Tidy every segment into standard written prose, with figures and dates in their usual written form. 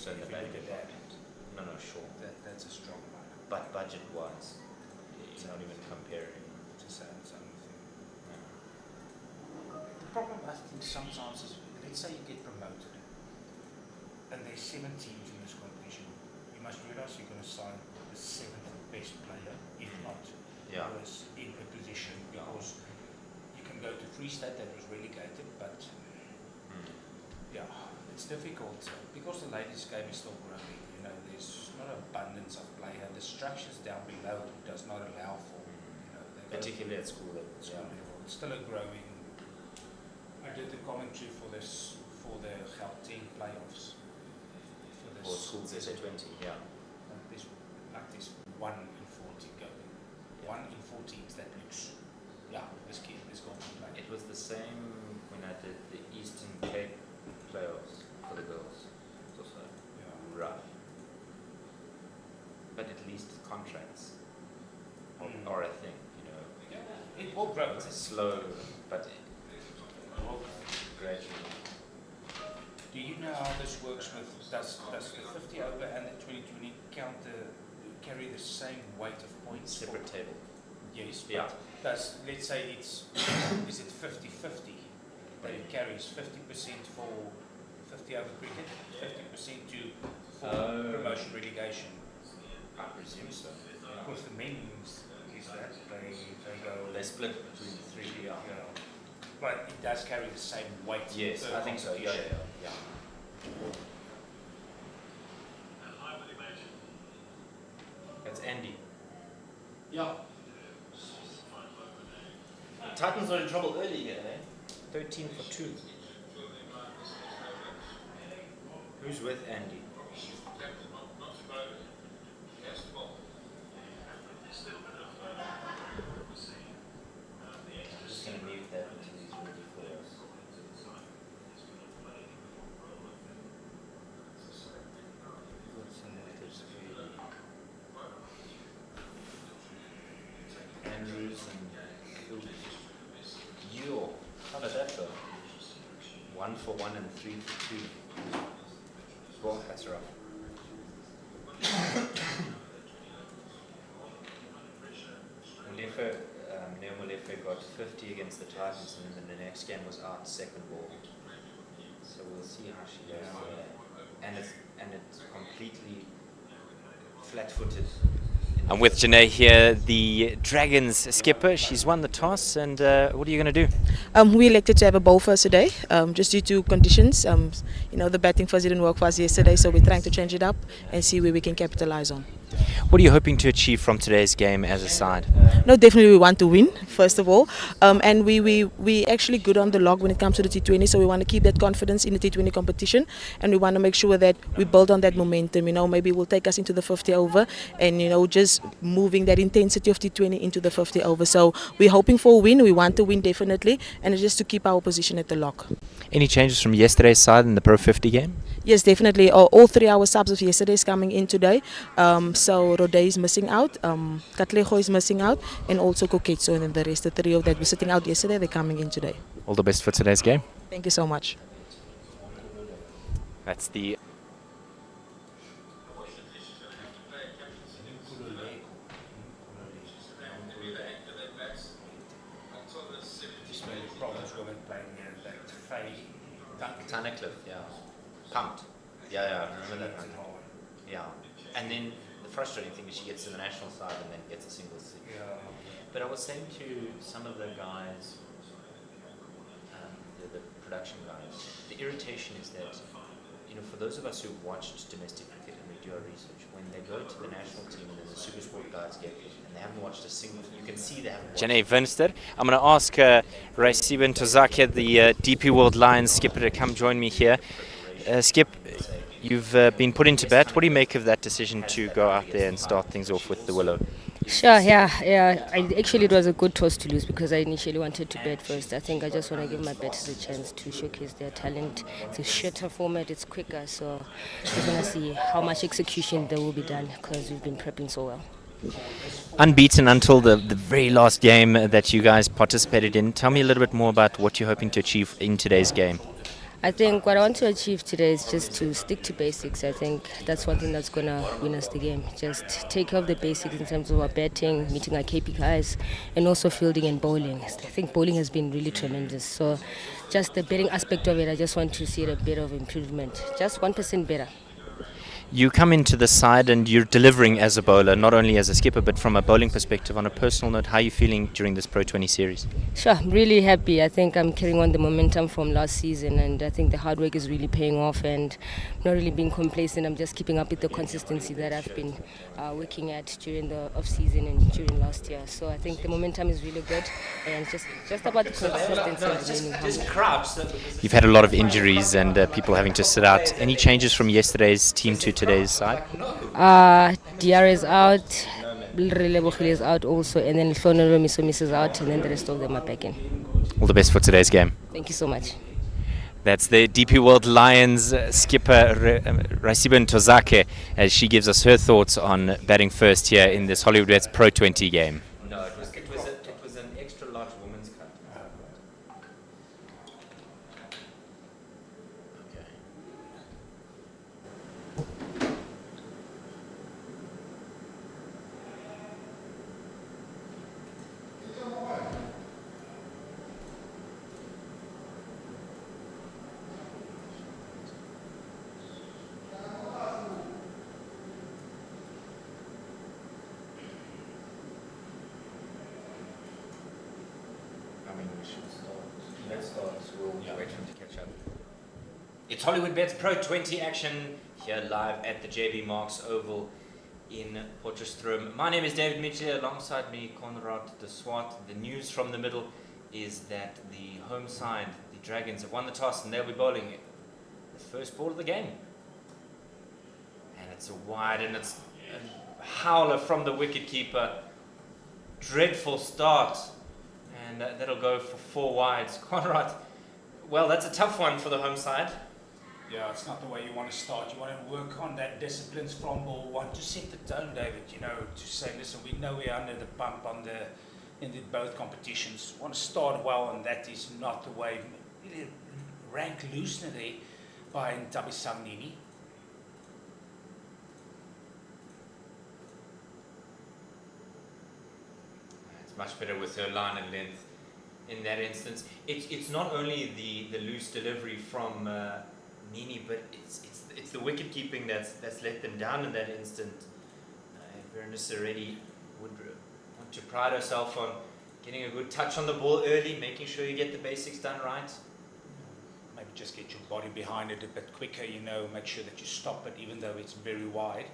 also in the if you bank. look at that, No, sure. that's a strong one. But budget-wise, you're not even comparing. To say it's something. No. The problem I think sometimes is, let's say you get promoted, and there's 7 teams in this competition. You must realise you're going to sign the 7th best player, if not Yeah. was in a position, because you can go to Free State that was relegated, but yeah, it's difficult because the ladies' game is still growing. You know, there's not abundance of player. The structures down below does not allow for. Particularly at school level. It's still a growing. I did the commentary for this for the Gauteng playoffs. For schools SA20, yeah. There's 1 in 40 going. 1 in 4 teams that looks. Yeah, this goal can play. It was the same when I did the Eastern Cape playoffs for the girls. It was also rough. But at least contracts are a thing, you know. It will grow. It's a slow, but gradually. Do you know how this works with, does the 50 over and the 2020 carry the same weight of points? Separate table. Yes, Yeah. but let's say is it 50-50 that it carries 50% for 50 over cricket, 50% for promotion relegation? I presume so. Of course, the men's is that They split between the 3, yeah. But it does carry the same weight. Yes, I think so. Yeah. That's Andy. Yeah. Titans are in trouble early again, eh? 13 for 2. Who's with Andy? I'm just going to mute that until he's ready for us. Andrews and Yo, how did that go? 1 for 1 and 3 for 2. Well, that's rough. Neo Molefe got 50 against the Titans, and then the next game was out second ball. So we'll see how she does there. And it's completely flat-footed. I'm with Janae here, the Dragons skipper. She's won the toss, and what are you going to do? We elected to have a bowl first today, just due to conditions. The batting first didn't work for us yesterday, so we're trying to change it up and see where we can capitalize on. What are you hoping to achieve from today's game as a side? No, definitely we want to win, first of all. And we actually good on the log when it comes to the T20, so we want to keep that confidence in the T20 competition, and we want to make sure that we build on that momentum. Maybe we'll take us into the 50 over, and just moving that intensity of T20 into the 50 over. So we're hoping for a win. We want to win definitely, and it's just to keep our position at the lock. Any changes from yesterday's side in the Pro 50 game? Yes, definitely. All 3 hour subs of yesterday is coming in today. So Rode is missing out, Katlejo is missing out, and also Koketso, and then the rest, the 3 of that were sitting out yesterday, they're coming in today. All the best for today's game. Thank you so much. That's the Tunnicliffe, yeah. Pumped. Yeah, I remember that one. Yeah. And then the frustrating thing is she gets to the national side and then gets a single six. Yeah. But I was saying to some of the guys, the production guys, the irritation is that, for those of us who watched domestic cricket and we do our research, when they go to the national team and then the Super Sport guys get it and they haven't watched a single, you can see they haven't watched. Janae Winster. I'm going to ask Raisiben Tozaki, the DP World Lions skipper, to come join me here. Skip, you've been put into bat. What do you make of that decision to go out there and start things off with the Willow? Sure, yeah. Actually, it was a good toss to lose because I initially wanted to bat first. I think I just want to give my batters a chance to showcase their talent. It's a shorter format, it's quicker, so I just want to see how much execution there will be done because we've been prepping so well. Unbeaten until the very last game that you guys participated in. Tell me a little bit more about what you're hoping to achieve in today's game. I think what I want to achieve today is just to stick to basics. I think that's one thing that's going to win us the game. Just take care of the basics in terms of our betting, meeting our KPIs, and also fielding and bowling. I think bowling has been really tremendous. So just the betting aspect of it, I just want to see a bit of improvement. Just 1% better. You come into the side and you're delivering as a bowler, not only as a skipper, but from a bowling perspective. On a personal note, how are you feeling during this Pro20 series? Sure, I'm really happy. I think I'm carrying on the momentum from last season, and I think the hard work is really paying off, and not really being complacent. I'm just keeping up with the consistency that I've been working at during the off-season and during last year. So I think the momentum is really good, and just about the consistency. Just crouch. You've had a lot of injuries and people having to sit out. Any changes from yesterday's team to today's side? DR is out, Relebohile is out also, and then Flonero Misomis is out, and then the rest of them are back in. All the best for today's game. Thank you so much. That's the DP World Lions skipper Raisibe Ntozake, as she gives us her thoughts on batting first here in this Hollywoodbets Pro20 game. No, it was an extra large women's cut. Okay. I mean, we should start. Let's start. We'll wait for him to catch up. It's Hollywoodbets Pro20 action here live at the JB Marks Oval in Potchefstroom. My name is David Mitchell. Alongside me, Conrad de Swart. The news from the middle is that the home side, the Dragons, have won the toss and they'll be bowling the first ball of the game. And it's a wide and it's a howler from the wicketkeeper. Dreadful start. And that'll go for 4 wides. Conrad, well, that's a tough one for the home side. Yeah, it's not the way you want to start. You want to work on that disciplines from ball one to set the tone, David. You know, to say, listen, we know we're under the pump in both competitions. Want to start well, and that is not the way. Really rank loosely by Ntabi Samnini. Much better with her line and length in that instance. It's not only the loose delivery from Nini, but it's the wicket keeping that's let them down in that instant. Berenice already would want to pride herself on getting a good touch on the ball early, making sure you get the basics done right. Maybe just get your body behind it a bit quicker, you know, make sure that you stop it even though it's very wide.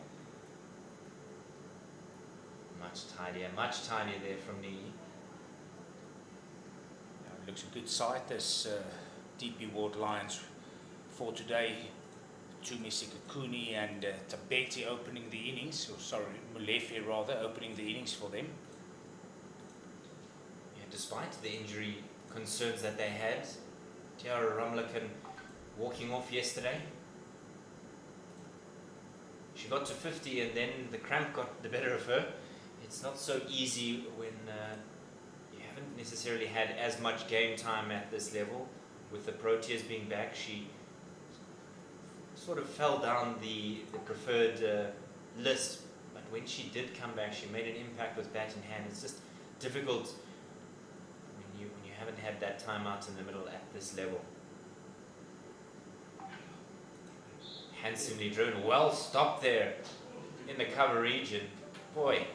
Much tidier there from Nini. It looks a good side, this DP World Lions for today. Tumi Sikakuni and Tabeti opening the innings, or sorry, Mulefe rather, opening the innings for them. Yeah, despite the injury concerns that they had, Tiara Ramlakan walking off yesterday. She got to 50 and then the cramp got the better of her. It's not so easy when you haven't necessarily had as much game time at this level. With the Proteas being back, she sort of fell down the preferred list. But when she did come back, she made an impact with bat in hand. It's just difficult when you haven't had that time out in the middle at this level. Handsomely driven, well stopped there in the cover region. Boy,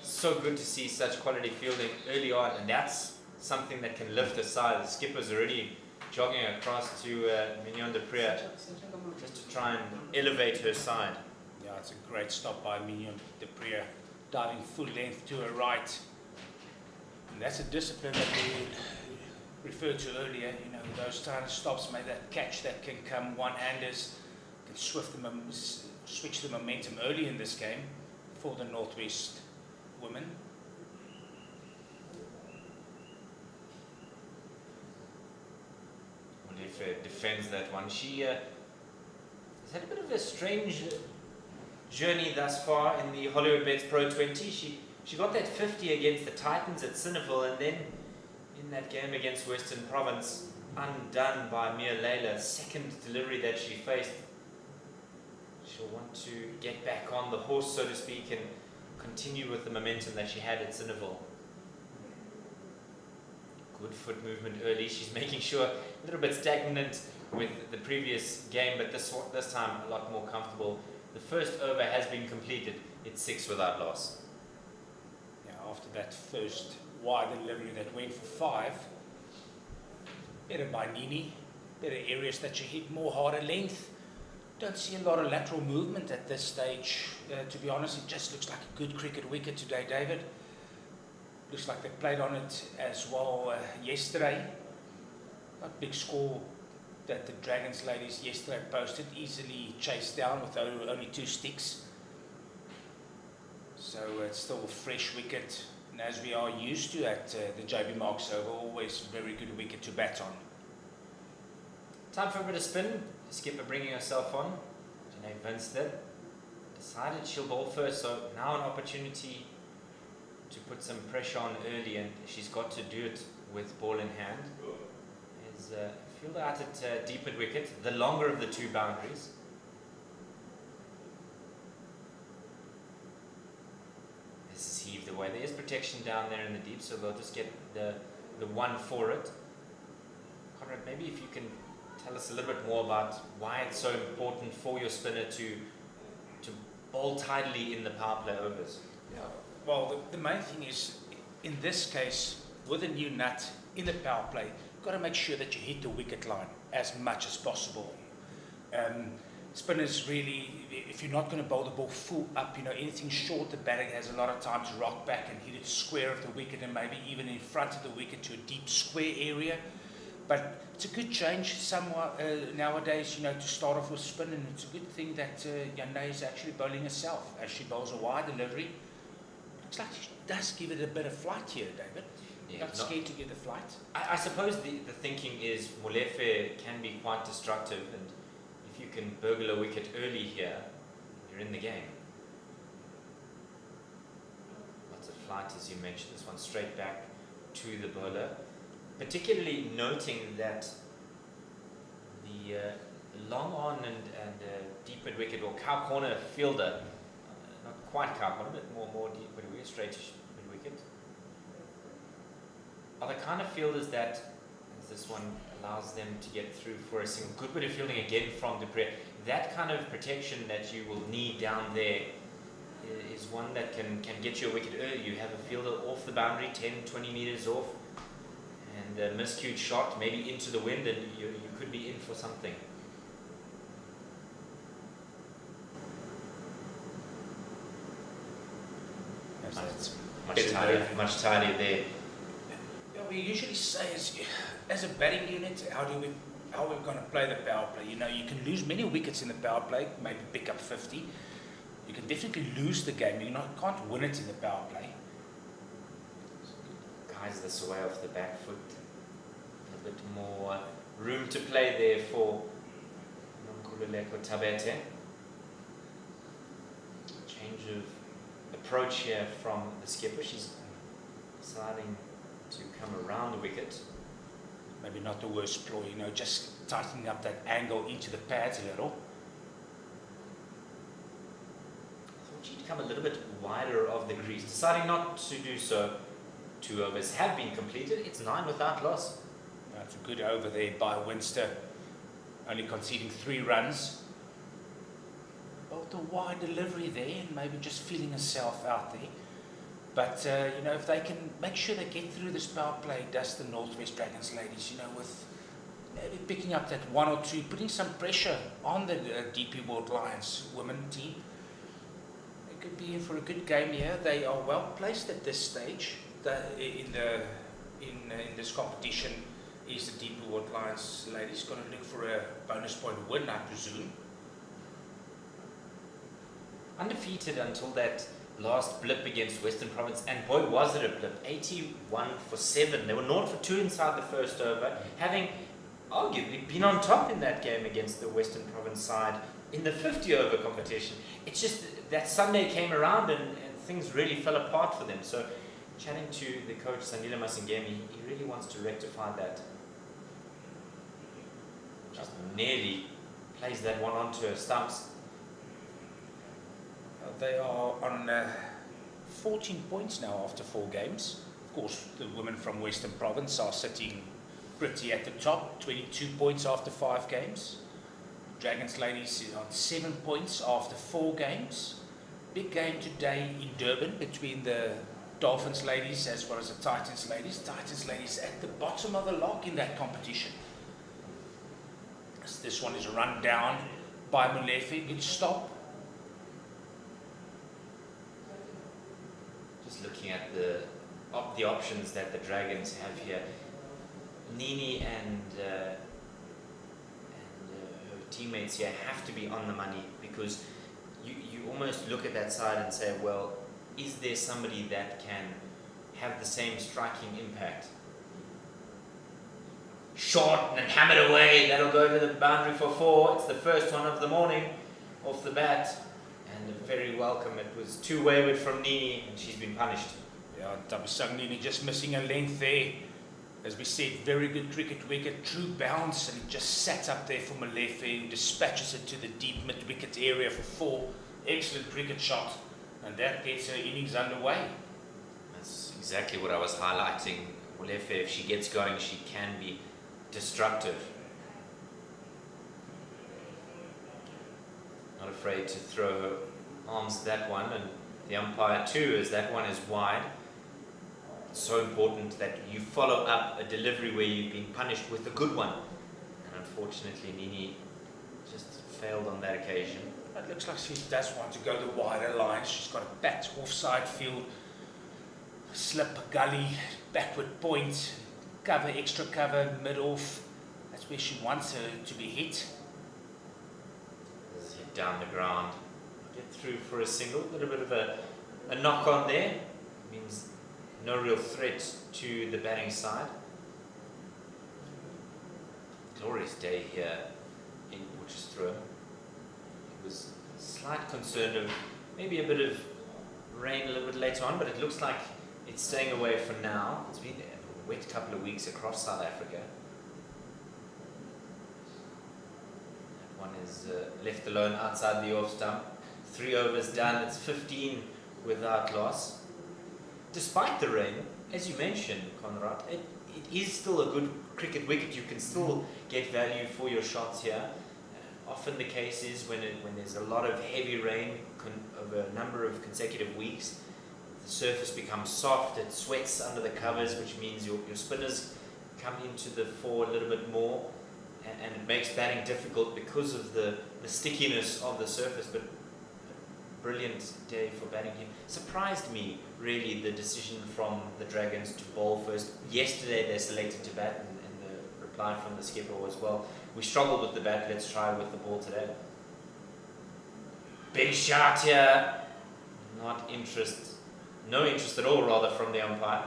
so good to see such quality fielding early on, and that's something that can lift the side. The skipper's already jogging across to Mignon de Priya just to try and elevate her side. Yeah, it's a great stop by Mignon de Priya, diving full length to her right. And that's a discipline that we referred to earlier, you know, those kind of stops, maybe that catch that can come one-handers, can switch the momentum early in this game for the Northwest women. Mulefe defends that one. She has had a bit of a strange journey thus far in the Hollywoodbets Pro20. She got that 50 against the Titans at Cineville, and then in that game against Western Province, undone by Mia Layla. Second delivery that she faced. She'll want to get back on the horse, so to speak, and continue with the momentum that she had at Cinderville. Good foot movement early. She's making sure a little bit stagnant with the previous game, but this time a lot more comfortable. The first over has been completed. It's 6 without loss. Yeah, after that first wide delivery that went for 5, better by Nini, better areas that she hit, more harder length. Don't see a lot of lateral movement at this stage. To be honest, it just looks like a good cricket wicket today, David. Looks like they played on it as well yesterday. Not big score that the Dragons ladies yesterday posted, easily chased down with only 2 sticks. So it's still a fresh wicket, and as we are used to at the JB Marks Oval, always very good wicket to bat on. Time for a bit of spin. Skipper bringing herself on. Janae Vinstead decided she'll bowl first, so now an opportunity to put some pressure on early, and she's got to do it with ball in hand. Is fielder out at deep mid wicket, the longer of the 2 boundaries. This is heaved away. There is protection down there in the deep, so they'll just get the 1 for it. Conrad, maybe if you can tell us a little bit more about why it's so important for your spinner to bowl tidily in the power play overs. Yeah. Well, the main thing is, in this case, with a new nut in the power play, you've got to make sure that you hit the wicket line as much as possible. Spinners really, if you're not going to bowl the ball full up, anything short, the batter has a lot of time to rock back and hit it square of the wicket, and maybe even in front of the wicket to a deep square area. But it's a good change somewhat nowadays, to start off with spin, and it's a good thing that Janae is actually bowling herself as she bowls a wide delivery. Looks like she does give it a bit of flight here, David. Yeah, not scared to give the flight. I suppose the thinking is Molefe can be quite destructive, and if you can burgle a wicket early here, you're in the game. Lots of flight, as you mentioned. This one straight back to the bowler. Particularly noting that the long on and deep mid wicket or cow corner fielder, not quite cow corner, but more deep mid wicket, straightish mid wicket, are the kind of fielders that, as this one allows them to get through for a single. Good bit of fielding again from Dupree. That kind of protection that you will need down there is one that can get you a wicket early. You have a fielder off the boundary, 10, 20 meters off, and a miscued shot, maybe into the wind, and you could be in for something. Much tidier there. Yeah, we usually say as a batting unit, how are we going to play the power play? You can lose many wickets in the power play, maybe pick up 50. You can definitely lose the game. You can't win it in the power play. Guides this away off the back foot. A bit more room to play there for Nonkululeko Tabete. Change of approach here from the skipper. She's deciding to come around the wicket. Maybe not the worst ploy, just tightening up that angle into the pads a little. I thought she'd come a little bit wider of the crease. Deciding not to do so. 2 overs have been completed. It's 9 without loss. That's a good over there by Winster, only conceding 3 runs. Well, the wide delivery there, and maybe just feeling herself out there. But, if they can make sure they get through this power play, does the Northwest Dragons ladies, with maybe picking up that 1 or 2, putting some pressure on the DP World Lions women team. They could be in for a good game here. They are well placed at this stage. In this competition, is the DP World Lions ladies going to look for a bonus point win, I presume? Undefeated until that last blip against Western Province, and boy was it a blip. 81 for 7. They were 0 for 2 inside the first over, having arguably been on top in that game against the Western Province side in the 50 over competition. It's just that Sunday came around and things really fell apart for them. So chatting to the coach Sandile Masingemi, he really wants to rectify that. Just nearly plays that one onto her stumps. They are on 14 points now after 4 games. Of course, the women from Western Province are sitting pretty at the top, 22 points after 5 games. Dragons ladies is on 7 points after 4 games. Big game today in Durban between the Dolphins ladies as well as the Titans ladies. Titans ladies at the bottom of the log in that competition. So this one is run down by Molefe. Good stop. Just looking at the options that the Dragons have here. Nini and her teammates here have to be on the money, because you almost look at that side and say, well, is there somebody that can have the same striking impact? Short and hammered away, that'll go to the boundary for 4. It's the first one of the morning off the bat, and very welcome. It was too wayward from Nini, and she's been punished. Yeah, Tabisang Nini just missing a length there. As we said, very good cricket wicket, true bounce, and it just sat up there for Molefe, who dispatches it to the deep mid-wicket area for 4. Excellent cricket shot, and that gets her innings underway. That's exactly what I was highlighting. Molefe, if she gets going, she can be destructive. Not afraid to throw her arms at that one, and the umpire too, as that one is wide. It's so important that you follow up a delivery where you've been punished with a good one. And unfortunately, Nini just failed on that occasion. It looks like she does want to go the wider line. She's got a bat offside field, slip, gully, backward point, cover, extra cover, mid-off. That's where she wants her to be hit. This is hit down the ground. Get through for a single. A little bit of a knock on there. Means no real threat to the batting side. Glorious day here in Potchefstroom. It was a slight concern of maybe a bit of rain a little bit later on, but it looks like it's staying away for now. It's been a wet couple of weeks across South Africa. That one is left alone outside the off stump. 3 overs done. It's 15 without loss. Despite the rain, as you mentioned, Conrad, it is still a good cricket wicket. You can still get value for your shots here. Often the case is when there's a lot of heavy rain over a number of consecutive weeks, the surface becomes soft, it sweats under the covers, which means your spinners come into the fore a little bit more, and it makes batting difficult because of the stickiness of the surface. But brilliant day for batting here. Surprised me, really, the decision from the Dragons to bowl first. Yesterday they selected to bat, and the reply from the skipper was, well, we struggled with the bat, let's try with the ball today. Big shot here. No interest at all, rather, from the umpire.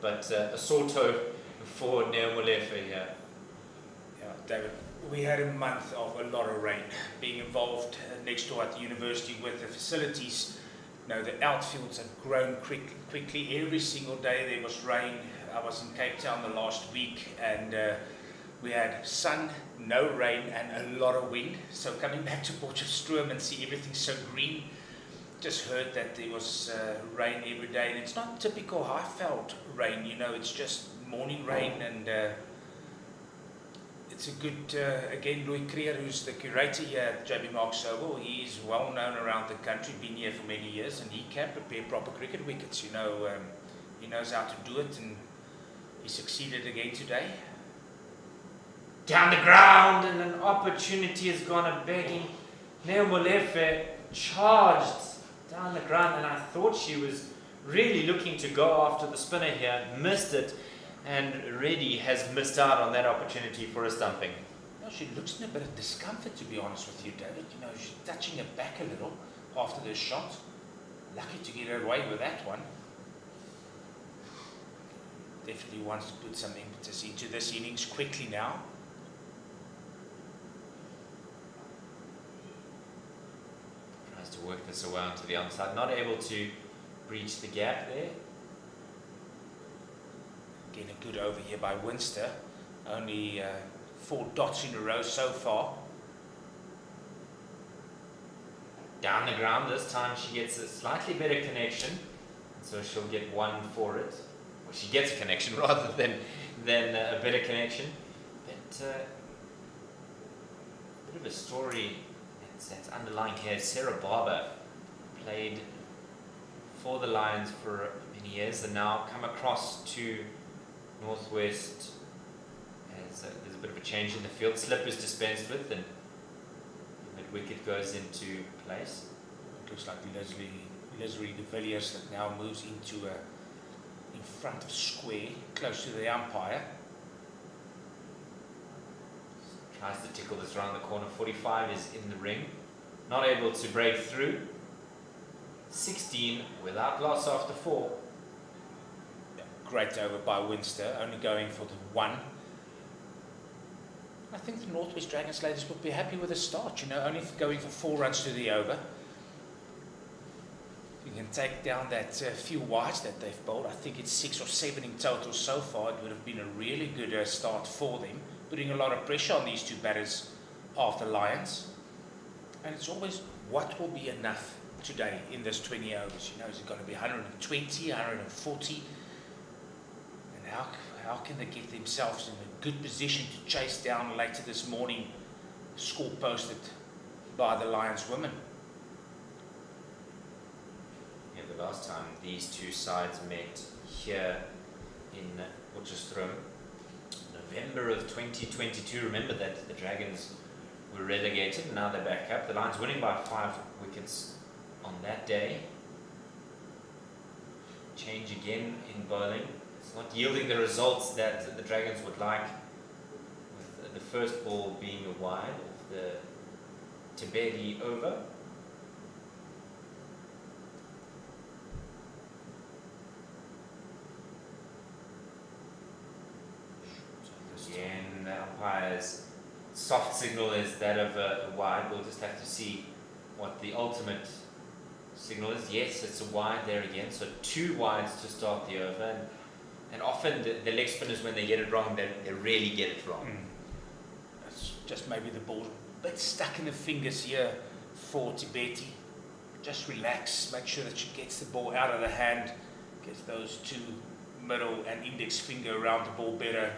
But a sore toe for Neo Molefe here. Yeah, David, we had a month of a lot of rain. Being involved next door at the university with the facilities, you know, the outfields have grown quickly. Every single day there was rain. I was in Cape Town the last week, and we had sun, no rain, and a lot of wind. So coming back to Potchefstroom and see everything so green, just heard that there was rain every day. And it's not typical Highveld rain, you know, it's just morning rain. And it's a good, again, Louis Creer, who's the curator here at JB Marks Oval, he's well known around the country, been here for many years, and he can prepare proper cricket wickets, you know. He knows how to do it, and he succeeded again today. Down the ground, and an opportunity has gone a begging. Neo Molefe charged down the ground, and I thought she was really looking to go after the spinner here, missed it, and Reddy has missed out on that opportunity for a stumping. No, she looks in a bit of discomfort, to be honest with you, David. You know, she's touching her back a little after the shot. Lucky to get away with that one. Definitely wants to put some impetus into this innings quickly now. Tries to work this away onto the onside, not able to breach the gap there. Again, a good over here by Winster. Only 4 dots in a row so far. Down the ground, this time she gets a slightly better connection, so she'll get 1 for it. Well, she gets a connection rather than a better connection. But a bit of a story that's underlying here. Sarah Barber played for the Lions for many years and now come across to Northwest as there's a bit of a change in the field. Slip is dispensed with and mid-wicket goes into place. It looks like Leslie de Villiers that now moves into in front of square, close to the umpire. Tries to tickle this around the corner. 45 is in the ring. Not able to break through. 16 without loss after 4. Yeah, great over by Winster, only going for the 1. I think the Northwest Dragons ladies will be happy with the start, only going for 4 runs to the over. If you can take down that few wides that they've bowled, I think it's 6 or 7 in total so far, it would have been a really good start for them, putting a lot of pressure on these 2 batters of the Lions. And it's always what will be enough today in this 20 overs. Is it going to be 120, 140? And how can they get themselves in a good position to chase down later this morning score posted by the Lions women? Yeah, the last time these 2 sides met here in Potchefstroom, November of 2022. Remember that the Dragons were relegated and now they're back up. The Lions winning by 5 wickets on that day. Change again in bowling. It's not yielding the results that the Dragons would like, with the first ball being a wide of the Tiberi over. Again, the umpire's soft signal is that of a wide. We'll just have to see what the ultimate signal is. Yes, it's a wide there again. So 2 wides to start the over. And often the leg spinners, when they get it wrong, they really get it wrong. It's just maybe the ball a bit stuck in the fingers here for Tibeti. Just relax, make sure that she gets the ball out of the hand, gets those 2 middle and index finger around the ball better.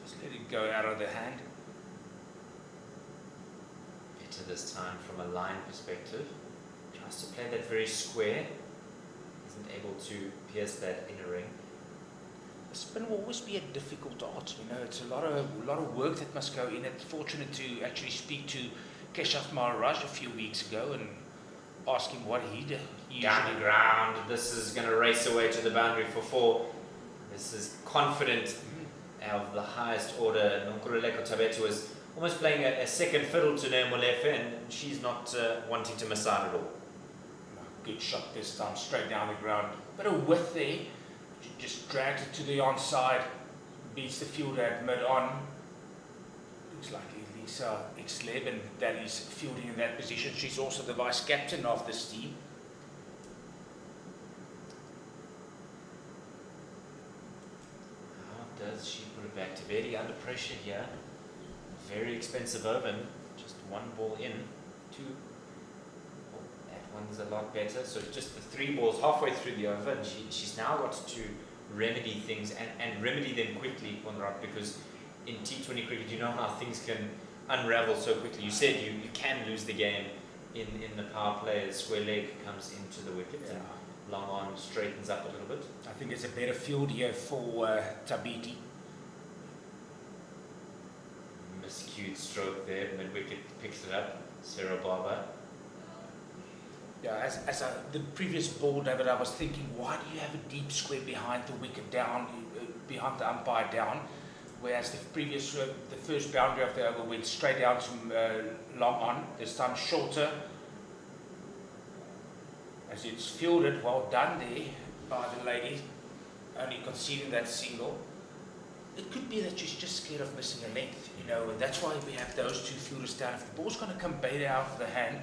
Just let it go out of the hand. Better this time from a line perspective. Tries to play that very square. Isn't able to pierce that inner ring. The spin will always be a difficult art. It's a lot of work that must go in it. Fortunate to actually speak to Keshav Maharaj a few weeks ago and ask him what he did. Down the ground. This is going to race away to the boundary for 4. This is confident of the highest order. Nonkululeko Tabete was almost playing a second fiddle to Molefe, and she's not wanting to miss out at all. Good shot this time, straight down the ground. Bit of width there. She just drags it to the onside, beats the fielder at mid-on. Looks like Elisa Xleben that is fielding in that position. She's also the vice-captain of this team. How does she put it back to Betty? Under pressure here. Very expensive over. Just 1 ball in. 2. That one's a lot better. So just the 3 balls halfway through the over, and she's now got to remedy things and remedy them quickly, Conrad, because in T20 cricket you know how things can unravel so quickly. You said you can lose the game in the power play. A square leg comes into the wicket and long on straightens up a little bit. I think it's a better field here for Tabiti. Miscued stroke there, mid-wicket picks it up. Sarah Barber. Yeah, as the previous ball, David, I was thinking, why do you have a deep square behind the wicket down, behind the umpire down, whereas the first boundary of the over went straight down to long on, this time shorter. As it's fielded, well done there by the lady, only conceding that single. It could be that she's just scared of missing a length, and that's why we have those 2 fielders down. If the ball's going to come better out of the hand,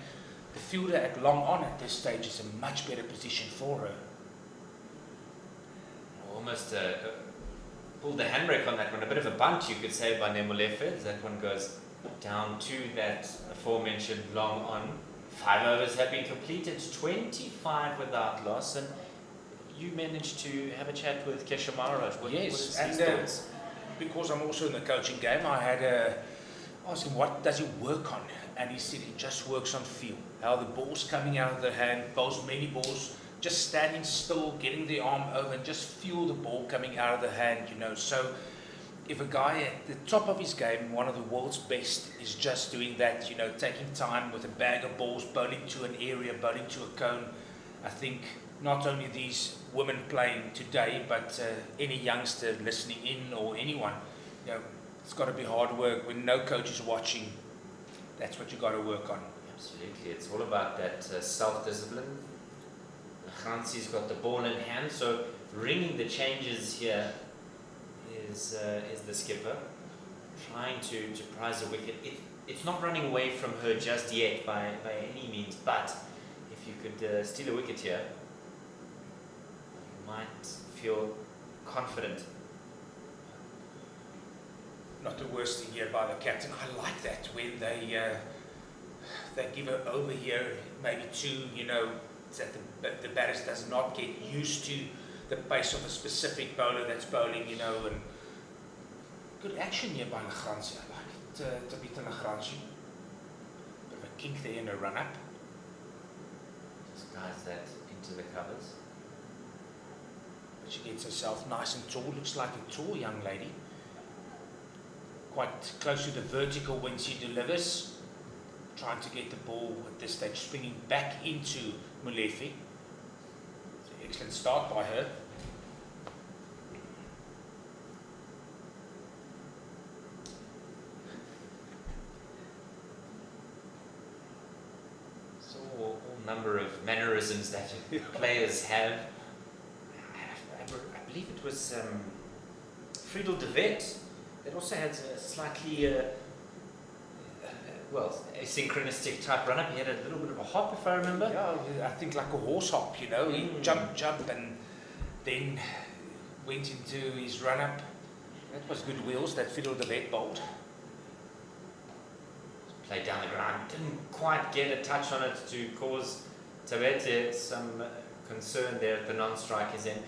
the fielder at long on at this stage is a much better position for her. Almost a pulled the handbrake on that one. A bit of a bunt, you could say, by Nemolefe, as that one goes down to that aforementioned long on. 5 overs have been completed, 25 without loss, and you managed to have a chat with Kesha Maharaj. Yes, and because I'm also in the coaching game, I had asked him what does he work on, and he said he just works on feel. How the ball's coming out of the hand, bowls many balls, just standing still, getting the arm over, and just feel the ball coming out of the hand, you know. So if a guy at the top of his game, one of the world's best, is just doing that, you know, taking time with a bag of balls, bowling to an area, bowling to a cone, I think not only these women playing today, but any youngster listening in or anyone, you know, it's got to be hard work. When no coach is watching, that's what you got to work on. Absolutely, it's all about that self-discipline. Hansi's got the ball in hand, so ringing the changes here is the skipper, trying to prize a wicket. It's not running away from her just yet by any means, but if you could steal a wicket here, you might feel confident. Not the worst thing here by the captain. I like that when they give her over here, maybe two, you know, that the batters does not get used to the pace of a specific bowler that's bowling, you know, and good action here by Lagranci. I like it, Tabitha Lagranci. Bit of a kink there in a run-up. Just guides that into the covers. But she gets herself nice and tall, looks like a tall young lady. Quite close to the vertical when she delivers. Trying to get the ball at this stage, swinging back into Molefe. Excellent start by her. So all number of mannerisms that players have. I believe it was Friedel de Wet that also had a slightly a synchronistic type run-up. He had a little bit of a hop, if I remember. Yeah, I think like a horse hop, you know. He jump, and then went into his run-up. That was good wheels that Fiddle the Vet bowled. Played down the ground, didn't quite get a touch on it to cause Tabete some concern there at the non-striker's end.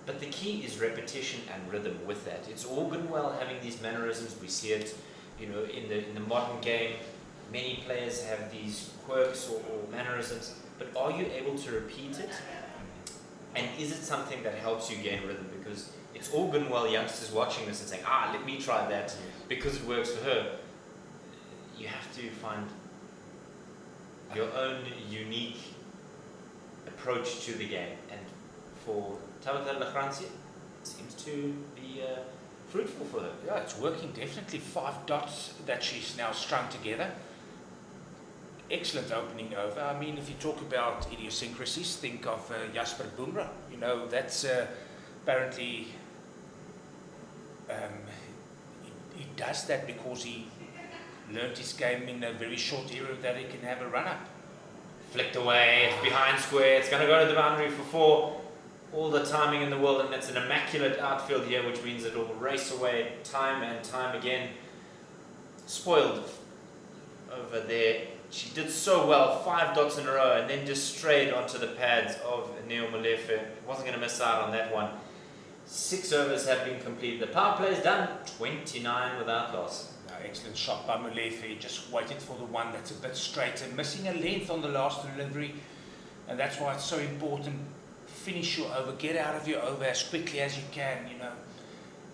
But the key is repetition and rhythm with that. It's all good and well having these mannerisms. We see it, you know, in the modern game. Many players have these quirks or mannerisms, but are you able to repeat it? And is it something that helps you gain rhythm? Because it's all good and well youngsters watching this and saying, let me try that because it works for her. You have to find your own unique approach to the game. And for Tabitha Lagranci, it seems to be fruitful for her. Yeah, it's working definitely. 5 dots that she's now strung together. Excellent opening over. I mean, if you talk about idiosyncrasies, think of Jasper Bumrah. You know, that's apparently he does that because he learned his game in a very short era that he can have a run-up. Flicked away, it's behind square, it's going to go to the boundary for 4. All the timing in the world, and it's an immaculate outfield here, which means it will race away time and time again. Spoiled over there. She did so well, 5 dots in a row, and then just strayed onto the pads of Neo Molefe. Wasn't going to miss out on that one. 6 overs have been completed. The power play is done, 29 without loss. Excellent shot by Molefe, just waited for the one that's a bit straighter, missing a length on the last delivery, and that's why it's so important. Finish your over, get out of your over as quickly as you can, you know,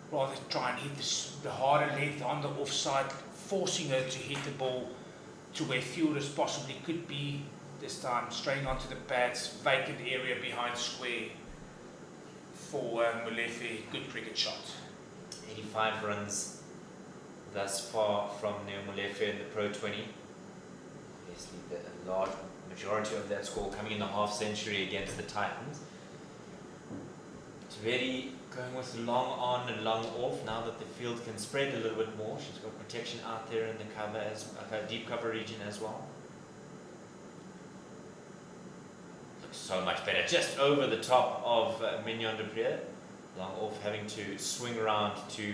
rather try and hit the harder length on the offside, forcing her to hit the ball to where fielders possibly could be this time, straying onto the pads, vacant area behind square for Molefe. Good cricket shot. 85 runs thus far from Neo Molefe in the Pro20. Obviously the large majority of that score coming in the half century against the Titans. Very going with long on and long off now that the field can spread a little bit more. She's got protection out there in the cover deep cover region as well. Looks so much better, just over the top of Mignon de Priere. long off, having to swing around to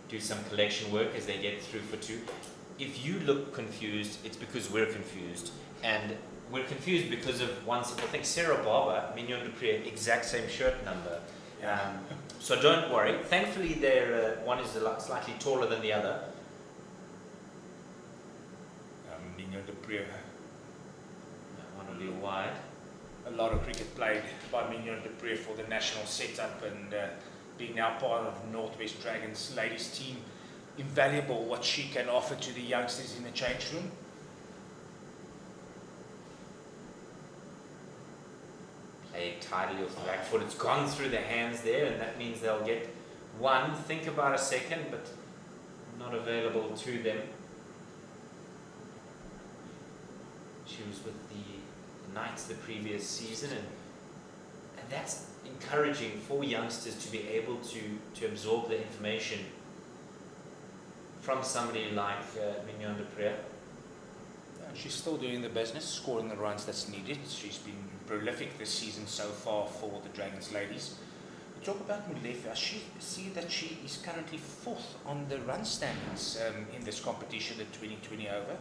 do some collection work as they get through for 2. If you look confused, it's because we're confused. And we're confused because of one simple thing. Sarah Barber, Mignon Dupree, exact same shirt number. So don't worry. Thankfully, one is slightly taller than the other. Mignon Dupree. One will be wide. A lot of cricket played by Mignon Dupree for the national setup, and being now part of Northwest Dragons ladies team, invaluable what she can offer to the youngsters in the change room. Played tidily off the back foot. It's gone through the hands there, and that means they'll get 1. Think about a second, but not available to them. She was with the Knights the previous season, and that's encouraging for youngsters to be able to absorb the information from somebody like Mignon Dupree. And she's still doing the business, scoring the runs that's needed. She's been prolific this season so far for the Dragons ladies. We talk about Molefe. I see that she is currently 4th on the run standings in this competition, the 2020 over.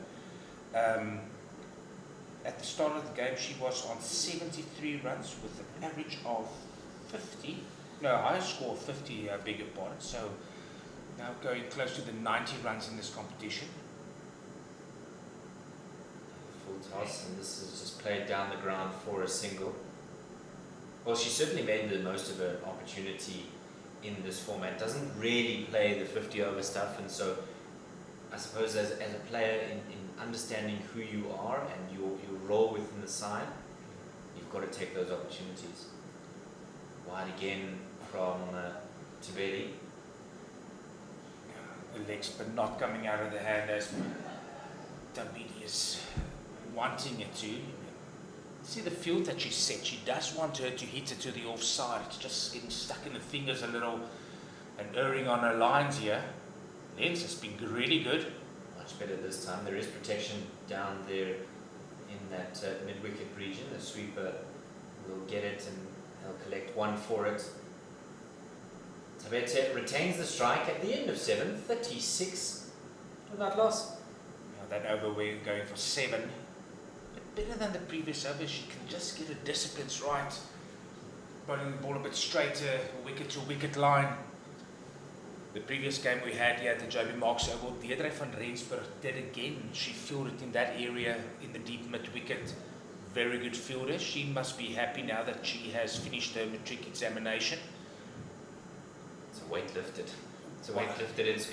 At the start of the game, she was on 73 runs with an average of 50. No, highest score of 50, I beg your pardon. So now going close to the 90 runs in this competition. Full toss, and this is just played down the ground for a single. Well, she certainly made the most of her opportunity in this format. Doesn't really play the 50 over stuff, and so I suppose as a player in understanding who you are and your role within the side, you've got to take those opportunities. Wide again from Tabeli. The legs, but not coming out of the hand as Tabeli is wanting it to. See the field that she set. She does want her to hit it to the offside. It's just getting stuck in the fingers a little and erring on her lines here. Lens has been really good. Much better this time. There is protection down there in that mid-wicket region. The sweeper will get it and they'll collect 1 for it. Tabete retains the strike at the end of 7, 36 without loss. Now that over we're going for 7. But better than the previous over, she can just get her disciplines right. Bowling the ball a bit straighter, wicket to wicket line. The previous game we had here at the JB Marks Oval, Deidre van Rensburg did again. She fielded in that area in the deep mid-wicket. Very good fielder. She must be happy now that she has finished her matric examination. It's a weight lifted.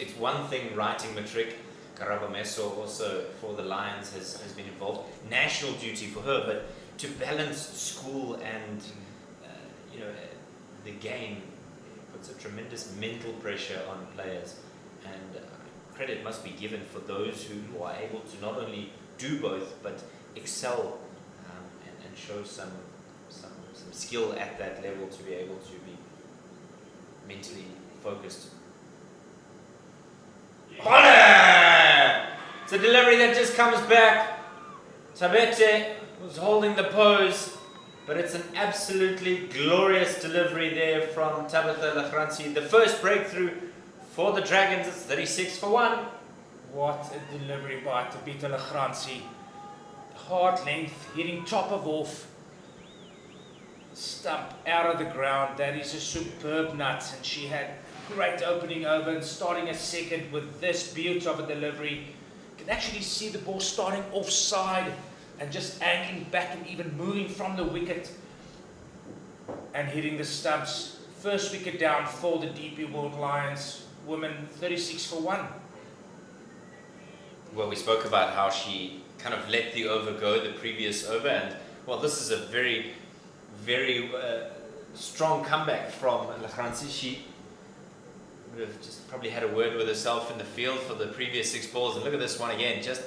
It's one thing writing matric. Karabo Meso also for the Lions has been involved. National duty for her, but to balance school and the game, puts a tremendous mental pressure on players, and credit must be given for those who are able to not only do both but excel and show some skill at that level to be able to be mentally focused. It's a delivery that just comes back. Tabete was holding the pose, but it's an absolutely glorious delivery there from Tabitha Lachransi. The first breakthrough for the Dragons. It's 36 for 1. What a delivery by Tabitha Lachransi. Hard length, hitting top of off. Stump out of the ground. That is a superb nut, and she had great opening over and starting a second with this beauty of a delivery. You can actually see the ball starting offside and just angling back and even moving from the wicket and hitting the stumps. First wicket down for the DP World Lions women, 36 for 1. Well, we spoke about how she kind of let the over go the previous over, and well, this is a very, very strong comeback from Lachransi. She would have just probably had a word with herself in the field for the previous 6 balls, and look at this one again, just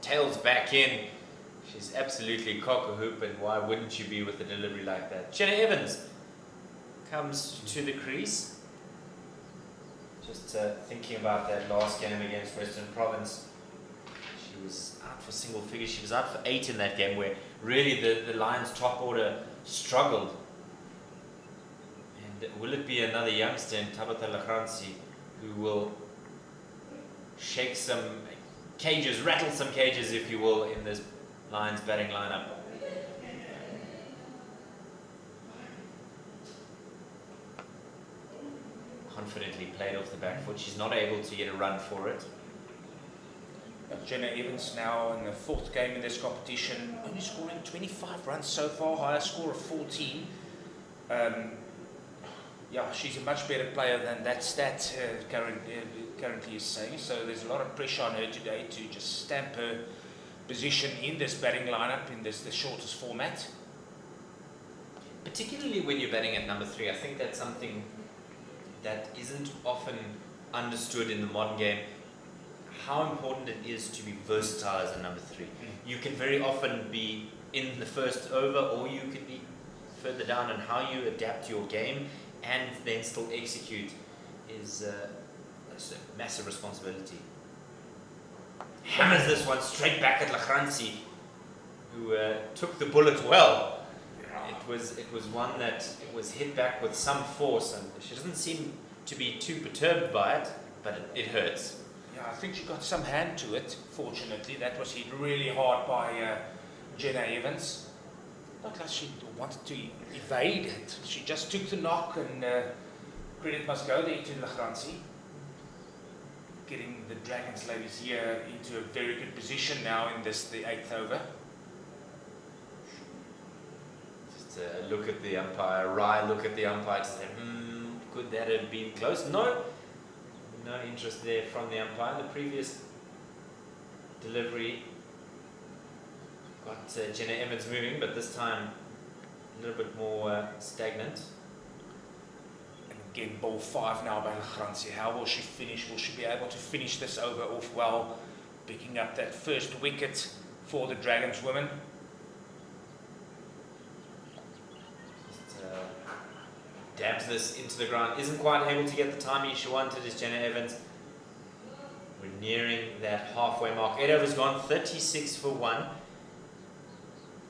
tails back in. She's absolutely cock-a-hoop, and why wouldn't you be with a delivery like that? Jenna Evans comes to the crease. Just thinking about that last game against Western Province. She was out for single figures. She was out for 8 in that game where really the Lions top order struggled. And will it be another youngster in Tabata Lachransi who will shake some cages, rattle some cages, if you will, in this Lions batting lineup? Confidently played off the back foot. She's not able to get a run for it. Jenna Evans now in the 4th game in this competition, only scoring 25 runs so far, highest score of 14. Yeah, she's a much better player than that stat currently is saying. So there's a lot of pressure on her today to just stamp her position in this batting lineup in the shortest format. Particularly when you're batting at number 3, I think that's something that isn't often understood in the modern game. How important it is to be versatile as a number 3. You can very often be in the first over, or you could be further down, and how you adapt your game and then still execute is a massive responsibility. Hammers this one straight back at Lachransi, who took the bullet well. It was one that was hit back with some force, and she doesn't seem to be too perturbed by it, but it hurts. Yeah, I think she got some hand to it, fortunately. That was hit really hard by Jenna Evans. Not like she wanted to evade it. She just took the knock, and credit must go there to Lachransi. Getting the Dragons ladies here into a very good position now in the 8th over. Just look at the umpire, wry look at the umpire to say, could that have been close? No interest there from the umpire. The previous delivery got Jenna Evans moving, but this time a little bit more stagnant. And again, ball 5 now by Lachransi. How will she finish? Will she be able to finish this over off well, picking up that first wicket for the Dragons women? Dabs this into the ground, isn't quite able to get the timing she wanted as Jenna Evans. We're nearing that halfway mark. 8 overs gone, 36 for 1.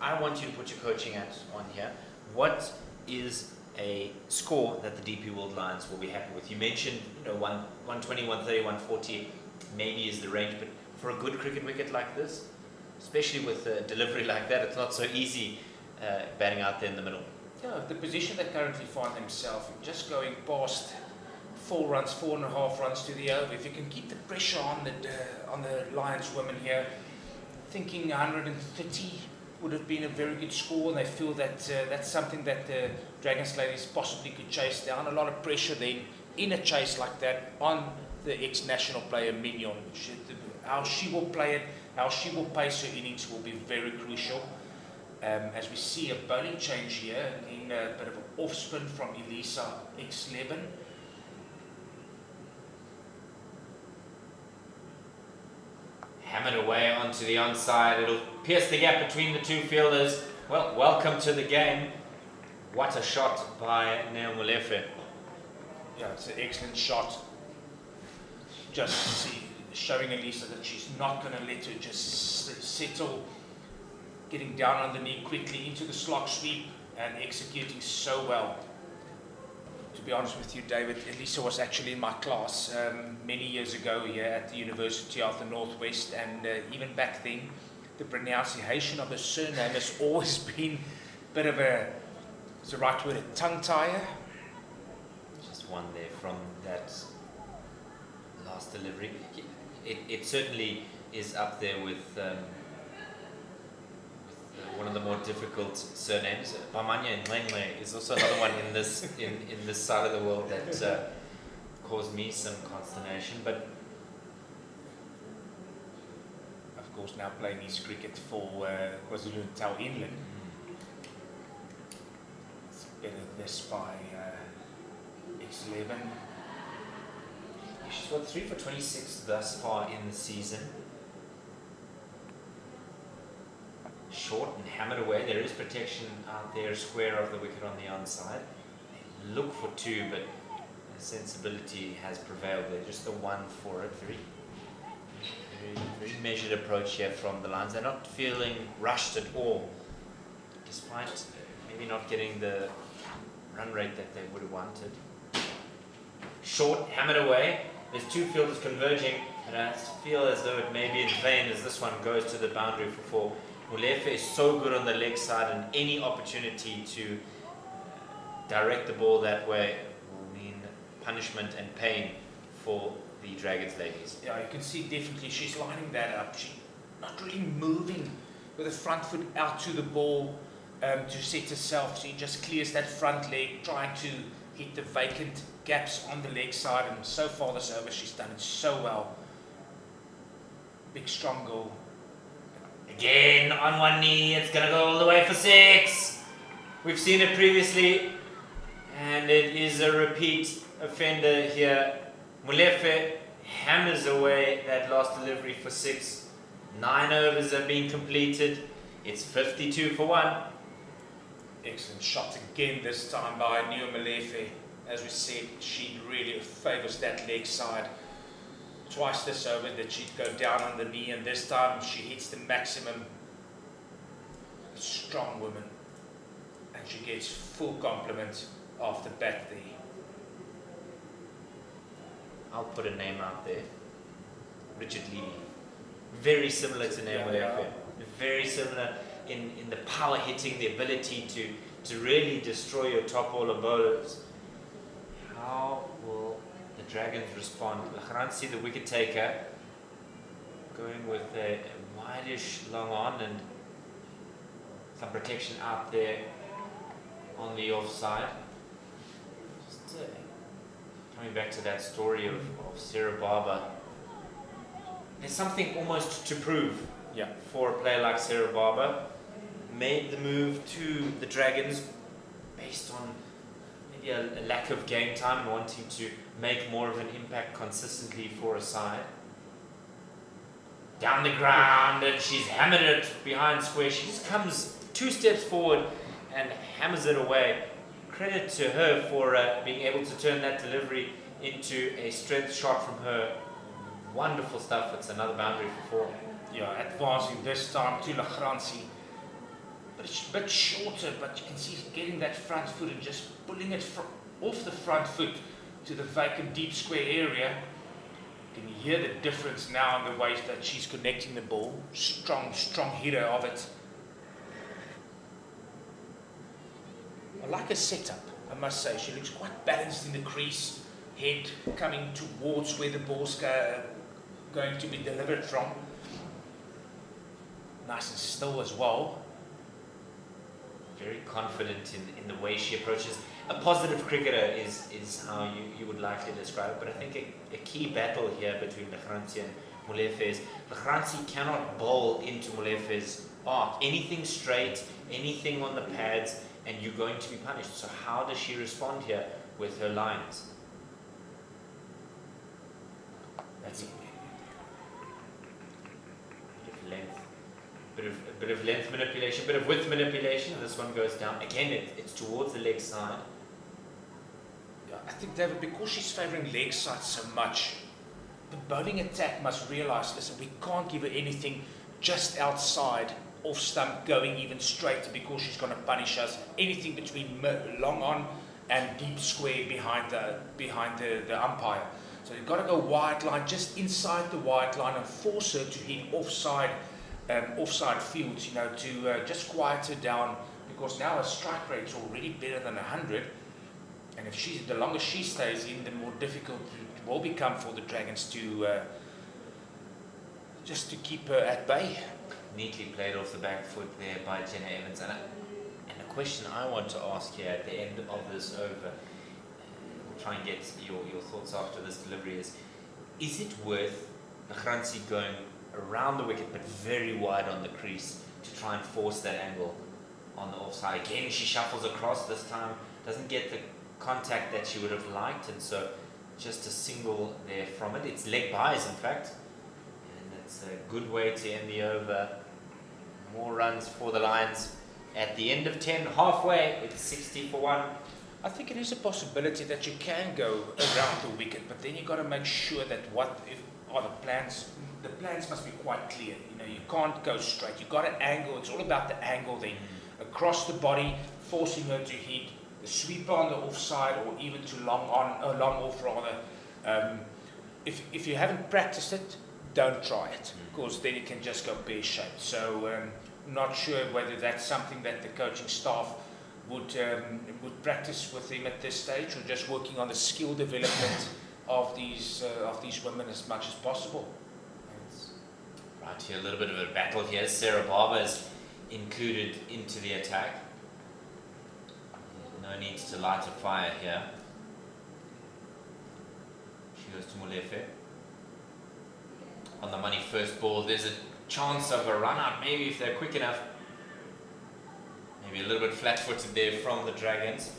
I want you to put your coaching hat on here. What is a score that the DP World Lions will be happy with? You mentioned, 120, 130, 140 maybe is the range, but for a good cricket wicket like this, especially with a delivery like that, it's not so easy batting out there in the middle. Yeah, the position they currently find themselves in, just going past 4 runs, 4.5 runs to the over. If you can keep the pressure on the Lions women here, thinking 130 would have been a very good score, and they feel that that's something that the Dragons ladies possibly could chase down. A lot of pressure then in a chase like that on the ex-national player Mignon. How she will play it, how she will pace her innings will be very crucial. As we see a bowling change here, in a bit of an off-spin from Elisa X11. Hammered away onto the onside. It'll pierce the gap between the two fielders. Well, welcome to the game. What a shot by Neo Molefe. Yeah, it's an excellent shot. Just showing Elisa that she's not going to let her just settle. Getting down on the knee quickly into the slog sweep and executing so well. To be honest with you, David, Elisa was actually in my class many years ago here at the University of the Northwest, and even back then, the pronunciation of her surname has always been a bit of is the right word, a tongue tire. Just one there from that last delivery. It certainly is up there with one of the more difficult surnames. Bamanya Nlengle is also another one in this side of the world that caused me some consternation. But of course, now playing his cricket for KwaZulu-Natal Inland. It's better this by X11. She's got 3 for 26 thus far in the season. Short and hammered away. There is protection out there, square of the wicket on the onside. They look for 2, but sensibility has prevailed there. Just the 1 for it. Very measured approach here from the Lions. They're not feeling rushed at all, despite maybe not getting the run rate that they would have wanted. Short, hammered away. There's two fielders converging, and I feel as though it may be in vain as this one goes to the boundary for 4. Molefe is so good on the leg side, and any opportunity to direct the ball that way will mean punishment and pain for the Dragons ladies. Yeah, you can see definitely she's lining that up. She's not really moving with the front foot out to the ball to set herself. She just clears that front leg, trying to hit the vacant gaps on the leg side, and so far this over she's done it so well. Big strong goal. Again on one knee, it's going to go all the way for 6. We've seen it previously, and it is a repeat offender here. Molefe hammers away that last delivery for 6. 9 overs have been completed. It's 52 for 1. Excellent shot again this time by Neo Molefe. As we said, she really favours that leg side. Twice this over that she'd go down on the knee, and this time she hits the maximum. A strong woman, and she gets full compliment after bat there. I'll put a name out there. Richard Levy. Very similar to Neo Molefe. Very similar in the power hitting, the ability to really destroy your top order bowlers. How will the Dragons respond? Lachransi, the wicket taker, going with a wideish long on and some protection out there on the offside. Just coming back to that story of Sarah Barber, there's something almost to prove for a player like Sarah Barber. Made the move to the Dragons based on maybe a lack of game time, wanting to make more of an impact consistently for a side. Down the ground, and she's hammered it behind square. She just comes 2 steps forward and hammers it away. Credit to her for being able to turn that delivery into a strength shot from her. Wonderful stuff. It's another boundary for 4. Yeah, advancing this time to Lachransi. But it's a bit shorter, but you can see getting that front foot and just pulling it off the front foot to the vacant deep square area. You can hear the difference now in the ways that she's connecting the ball. Strong hitter of it. I like her setup, I must say. She looks quite balanced in the crease. Head coming towards where the ball's going to be delivered from. Nice and still as well. Very confident in the way she approaches. A positive cricketer is how you would likely describe it, but I think a key battle here between Lachransi and Molefe is Lachransi cannot bowl into Molefe's arc. Anything straight, anything on the pads, and you're going to be punished. So how does she respond here with her lines? That's a bit of length. A bit of length manipulation, bit of width manipulation. This one goes down. Again, it's towards the leg side. Yeah, I think, David, because she's favouring leg side so much, the bowling attack must realise, listen, we can't give her anything just outside, off stump, going even straight, because she's going to punish us. Anything between long on and deep square behind the umpire. So you've got to go wide line, just inside the wide line, and force her to hit offside fields, to just quiet her down, because now her strike rate's already better than 100, and if the longer she stays in, the more difficult it will become for the Dragons to just to keep her at bay. Neatly played off the back foot there by Jenna Evans, and a question I want to ask here at the end of this over, we'll try and get your thoughts after this delivery, is it worth Lachransi going around the wicket but very wide on the crease to try and force that angle on the offside? Again, she shuffles across this time, doesn't get the contact that she would have liked, and so just a single there from it. It's leg byes, in fact, and it's a good way to end the over. More runs for the Lions at the end of 10, halfway. It's 60 for 1. I think it is a possibility that you can go around the wicket, but then you've got to make sure that the plans. The plans must be quite clear. You can't go straight. You've got to angle. It's all about the angle then. Across the body, forcing her to hit sweeper on the offside, or even to long off rather. If you haven't practiced it, don't try it, because then it can just go pear-shaped. So I'm not sure whether that's something that the coaching staff would practice with him at this stage, or just working on the skill development of these women as much as possible. Right here, a little bit of a battle here. Sarah Barber is included into the attack. No need to light a fire here. She goes to Molefe. On the money first ball, there's a chance of a run out, maybe if they're quick enough. Maybe a little bit flat-footed there from the Dragons.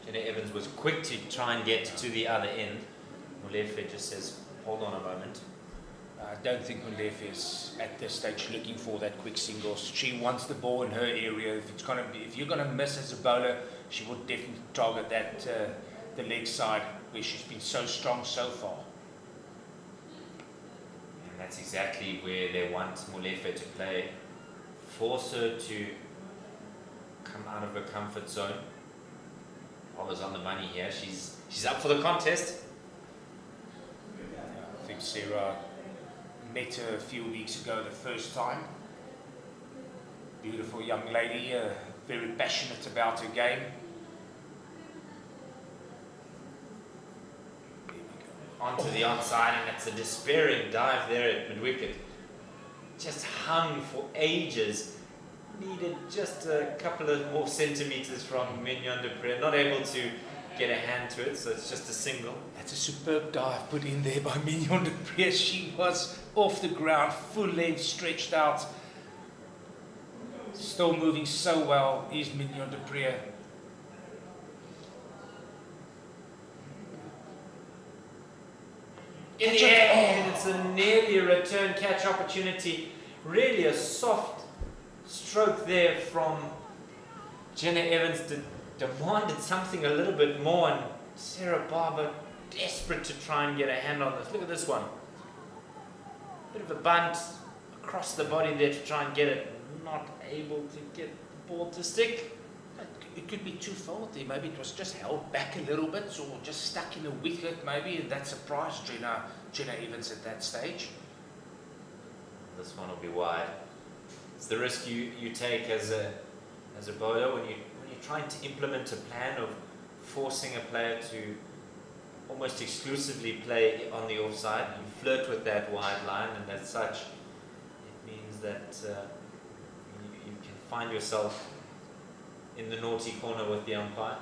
Jenna Evans was quick to try and get to the other end. Molefe just says, hold on a moment. I don't think Molefe is at this stage looking for that quick singles. She wants the ball in her area. If you're gonna miss as a bowler, she would definitely target that the leg side, where she's been so strong so far. And that's exactly where they want Molefe to play. Force her to come out of her comfort zone. Always on the money here. She's up for the contest. I think Sarah met her a few weeks ago the first time. Beautiful young lady, very passionate about her game. Onto the onside, and it's a despairing dive there at mid-wicket. Just hung for ages. Needed just a couple of more centimetres from Mignon de Pree. Not able to get a hand to it, so it's just a single. That's a superb dive put in there by Mignon de Pree. She was off the ground, full length, stretched out. Still moving so well is Mignon de Pree. In the air, and it's a nearly a return catch opportunity. Really a soft stroke there from Jenna Evans. Demanded something a little bit more, and Sarah Barber desperate to try and get a hand on this. Look at this one. Bit of a bunt across the body there to try and get it. Not able to get the ball to stick. It could be twofold there. Maybe it was just held back a little bit, or just stuck in the wicket maybe, and that surprised Jenna Evans at that stage. This one will be wide. It's the risk you take as a bowler when you're trying to implement a plan of forcing a player to almost exclusively play on the offside. You flirt with that wide line, and as such, it means that you can find yourself in the naughty corner with the umpire.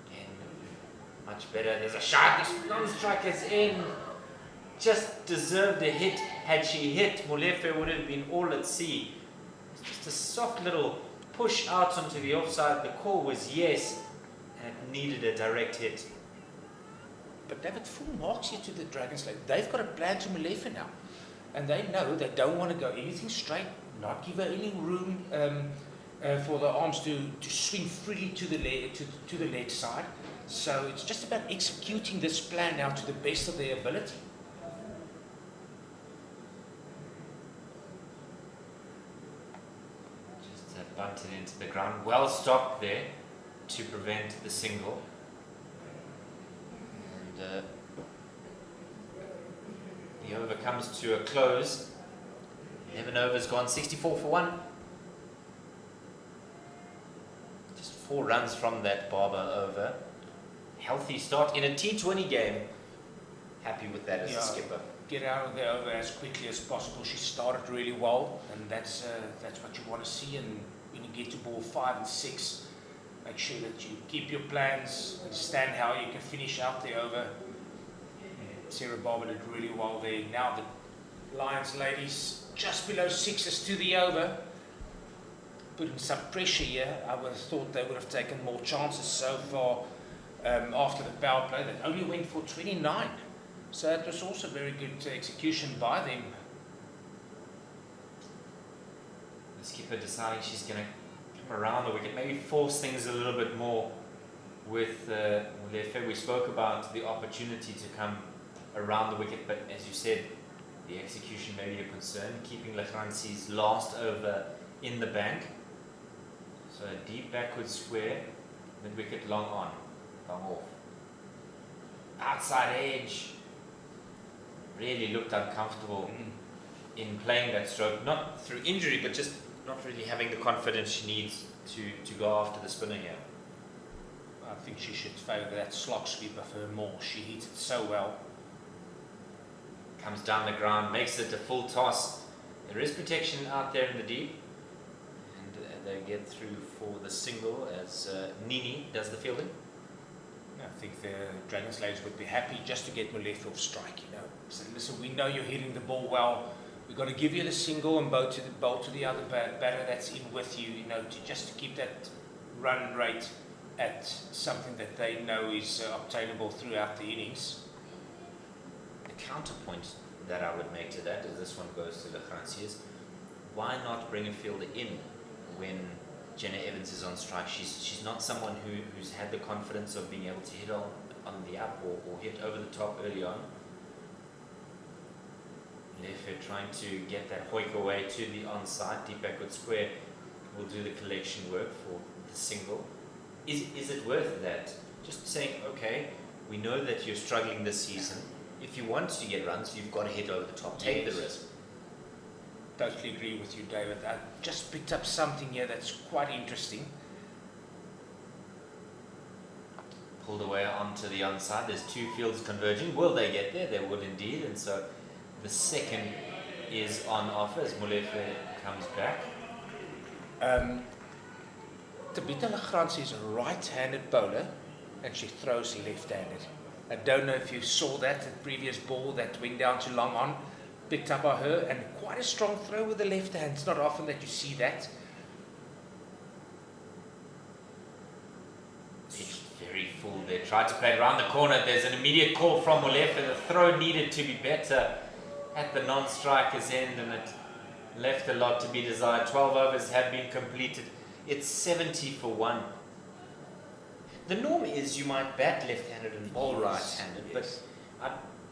Again, much better. There's a shot. This non-strike is in. Just deserved a hit. Had she hit, Molefe would have been all at sea. It's just a soft little push out onto the offside. The call was yes, and it needed a direct hit. But David, full marks here to the Dragons. Like, they've got a plan to Molefe now, and they know they don't want to go anything straight, not give her any room for the arms to swing freely to the leg side. So it's just about executing this plan now to the best of their ability. Just bunted into the ground. Well stopped there to prevent the single. The over comes to a close. 11 overs gone, 64 for 1. Just 4 runs from that Barber over. Healthy start in a T20 game. Happy with that as a skipper. Get out of the over as quickly as possible. She started really well, and that's what you want to see. And when you get to ball 5 and 6, make sure that you keep your plans, understand how you can finish out the over. Sarah Barber did really well there. Now the Lions ladies just below 6s to the over. Putting some pressure here. I would have thought they would have taken more chances so far after the power play. They only went for 29. So that was also very good execution by them. The skipper deciding she's going to come around the wicket, maybe force things a little bit more with Molefe. We spoke about the opportunity to come around the wicket, but as you said, The execution may be a concern, keeping Lechransi's last over in the bank. So a deep backward square, mid-wicket long on, long off. Outside edge, really looked uncomfortable in playing that stroke, not through injury, but just not really having the confidence she needs to go after the spinner here. I think she should favour that slot sweep of her more. She hits it so well. Comes down the ground, makes it a full toss. There is protection out there in the deep, and they get through for the single as Nini does the fielding. I think the Dragons ladies would be happy just to get Molefe off strike, you know. So listen, we know you're hitting the ball well. We've got to give you the single and bowl to the other batter that's in with you, you know, just to keep that run rate at something that they know is obtainable throughout the innings. The counterpoint that I would make to that, as this one goes to Lechransi, is why not bring a fielder in when Jenna Evans is on strike? She's not someone who's had the confidence of being able to hit on the up or hit over the top early on. Therefore, trying to get that hoik away to the onside, deep backward square, will do the collection work for the single. Is it worth that? Just saying, okay, we know that you're struggling this season. If you want to get runs, you've got to hit over the top. Take the risk. Totally agree with you, David. I just picked up something here that's quite interesting. Pulled away onto the onside. There's two fields converging. Will they get there? They will indeed. And so the second is on offer as Molefe comes back. Tabitha Lechransi is a right-handed bowler and she throws left-handed. I don't know if you saw that, the previous ball that went down to long on, picked up by her, and quite a strong throw with the left hand. It's not often that you see that. It's very full there. Tried to play it around the corner. There's an immediate call from Molefe. The throw needed to be better at the non-striker's end, and it left a lot to be desired. 12 overs have been completed. It's 70 for 1. The norm is you might bat left-handed and bowl right-handed, but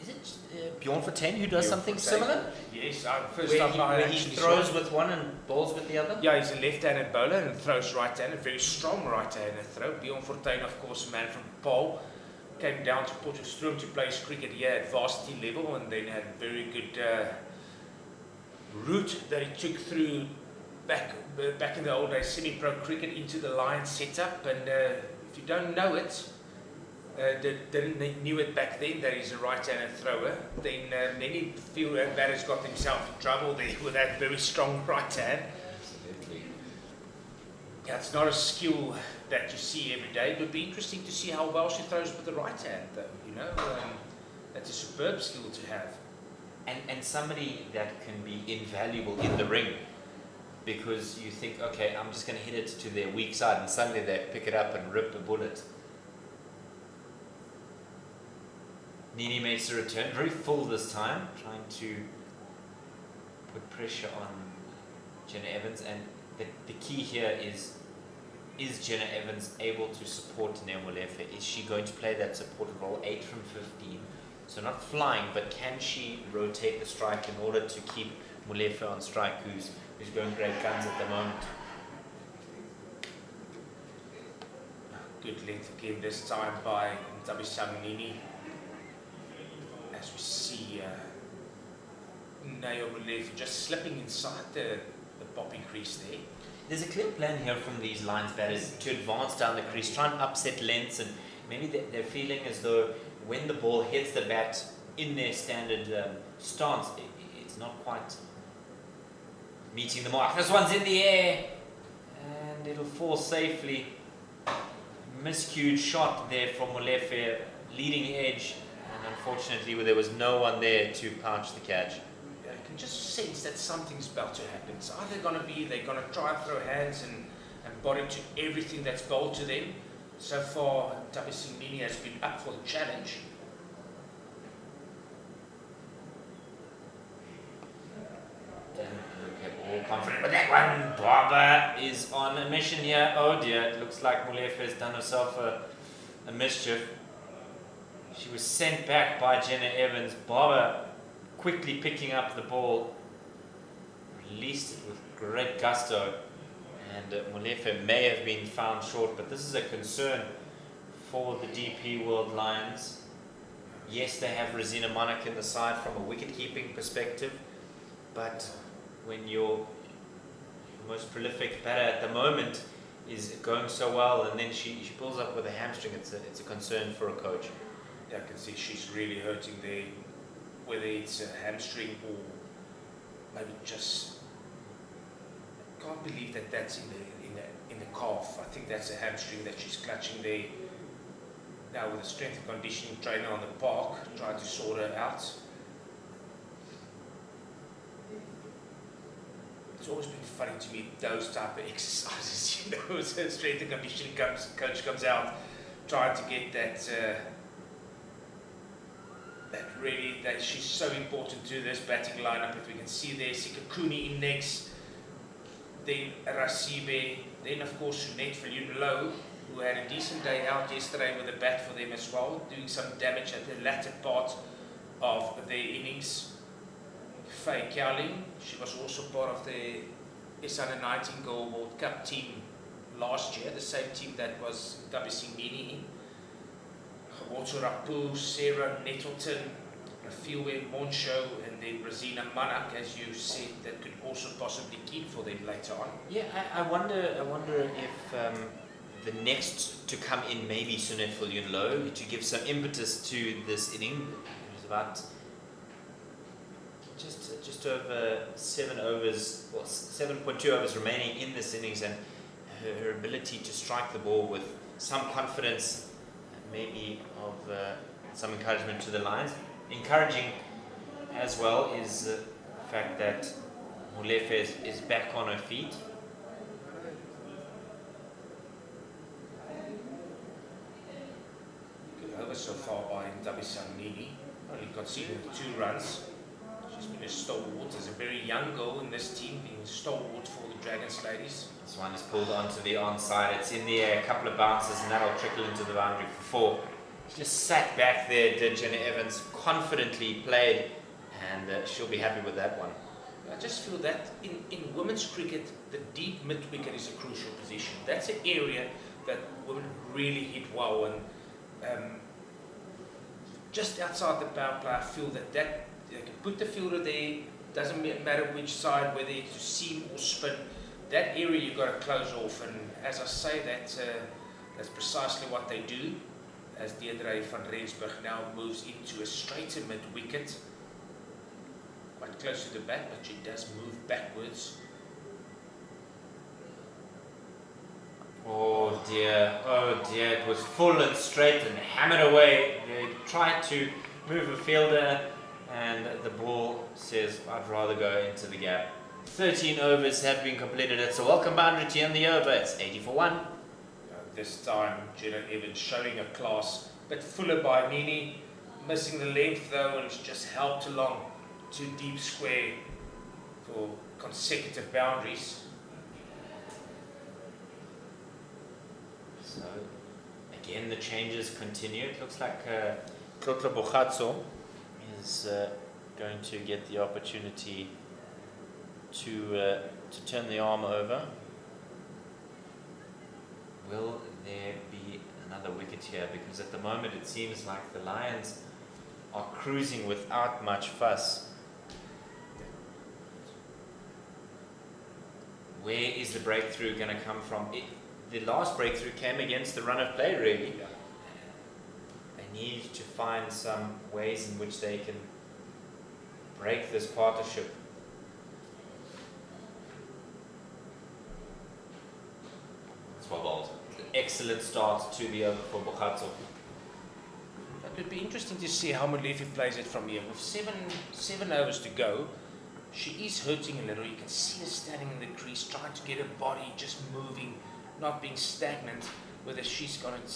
is it Bjorn for 10 who does something similar? Yes, where he throws with one and bowls with the other? Yeah, he's a left-handed bowler and throws right-handed, very strong right-handed throw. Bjorn Fortuin, of course, a man from Paul, came down to Potchefstroom to play his cricket here at varsity level, and then had a very good route that he took through back in the old days, semi-pro cricket into the Lions setup. And if you don't know it, knew it back then that he's a right-handed thrower, then many feel that batter's got himself in trouble there with that very strong right hand. Absolutely. Yeah, it's not a skill that you see every day. It would be interesting to see how well she throws with the right hand, though. You know, that's a superb skill to have. And somebody that can be invaluable in the ring, because you think, okay, I'm just going to hit it to their weak side, and suddenly they pick it up and rip a bullet. Nini makes a return, very full this time, trying to put pressure on Jenna Evans. And the key here is Jenna Evans able to support Neo Molefe? Is she going to play that supportive role, 8 from 15? So not flying, but can she rotate the strike in order to keep Molefe on strike, who's going great guns at the moment? Good length again this time by Ntabisang Nini. As we see Neo Molefe just slipping inside the popping crease there. There's a clear plan here from these Lions batters to advance down the crease, try and upset lengths, and maybe they're feeling as though when the ball hits the bat in their standard stance, it's not quite meeting the mark. This one's in the air, and it'll fall safely. Miscued shot there from Molefe, leading edge, and unfortunately there was no one there to pouch the catch. I can just sense that something's about to happen. It's either they're going to try and throw hands and body to everything that's bowled to them. So far, Ntabisang Nini has been up for the challenge. All confident with that one. Barber is on a mission here. Oh dear, it looks like Molefe has done herself a mischief. She was sent back by Jenna Evans. Barber quickly picking up the ball, released it with great gusto, and Molefe may have been found short, but this is a concern for the DP World Lions. Yes, they have Rosina Monac in the side from a wicket-keeping perspective, but when your most prolific batter at the moment is going so well, and then she pulls up with a hamstring, it's a concern for a coach. Yeah, I can see she's really hurting there, whether it's a hamstring or maybe just, can't believe that that's in the calf. I think that's a hamstring that she's clutching there. Now with a strength and conditioning trainer on the park, trying to sort her out. It's always been funny to me, those type of exercises, you know, as a strength and conditioning coach comes out, trying to get that she's so important to this batting lineup. If we can see there, Sikakuni in next, then Rasibe, then of course Sunette Viljoen-Louw, who had a decent day out yesterday with a bat for them as well, doing some damage at the latter part of their innings. Faye Cowling, she was also part of the SA Nightingale World Cup team last year, the same team that was Tabisingini in. Walter Rapu, Sarah Nettleton, Rafiwe Moncho, and then Rosina Monac, as you said, that could also possibly keep for them later on. Yeah, I wonder if the next to come in maybe Sunette Viljoen-Louw to give some impetus to this inning. It was about just over 7 overs, or 7.2 overs remaining in this innings, and her ability to strike the ball with some confidence, maybe of some encouragement to the Lions. Encouraging as well is the fact that Molefe is back on her feet. Good over so far by Tabisangini, only conceded 2 runs. She's been a stalwart as a very young girl in this team, being a stalwart for the Dragons ladies. This one is pulled onto the onside. It's in the air, a couple of bounces, and that'll trickle into the boundary for 4. Just sat back there, did Jenna Evans, confidently played, and she'll be happy with that one. I just feel that in women's cricket, the deep mid-wicket is a crucial position. That's an area that women really hit well, and just outside the power play, I feel that they can put the fielder there, doesn't matter which side, whether it's seam or spin, that area you've got to close off, and as I say, that's precisely what they do, as Deirdre van Rensburg now moves into a straighter mid-wicket, quite close to the bat, but she does move backwards. Oh dear, it was full and straight and hammered away. They tried to move a fielder, and the ball says, I'd rather go into the gap. 13 overs have been completed. It's a welcome boundary to end the over. It's 80 for 1. This time, Jenna Evans showing a class, but fuller by Nini, missing the length though, and it's just helped along to deep square for consecutive boundaries. So, again, the changes continue. It looks like Tlotlo Bogatso is going to get the opportunity to turn the arm over. Will there be another wicket here? Because at the moment it seems like the Lions are cruising without much fuss. Where is the breakthrough going to come from? The last breakthrough came against the run of play, really. They need to find some ways in which they can break this partnership. It's well bowled. Excellent start to the over for Bogatso. It would be interesting to see how Molefe plays it from here. With seven overs to go, she is hurting a little. You can see her standing in the crease, trying to get her body just moving, not being stagnant. Whether she's going to,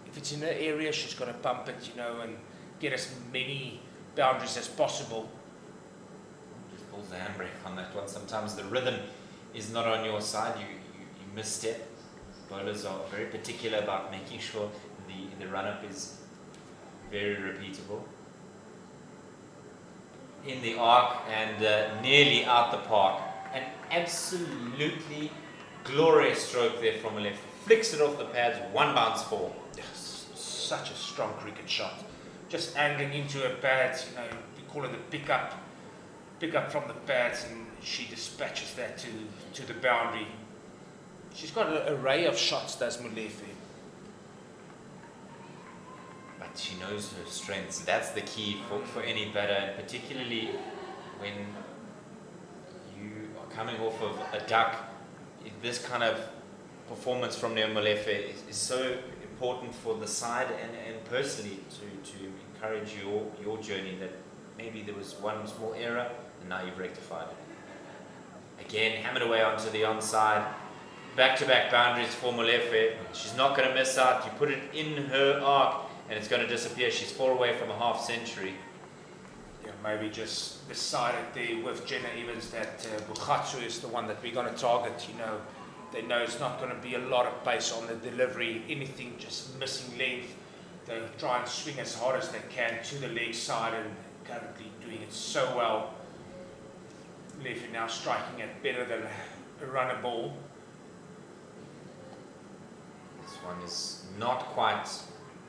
if it's in her area, she's going to pump it, you know, and get as many boundaries as possible. Just pulls the handbrake on that one. Sometimes the rhythm is not on your side. You misstep. Bowlers are very particular about making sure the run-up is very repeatable. in the arc and nearly out the park. An absolutely glorious stroke there from a left. Flicks it off the pads, one bounce four. Yes, such a strong cricket shot. Just angling into her pads, you know, we call it the pick up from the pads, and she dispatches that to the boundary. She's got an array of shots, does Molefe. But she knows her strengths. That's the key for any batter, and particularly when you are coming off of a duck. This kind of performance from Neo Molefe is so important for the side and personally to encourage your journey, that maybe there was one small error and now you've rectified it. Again, hammered away onto the onside. Back-to-back boundaries for Molefe. She's not going to miss out. You put it in her arc and it's going to disappear. She's 4 away from a half century. Yeah, maybe just decided there with Jenna Evans that Bukhatsu is the one that we're going to target. You know, they know it's not going to be a lot of pace on the delivery, anything just missing length. They try and swing as hard as they can to the leg side, and currently doing it so well. Molefe now striking it better than a runner ball. This one is not quite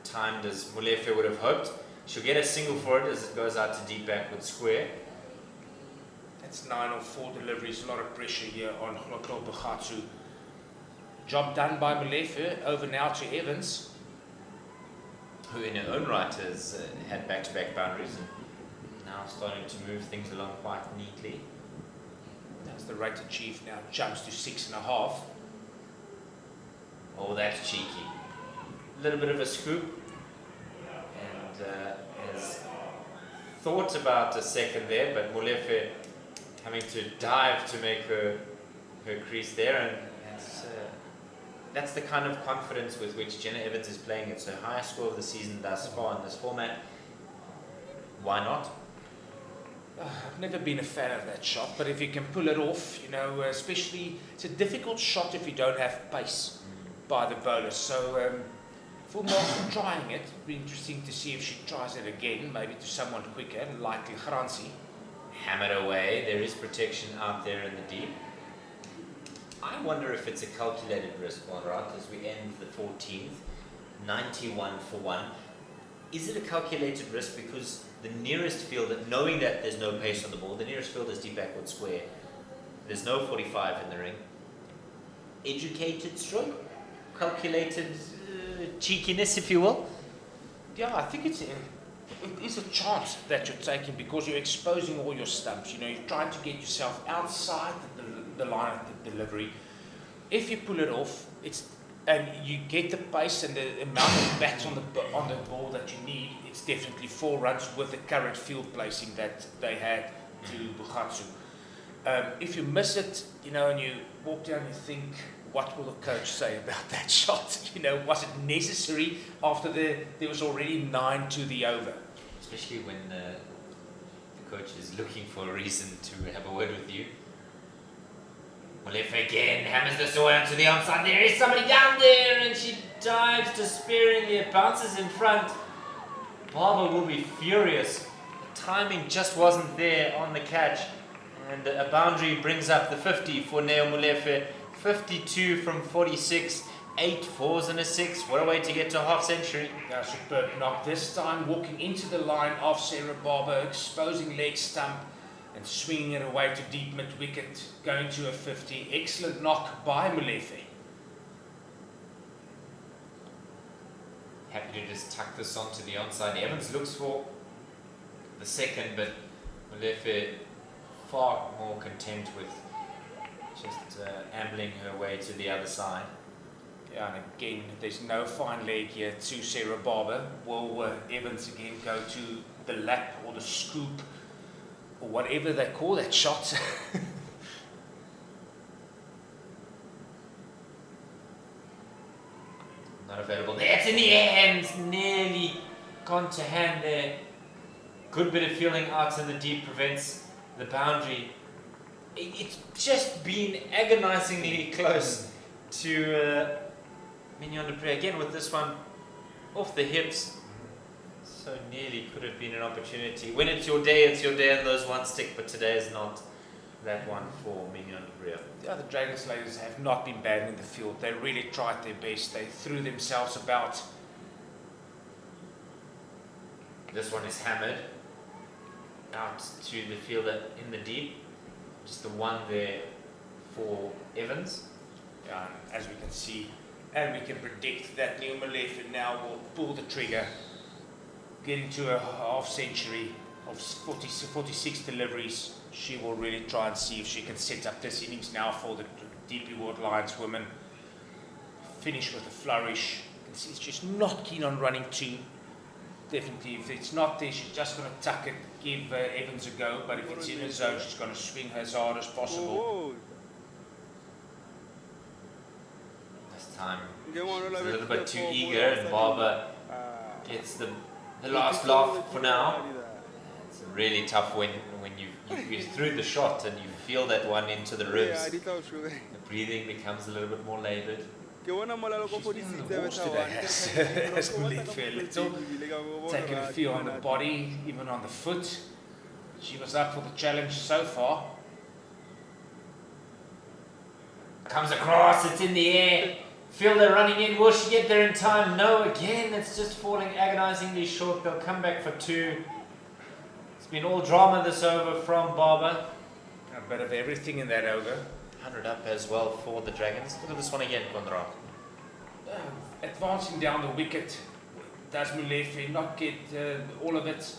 timed as Molefe would have hoped. She'll get a single for it as it goes out to deep backward square. That's 9 or 4 deliveries, a lot of pressure here on Hlotlo Bukhatsu. Job done by Molefe, over now to Evans. Who in her own right has had back-to-back boundaries and now starting to move things along quite neatly. That's the rate achieved now, jumps to 6.5. Oh, that's cheeky. A little bit of a scoop. And has thought about a second there, but Molefe having to dive to make her crease there, and that's the kind of confidence with which Jenna Evans is playing. It's her highest score of the season thus far in this format. Why not? I've never been a fan of that shot, but if you can pull it off, you know, especially, it's a difficult shot if you don't have pace by the bowler. So for Martin trying it, it'd be interesting to see if she tries it again, maybe to someone quicker, likely Gransi. Hammered away. There is protection out there in the deep. I wonder if it's a calculated risk, Monrad, as we end the 14th, 91 for 1. Is it a calculated risk because the nearest fielder, knowing that there's no pace on the ball, the nearest fielder is deep backward square. There's no 45 in the ring. Educated stroke? Calculated cheekiness, if you will? Yeah, I think it is a chance that you're taking because you're exposing all your stumps. You know, you're trying to get yourself outside the line of the delivery. If you pull it off, and you get the pace and the amount of bats on the ball that you need, it's definitely 4 runs with the current field placing that they had to Bukhatsu. If you miss it, you know, and you walk down, you think, what will the coach say about that shot? You know, was it necessary after there was already 9 to the over? Especially when the coach is looking for a reason to have a word with you. Molefe again hammers this away onto the onside. There is somebody down there, and she dives despairingly. It bounces in front. Barber will be furious. The timing just wasn't there on the catch. And a boundary brings up the 50 for Neo Molefe. 52 from 46. 8 fours and a 6. What a way to get to a half century. Yeah, superb knock. This time walking into the line of Sarah Barber, exposing leg stump and swinging it away to deep mid-wicket, going to a 50. Excellent knock by Molefe. Happy to just tuck this onto the onside. Evans looks for the second, but Molefe far more content with just ambling her way to the other side. Yeah, and again, there's no fine leg here to Sarah Barber. Will Evans again go to the lap or the scoop or whatever they call that shot? Not available. That's in the air and nearly gone to hand there. Good bit of feeling out in the deep prevents the boundary. It's just been agonizingly close to Mignon de Pre again with this one off the hips. So nearly could have been an opportunity. When it's your day, and those ones stick, but today is not that one for Mignon de Bria. The other Dragon Slayers have not been bad in the field. They really tried their best. They threw themselves about. This one is hammered out to the fielder in the deep. Just the one there for Evans. Yeah, as we can see, and we can predict that Neil Malefe now will pull the trigger, getting to a half century of 46 deliveries. She will really try and see if she can set up this innings now for the DP World Lions women. Finish with a flourish. You can see she's not keen on running two. Definitely, if it's not there, she's just going to tuck it, give Evans a go. But if it's in her zone, she's going to swing her as hard as possible. This time, she's a little bit too eager, and Barber gets the last laugh for now. It's really tough when you're through the shot and you feel that one into the ribs. The breathing becomes a little bit more laboured. She's been on the horse today, has Malefe a little. Taking a few on the body, even on the foot. She was up for the challenge so far. Comes across, it's in the air. Fielder running in, will she get there in time? No, again, it's just falling agonizingly short. They'll come back for two. It's been all drama this over from Barber. A bit of everything in that over. 100 up as well for the Dragons. Look at this one again, Conrad. Advancing down the wicket. Does Malefe not get all of it?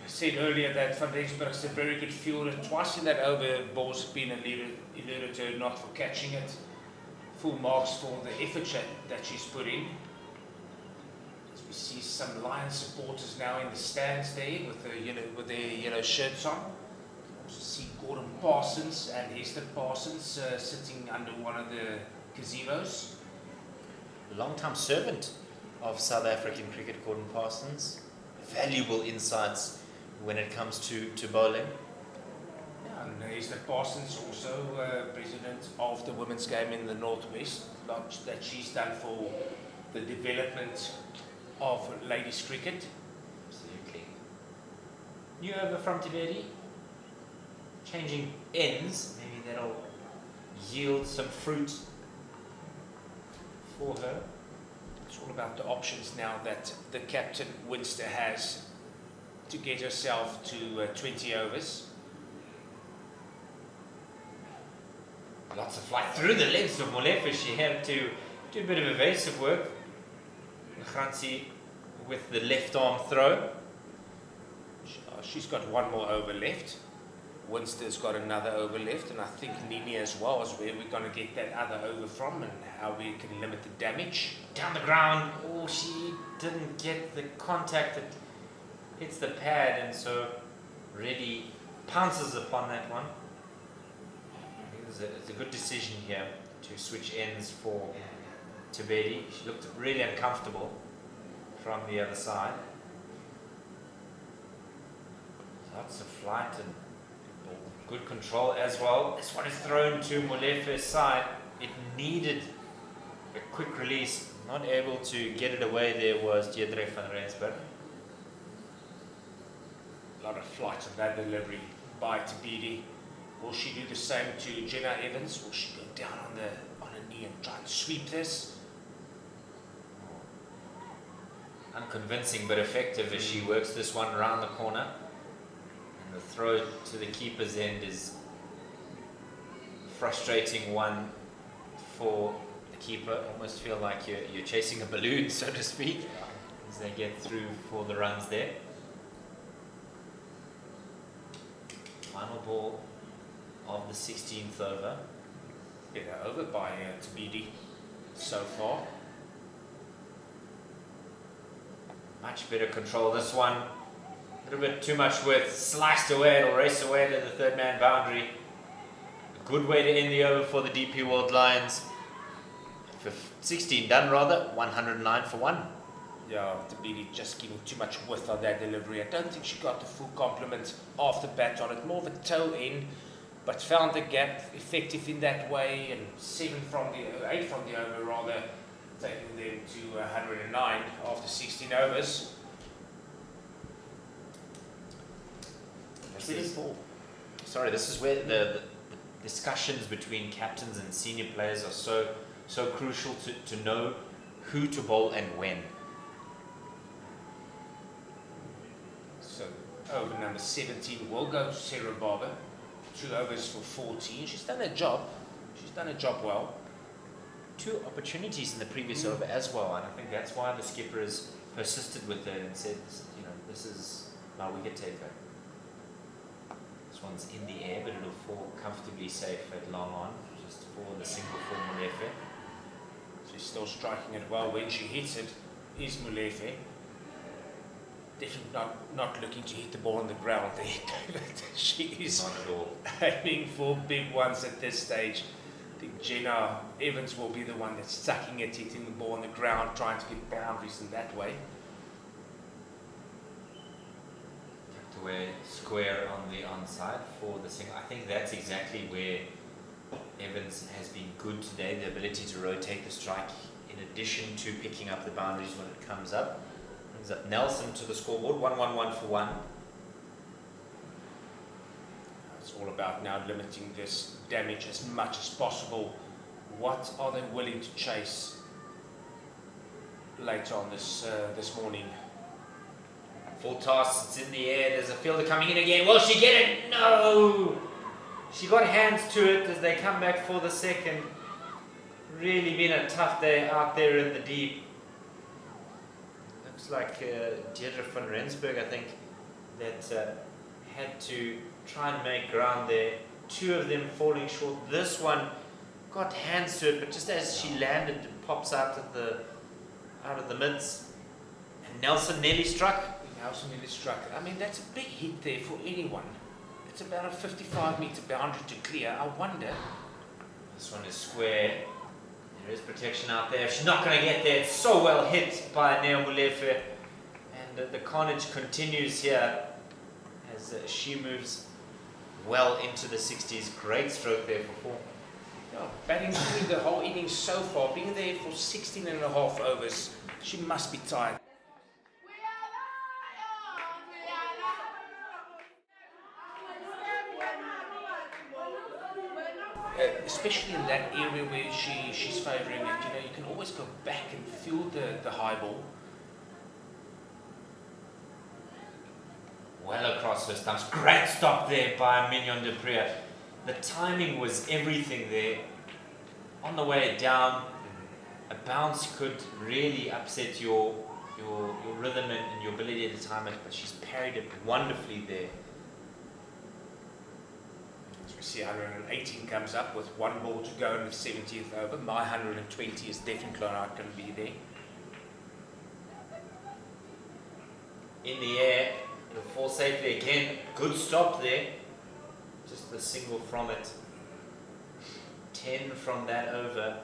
I said earlier that Van Rensburg's a very good fielder. Twice in that over, balls have been eluded to her, not for catching it. Full marks for the effort that she's put in. As we see some Lions supporters now in the stands there with their yellow shirts on. Also see Gordon Parsons and Hester Parsons sitting under one of the gazebos. Long-time servant of South African cricket, Gordon Parsons. Valuable insights when it comes to bowling. And Hester Parsons, also president of the women's game in the Northwest, lot that she's done for the development of ladies cricket. Absolutely. New over from Tiberi. Changing ends, maybe that'll yield some fruit for her. It's all about the options now that the captain Winster has to get herself to 20 overs. Lots of flight through the legs of Molefe. She had to do a bit of evasive work. Khansi with the left arm throw. She's got one more over left. Winster's got another over left, and I think Nini as well is where we're going to get that other over from and how we can limit the damage. Down the ground. Oh, she didn't get the contact that hits the pad, and so Reddy pounces upon that one. It's a good decision here to switch ends for Tiberi. She looked really uncomfortable from the other side. Lots of flight and good control as well. This one is thrown to Molefe's side. It needed a quick release. Not able to get it away there was Deirdre van Rensburg. A lot of flight on that delivery by Tiberi. Will she do the same to Jenna Evans? Will she go down on a knee and try and sweep this? Unconvincing but effective as she works this one around the corner. And the throw to the keeper's end is a frustrating one for the keeper. Almost feel like you're chasing a balloon, so to speak, as they get through for the runs there. Final ball of the 16th over. Yeah, over by Tiberi so far. Much better control this one. A little bit too much width. Sliced away. It'll race away to the third man boundary. A good way to end the over for the DP World Lions. 16 done rather. 109 for 1. Yeah, Tiberi just giving too much width on that delivery. I don't think she got the full complement off the bat on it. More of a toe in, but found the gap effective in that way. And 8 from the over rather, taking them to 109 after 16 overs. Sorry, this is where the discussions between captains and senior players are so crucial to know who to bowl and when. So over number 17 will go Sarah Barber. 2 overs for 14. She's done her job. She's done her job well. 2 opportunities in the previous over as well, and I think that's why the skipper has persisted with it and said, you know, this is my wicket taker. This one's in the air, but it'll fall comfortably safe at long on, just for the single for Molefe. She's still striking it well. When she hits it, is Molefe. Definitely not looking to hit the ball on the ground there. She is not at all aiming for big ones at this stage. I think Jenna Evans will be the one that's sucking it, hitting the ball on the ground, trying to get boundaries in that way. Tucked away square on the onside for the single. I think that's exactly where Evans has been good today, the ability to rotate the strike in addition to picking up the boundaries when it comes up. Brings up Nelson to the scoreboard, 1-1-1 for 1. It's all about now limiting this damage as much as possible. What are they willing to chase later on this morning? Full toss, it's in the air, there's a fielder coming in again. Will she get it? No! She got hands to it as they come back for the second. Really been a tough day out there in the deep. Looks like Deirdre van Rensburg, I think, that had to try and make ground there. 2 of them falling short. This one got hands to it, but just as she landed, it pops out of the mids. And Nelson nearly struck. Nelson nearly struck. I mean, that's a big hit there for anyone. It's about a 55-meter boundary to clear. I wonder. This one is square. There is protection out there. She's not going to get there. It's so well hit by Neo Molefe. And the carnage continues here as she moves well into the 60s. Great stroke there for 4. Yeah, batting through the whole innings so far, being there for 16 and a half overs, she must be tired. Especially in that area where she's favouring it, you know, you can always go back and feel the high ball. Well across her stumps. Great stop there by Mignon de Priya. The timing was everything there. On the way down, a bounce could really upset your rhythm and your ability to time it, but she's parried it wonderfully there. As we see, 118 comes up with 1 ball to go in the 70th over. My 120 is definitely not going to be there. In the air, it'll fall safely again. Good stop there. Just the single from it. 10 from that over.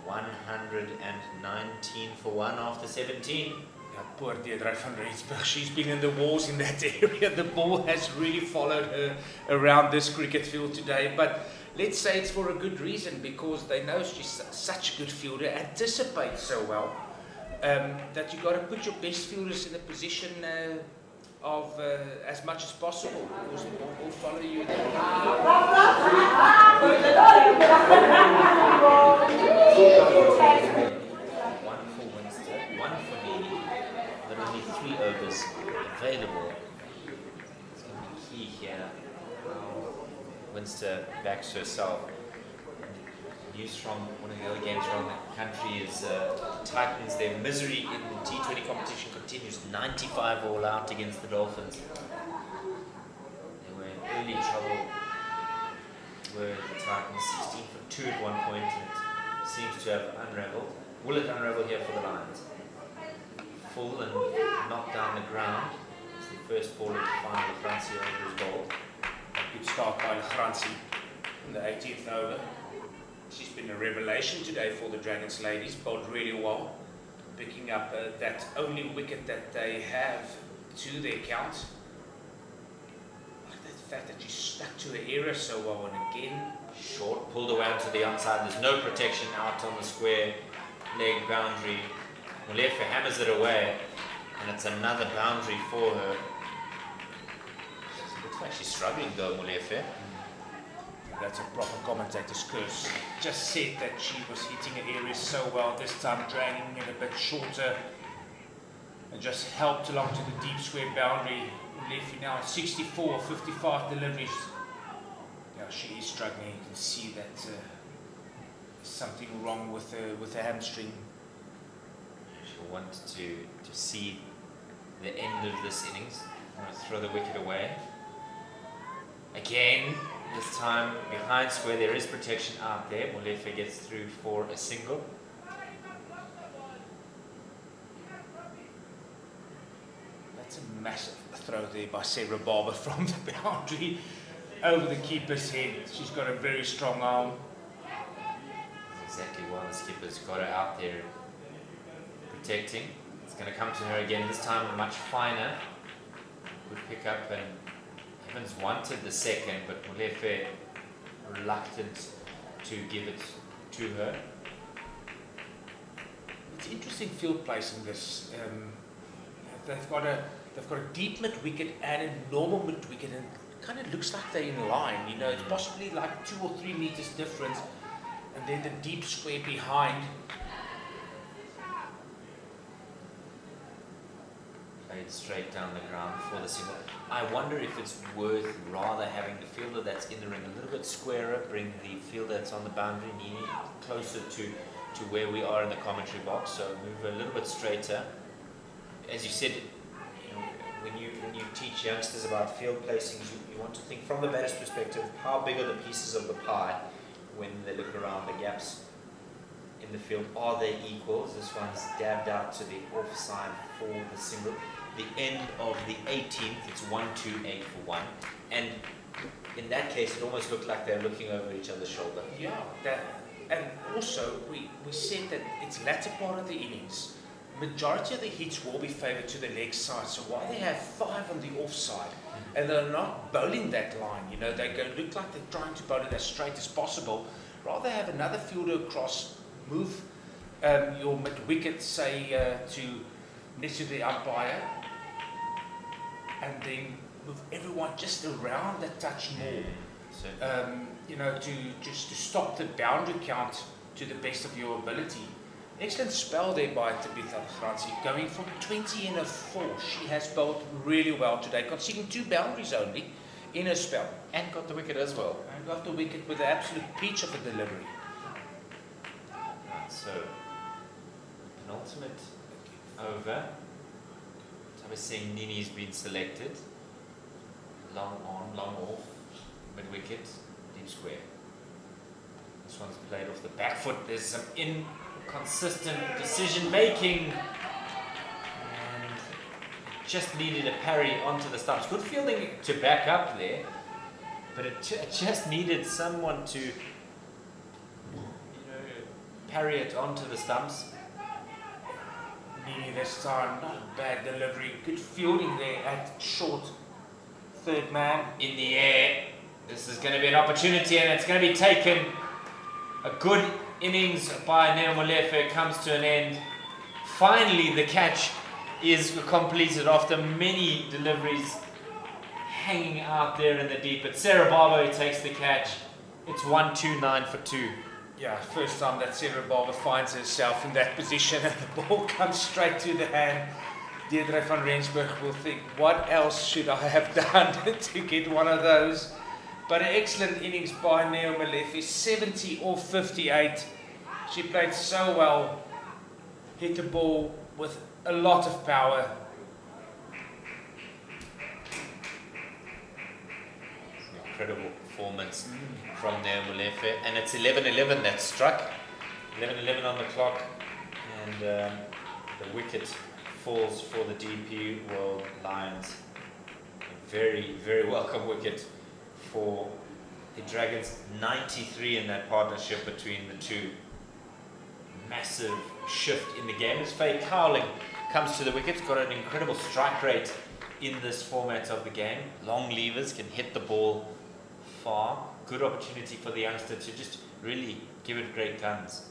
119 for 1 after 17. Yeah, poor Deirdre van Rensburg. She's been in the wars in that area. The ball has really followed her around this cricket field today. But let's say it's for a good reason, because they know she's such a good fielder, anticipates so well, that you've got to put your best fielders in a position of as much as possible, because the ball will follow you there. 1 for Winster, 1 for Neely. There are only 3 overs available. It's going to be key here. Winster backs herself. News from one of the other games around the country is Titans. Their misery in the T20 competition continues. 95 all out against the Dolphins. They were in early trouble. Were the Titans 16 for 2 at one point, and it seems to have unraveled. Will it unravel here for the Lions? Full and knocked down the ground. It's the first ball of the final. Francie over his ball. Good start by Francie in the 18th over. She's been a revelation today for the Dragons ladies, bowled really well, picking up that only wicket that they have to their count. The fact that she stuck to her area so well, and again, short, pulled away onto the onside. There's no protection out on the square leg boundary. Molefe hammers it away, and it's another boundary for her. actually struggling though, Molefe. That's a proper commentator's curse. Just said that she was hitting her areas so well this time, dragging it a bit shorter, and just helped along to the deep square boundary. Molefe now at 64, 55 deliveries. Yeah, she is struggling. You can see that there's something wrong with her hamstring. She'll want to see the end of this innings. Throw the wicket away. Again, this time behind square, there is protection out there. Molefe gets through for a single. That's a massive throw there by Sarah Barber from the boundary over the keeper's head. She's got a very strong arm. That's exactly why the skipper's got her out there protecting. It's going to come to her again, this time much finer. Good pick up, and Evans wanted the second, but Molefe reluctant to give it to her. It's interesting field placing this. They've got a deep mid wicket and a normal mid wicket, and it kind of looks like they're in line. You know, it's possibly like 2 or 3 meters difference, and then the deep square behind. Played straight down the ground for the single. I wonder if it's worth rather having the fielder that's in the ring a little bit squarer, bring the fielder that's on the boundary knee closer to where we are in the commentary box, so move a little bit straighter. As you said, you know, when you teach youngsters about field placings, you want to think from the batter's perspective, how big are the pieces of the pie when they look around the gaps in the field? Are they equals? This one's dabbed out to the offside for the single. The end of the 18th, it's 1-2-8 for 1. And in that case, it almost looked like they're looking over each other's shoulder. Yeah, and also we said that it's latter part of the innings. Majority of the hits will be favoured to the leg side. So why they have 5 on the offside, and they're not bowling that line, you know, they look like they're trying to bowl it as straight as possible. Rather have another fielder across, move your mid wicket, say to next to the umpire, and then move everyone just around that touch more. You know, to stop the boundary count to the best of your ability. Excellent spell there by Tabitha Franzi, going from 20 in a 4. She has bowled really well today, conceding 2 boundaries only in her spell. And got the wicket as well. And got the wicket with an absolute peach of a delivery. Right, so, penultimate over. Tabe Singh Nini's been selected. Long on, long off, mid wicket, deep square. This one's played off the back foot. There's some inconsistent decision making, and just needed a parry onto the stumps. Good fielding to back up there, but it just needed someone to, you know, parry it onto the stumps. Nini this time, not a bad delivery. Good fielding there at short third man. In the air. This is going to be an opportunity, and it's going to be taken. A good innings by Neo Molefe comes to an end. Finally, the catch is completed after many deliveries hanging out there in the deep. But Sarah Barber who takes the catch. It's 1-2-9 for 2. Yeah, first time that Sarah Barber finds herself in that position, and the ball comes straight to the hand. Deirdre van Rensburg will think, what else should I have done to get one of those? But an excellent innings by Neo Molefe, 70 or 58. She played so well, hit the ball with a lot of power. Incredible performance from Neo Molefe, and it's 11-11 that struck. 11-11 on the clock, and the wicket falls for the DP World Lions. A very, very welcome wicket for the Dragons. 93 in that partnership between the two. Massive shift in the game as Faye Cowling comes to the wickets. Got an incredible strike rate in this format of the game. Long levers, can hit the ball far. Good opportunity for the youngster to just really give it great guns.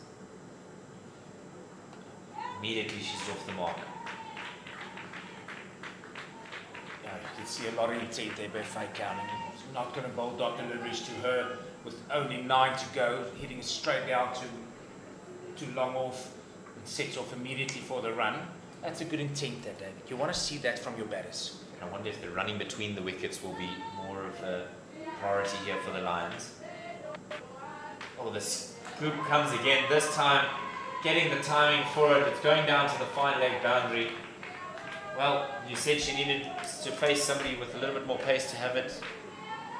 Immediately she's off the mark. Yeah, you can see a lot of intent there by Faye Cowling. He's not going to bowl dot deliveries to her with only 9 to go, hitting it straight down to long off and sets off immediately for the run. That's a good intent there, David. You want to see that from your batters. I wonder if the running between the wickets will be more of a priority here for the Lions. Oh, the scoop comes again, this time getting the timing for it. It's going down to the fine leg boundary. Well, you said she needed to face somebody with a little bit more pace to have it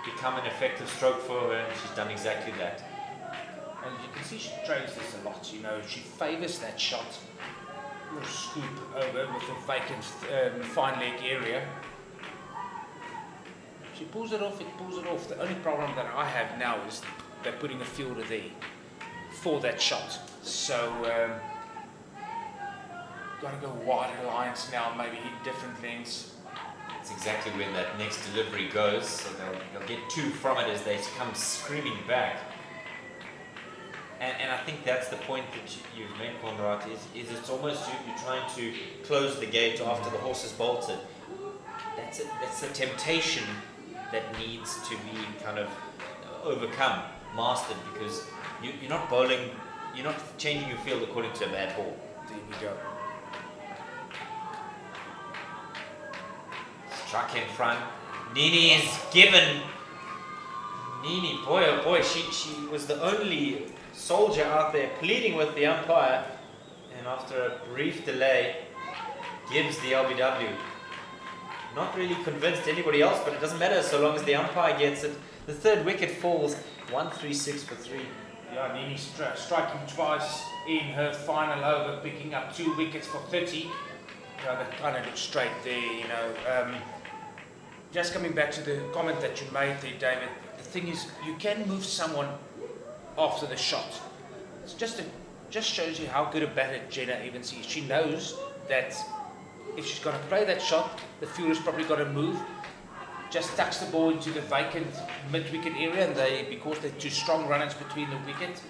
become an effective stroke for her, and she's done exactly that. And you can see she trains this a lot, you know, she favours that shot or scoop over with a vacant fine leg area. She pulls it off, it pulls it off. The only problem that I have now is they're putting a fielder there for that shot. So, got to go wider lines now, maybe hit different lengths. That's exactly when that next delivery goes, so they'll get 2 from it as they come screaming back. And I think that's the point that you've made, Conrad, is it's almost you're trying to close the gate after the horse has bolted. That's a temptation that needs to be kind of overcome, mastered, because you're not bowling, you're not changing your field according to a bad ball. There you go. Struck in front. Nini is given. Nini, boy oh boy, she was the only soldier out there pleading with the umpire, and after a brief delay gives the LBW. Not really convinced anybody else, but it doesn't matter so long as the umpire gets it. The third wicket falls, 136 for 3. Yeah, Nini striking twice in her final over, picking up 2 wickets for 30. Yeah, that kind of looks straight there, you know. Just coming back to the comment that you made there, David, the thing is, you can move someone after the shot. It's just shows you how good a batter Jenna Evans is. She knows that if she's going to play that shot, the fielder's probably got to move. Just tucks the ball into the vacant mid-wicket area, and because they're 2 strong runners between the wicket,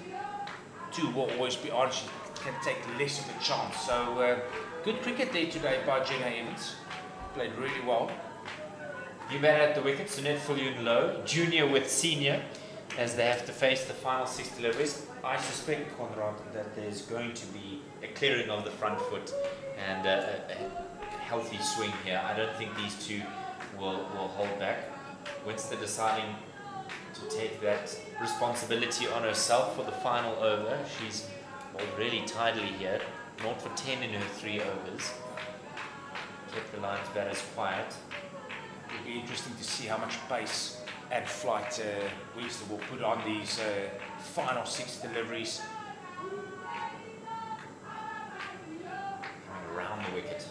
2 will always be on. She can take less of a chance. So good cricket there today by Jenna Evans. Played really well. You batter at the wicket, Sunette Fulyoon low, junior with senior, as they have to face the final 6 deliveries. I suspect, Conrad, that there's going to be a clearing of the front foot and a healthy swing here. I don't think these 2 will hold back. Winston deciding to take that responsibility on herself for the final over. She's really tidily here, 0 for 10 in her 3 overs. Kept the Lions batters quiet. It'll be interesting to see how much pace and flight Winston will put on these final 6 deliveries. Around the wicket.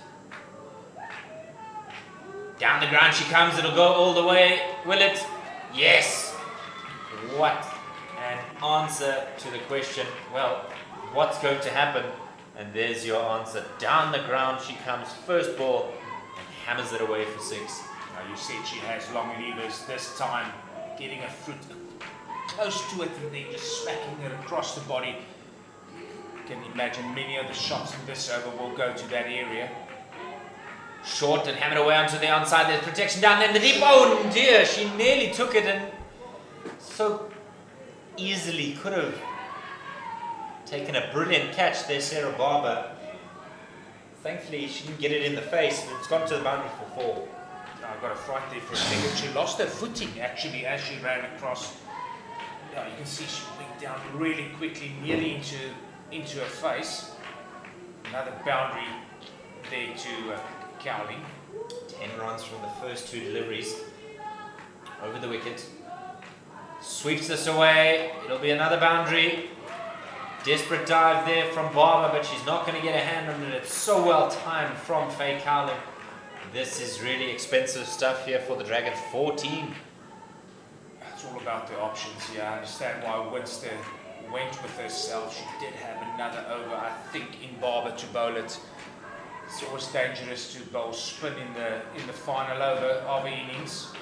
Down the ground she comes, it'll go all the way. Will it? Yes! What an answer to the question. Well, what's going to happen? And there's your answer. Down the ground she comes, first ball, and hammers it away for 6. Now you said she has long levers this time, getting a foot close to it and then just smacking it across the body. You can imagine many of the shots in this over will go to that area. Short and hammered away onto the onside. There's protection down there in the deep. Oh dear, she nearly took it and so easily could have taken a brilliant catch there, Sarah Barber. Thankfully, she didn't get it in the face, and it's gone to the boundary for 4. I got a fright there for a second. She lost her footing actually as she ran across. Yeah, you can see she went down really quickly, nearly into her face. Another boundary there to Cowling. 10 runs from the first 2 deliveries over the wicket. Sweeps this away. It'll be another boundary. Desperate dive there from Barber, but she's not going to get a hand on it. It's so well timed from Faye Cowling. This is really expensive stuff here for the Dragons. 14. It's all about the options here. I understand why Winston went with herself. She did have another over, I think, in Barber to bowl it. It's always dangerous to bowl spin in the final over of the innings.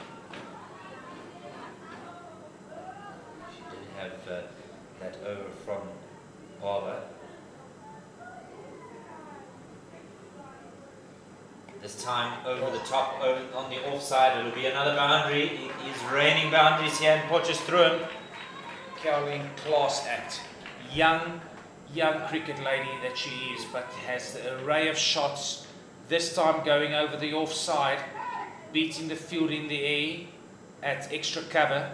She did have that over from Barber. This time over the top, over on the offside, it'll be another boundary. It is raining boundaries here in Potchefstroom. Caroline class act. Young cricket lady that she is, but has the array of shots. This time going over the offside, beating the field in the air at extra cover.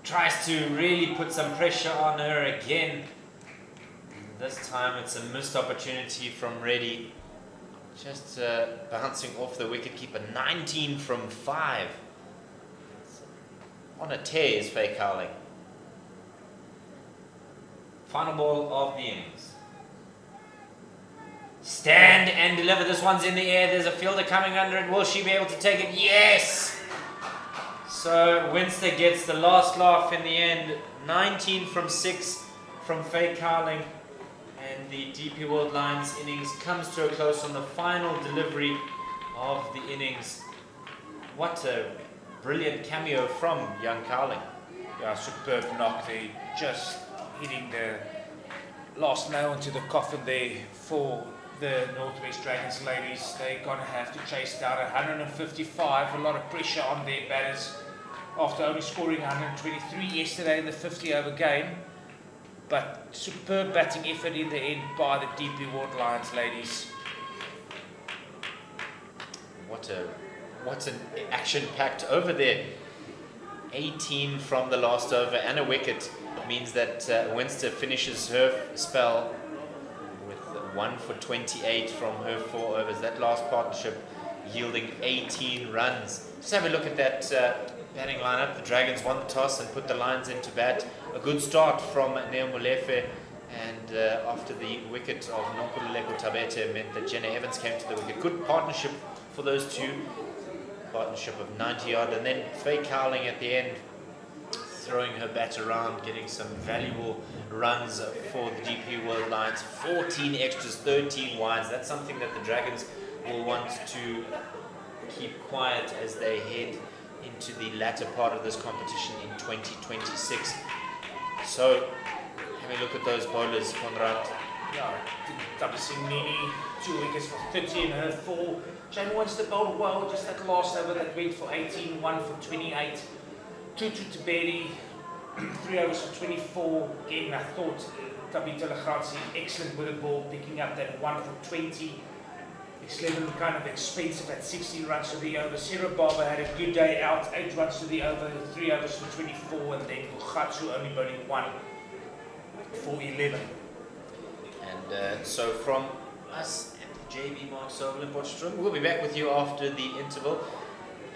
Tries to really put some pressure on her again. This time it's a missed opportunity from Reddy. Just bouncing off the wicketkeeper. 19 from 5. On a tear is Faye Cowling. Final ball of the innings. Stand and deliver. This one's in the air. There's a fielder coming under it. Will she be able to take it? Yes! So Winster gets the last laugh in the end. 19 from 6 from Faye Cowling. And the DP World Lions innings comes to a close on the final delivery of the innings. What a brilliant cameo from young Cowling. Yeah, superb knock there. Just hitting the last nail into the coffin there for the Northwest Dragons ladies. They're going to have to chase down 155. A lot of pressure on their batters after only scoring 123 yesterday in the 50-over game. But superb batting effort in the end by the DP World Lions ladies. What an action-packed over there. 18 from the last over and a wicket. It means that Winster finishes her spell with 1 for 28 from her 4 overs. That last partnership yielding 18 runs. Just have a look at that batting lineup. The Dragons won the toss and put the Lions into bat. A good start from Neo Molefe, and after the wicket of Nonkululeko Tabete meant that Jenna Evans came to the wicket. Good partnership for those two. Partnership of 90 yard, and then Faye Cowling at the end throwing her bat around, getting some valuable runs for the DP World Lions. 14 extras, 13 wides. That's something that the Dragons will want to keep quiet as they head into the latter part of this competition in 2026. So, have a look at those bowlers, Conrad. Yeah, Tabasinini, 2 wickets for 30 and her 4. Jane Winster bowled well, just that last over that went for 18, 1 for 28. 2 to Taberi, 3 overs for 24. Again, I thought Tabita Lagratsi excellent with the ball, picking up that 1 for 20. X11 kind of expensive at 16 runs to the over. Sarah Barber had a good day out, 8 runs to the over, 3 overs for 24, and then Lagratsi only bowling 1 for 11. And so from us at the JB Mark Sobel in Potchefstroom, we'll be back with you after the interval,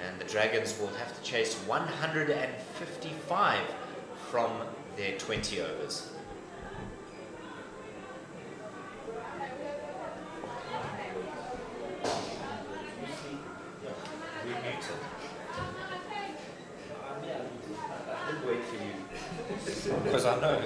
and the Dragons will have to chase 155 from their 20 overs. I'll wait for you because I know.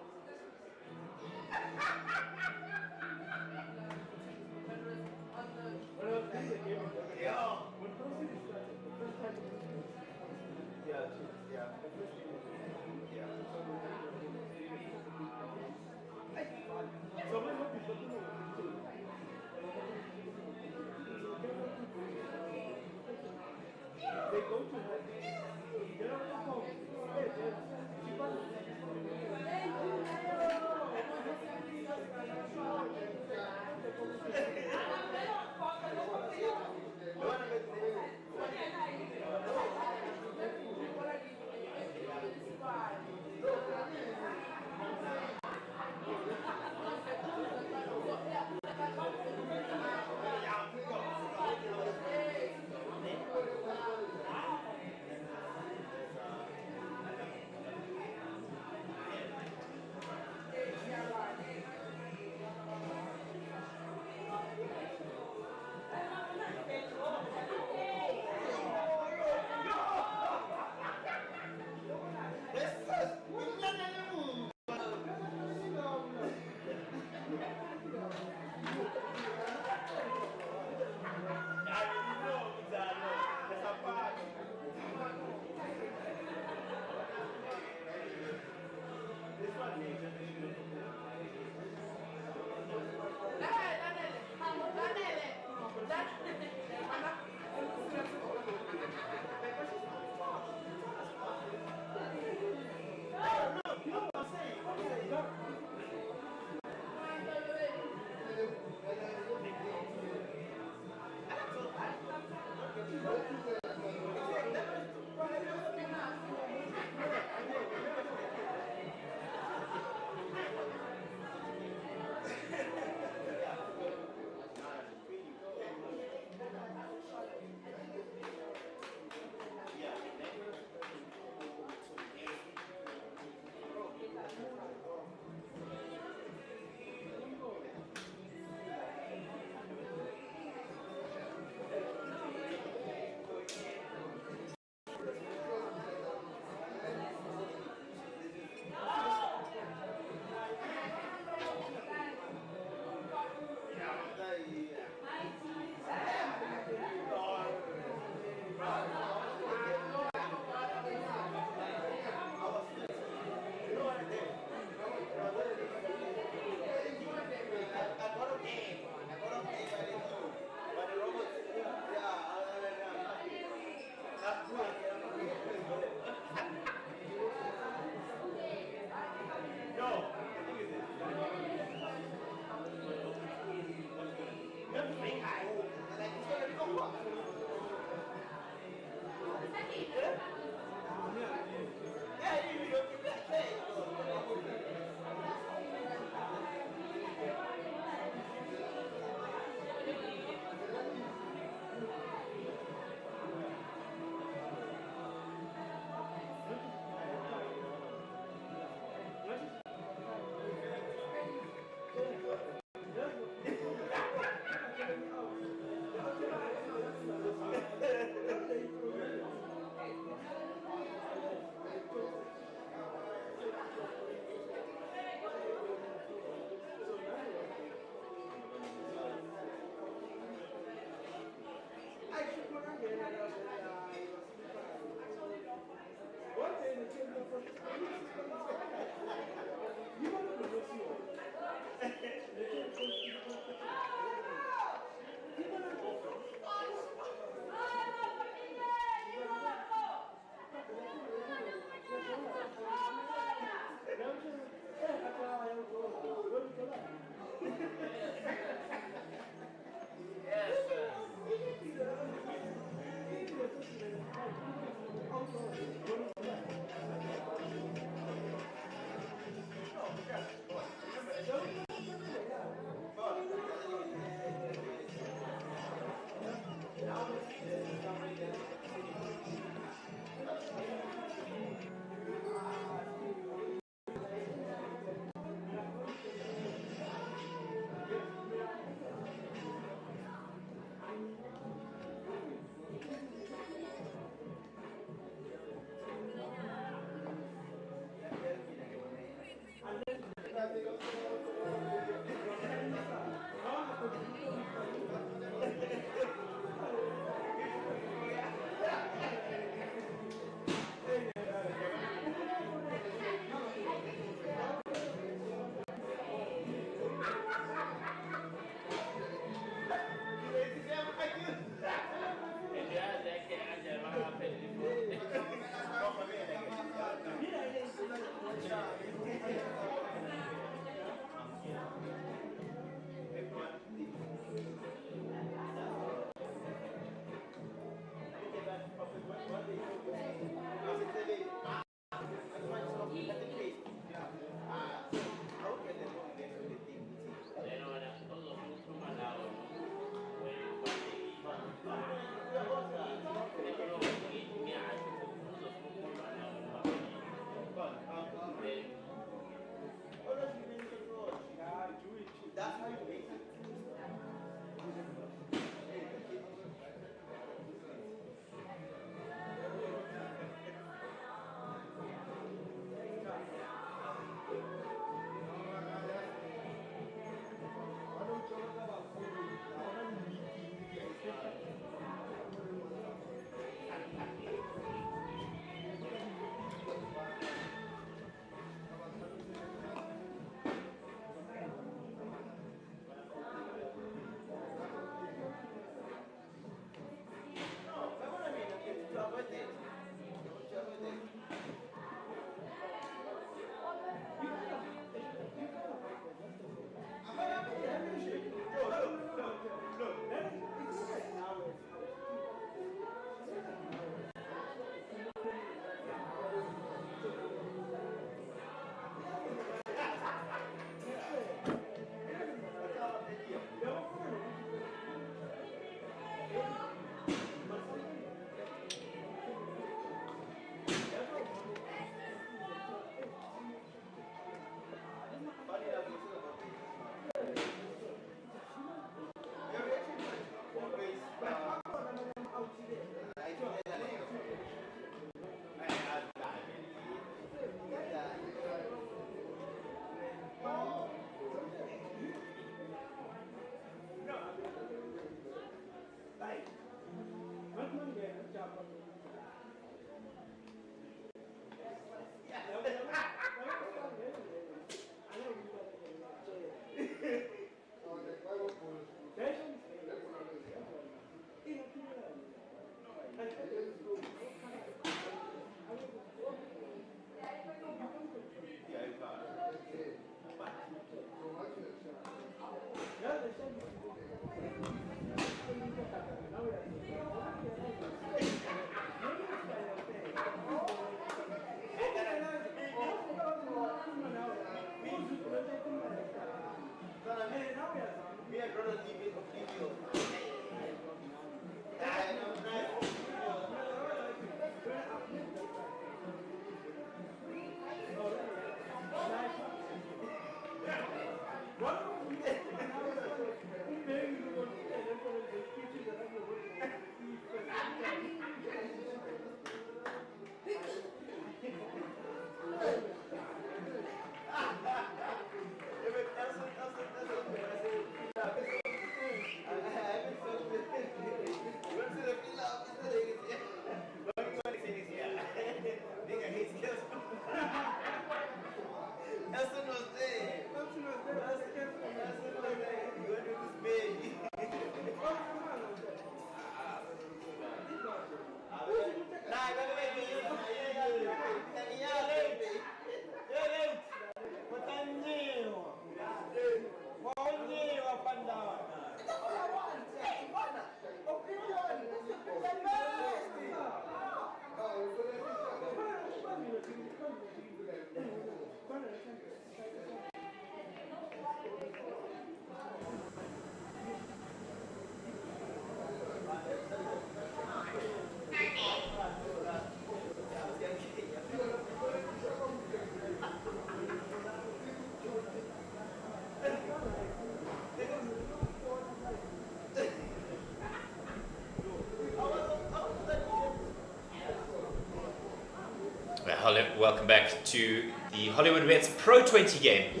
welcome back to the Hollywoodbets Pro20 game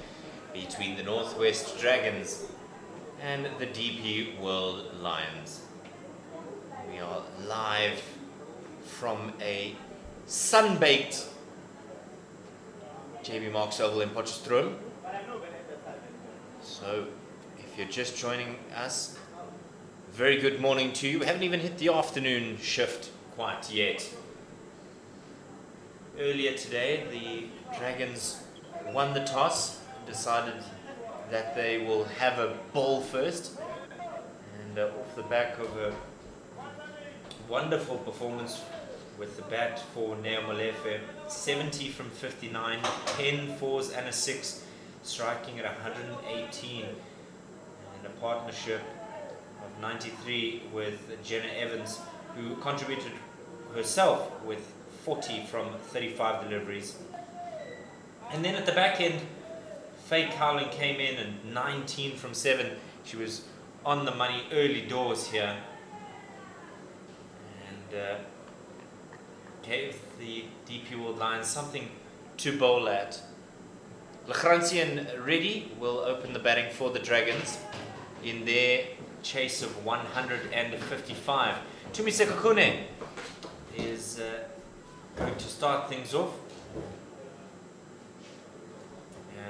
between the Northwest Dragons and the DP World Lions. We are live from a sun-baked JB Marks Oval in Potchefstroom. So, if you're just joining us, very good morning to you. We haven't even hit the afternoon shift quite yet. Earlier today, the Dragons won the toss and decided that they will have a ball first. And off the back of a wonderful performance with the bat for Neo Molefe, 70 from 59, 10 fours and a 6, striking at 118. And a partnership of 93 with Jenna Evans, who contributed herself with 40 from 35 deliveries. And then at the back end, Faye Cowling came in and 19 from 7. She was on the money early doors here. And gave the DP World Lions something to bowl at. Lachransi and Reddy will open the batting for the Dragons in their chase of 155. Tumi Sekakune is going to start things off.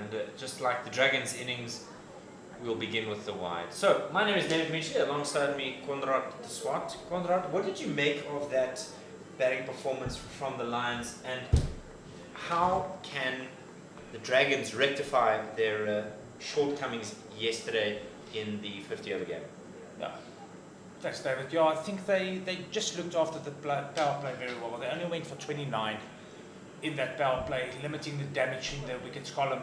And just like the Dragons innings, we'll begin with the wide. So, my name is David Minchy, alongside me, Konrad de Swart. Konrad, what did you make of that batting performance from the Lions, and how can the Dragons rectify their shortcomings yesterday in the 50-over game? Yeah. Thanks, David. Yeah, I think they just looked after the power play very well. They only went for 29 in that power play, limiting the damage in the wickets column.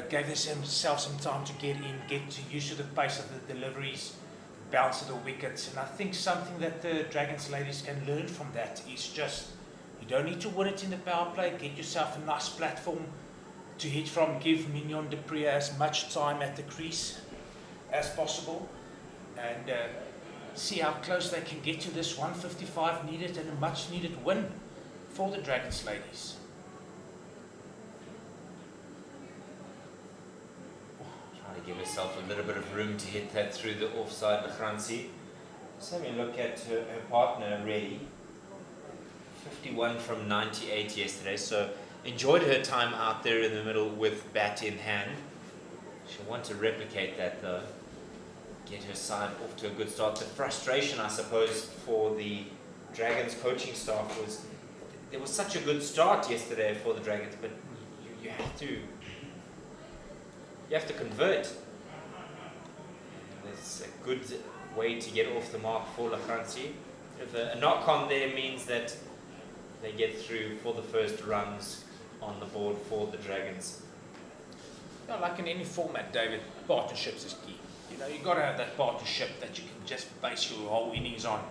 Gave themselves some time to get in, get used to the pace of the deliveries, bounce of the wickets. And I think something that the Dragons ladies can learn from that is just, you don't need to win it in the power play. Get yourself a nice platform to hit from. Give Mignon de Pree as much time at the crease as possible, and see how close they can get to this 155 needed and a much needed win for the Dragons ladies. Trying to give herself a little bit of room to hit that through the offside, Lachransi. Just having a look at her partner, Reddy. 51 from 98 yesterday, so enjoyed her time out there in the middle with bat in hand. She'll want to replicate that though. Get her side off to a good start. The frustration, I suppose, for the Dragons coaching staff was there was such a good start yesterday for the Dragons, but you have to convert. That's a good way to get off the mark for Lachransi. If a knock on there means that they get through for the first runs on the board for the Dragons. Yeah, like in any format, David, partnerships is key. You know, you've got to have that partnership that you can just base your whole innings on.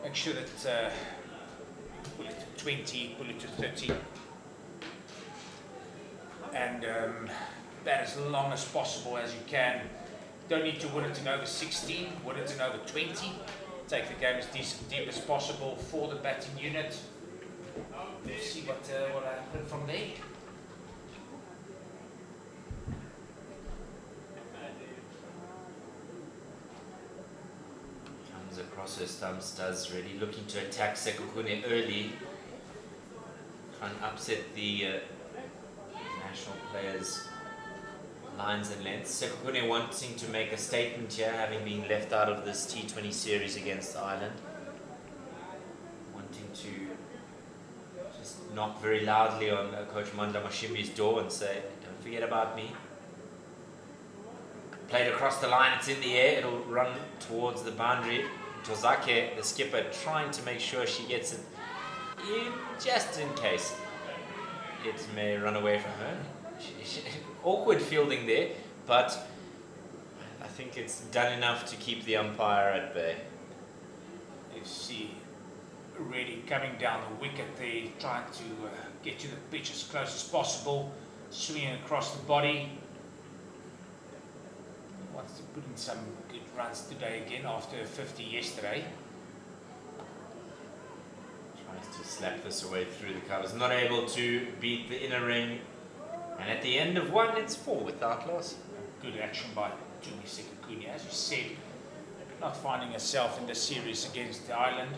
Make sure that pull it to 20, pull it to 30. And bat as long as possible as you can. Don't need to win it in over 16, win it in over 20. Take the game as deep as possible for the batting unit. We'll see what happened from there. Comes across her stumps, does really looking to attack Sekukune early. Try and upset the national players' lines and lengths. Sekukune wanting to make a statement here, having been left out of this T20 series against Ireland. Wanting to just knock very loudly on Coach Mandla Mashimbi's door and say, don't forget about me. Played across the line, it's in the air, it'll run towards the boundary. Tozake, the skipper, trying to make sure she gets it in, just in case it may run away from her. Awkward fielding there, but I think it's done enough to keep the umpire at bay. You see Reddy coming down the wicket there, trying to get to the pitch as close as possible, swinging across the body. Wants to put in some good runs today again after 50 yesterday. Trying Tries to slap this away through the covers. Not able to beat the inner ring. And at the end of one, it's 4 without loss. Good action by Jumi Sekukuni. As you said, not finding herself in the series against the island.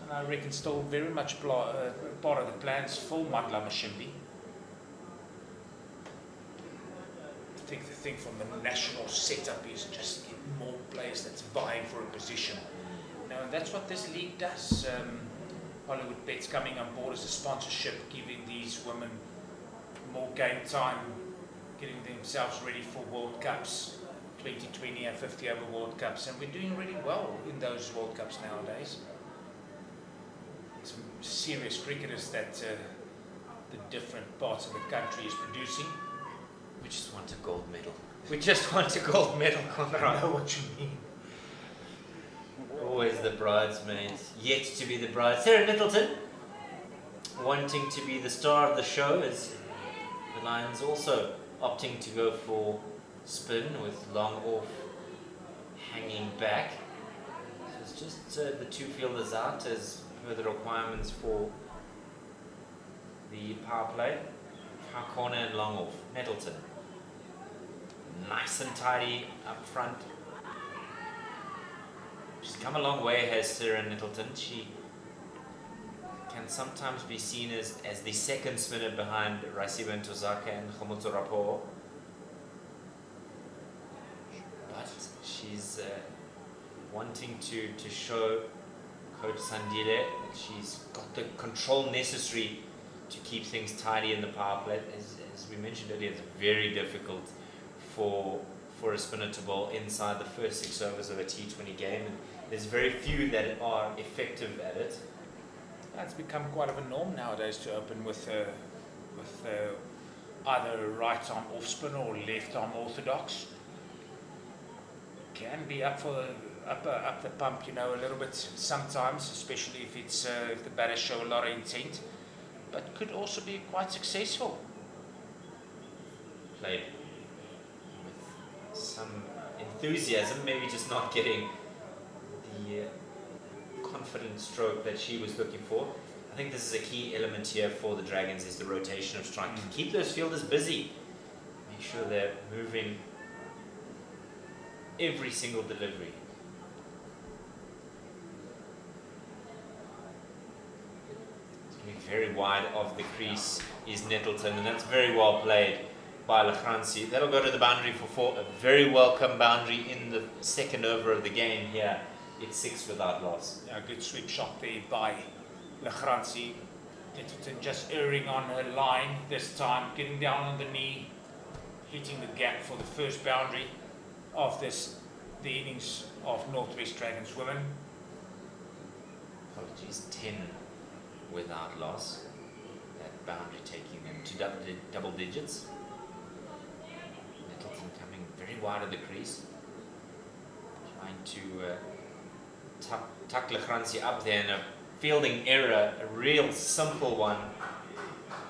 And I reckon still very much part of the plans for Mandla Mashimbi. I think the thing from the national setup is just get more players that's vying for a position. Now, and that's what this league does. Hollywoodbets coming on board as a sponsorship, giving these women more game time, getting themselves ready for World Cups, 2020 and 50 over World Cups, and we're doing really well in those World Cups nowadays. Some serious cricketers that the different parts of the country is producing. We just want a gold medal. We just want a gold medal, Conrad. I know what you mean. Always the bridesmaids, yet to be the bride. Sarah Middleton, wanting to be the star of the show, as the Lions also opting to go for spin with long off, hanging back. So it's just the 2 fielders out as per the requirements for the power play. Far corner and long off. Middleton, nice and tidy up front. She's come a long way, has Sarah Middleton. She can sometimes be seen as the second spinner behind Raisibe Ntozaka and Khomotso Rapo. But she's wanting to show Coach Sandile that she's got the control necessary to keep things tidy in the power play. As we mentioned earlier, it's very difficult for a spinner to bowl inside the first 6 overs of a T20 game, and there's very few that are effective at it. It's become quite of a norm nowadays to open with either a right arm off spinner or left arm orthodox. Can be up the pump, you know, a little bit sometimes, especially if it's if the batters show a lot of intent, but could also be quite successful. Played with some enthusiasm, maybe just not getting the confident stroke that she was looking for. I think this is a key element here for the Dragons, is the rotation of strike. Keep those fielders busy. Make sure they're moving every single delivery. Very wide of the crease is Nettleton, and that's very well played by Lachransi. That'll go to the boundary for 4. A very welcome boundary in the second over of the game here. It's 6 without loss. A good sweep shot there by Lachransi. Nettleton just erring on her line this time, getting down on the knee, hitting the gap for the first boundary of the innings of Northwest Dragons women. Apologies, 10 without loss. That boundary taking them to double digits. Nettleton coming very wide of the crease, trying to tuck Lachransi up there, and a fielding error, a real simple one,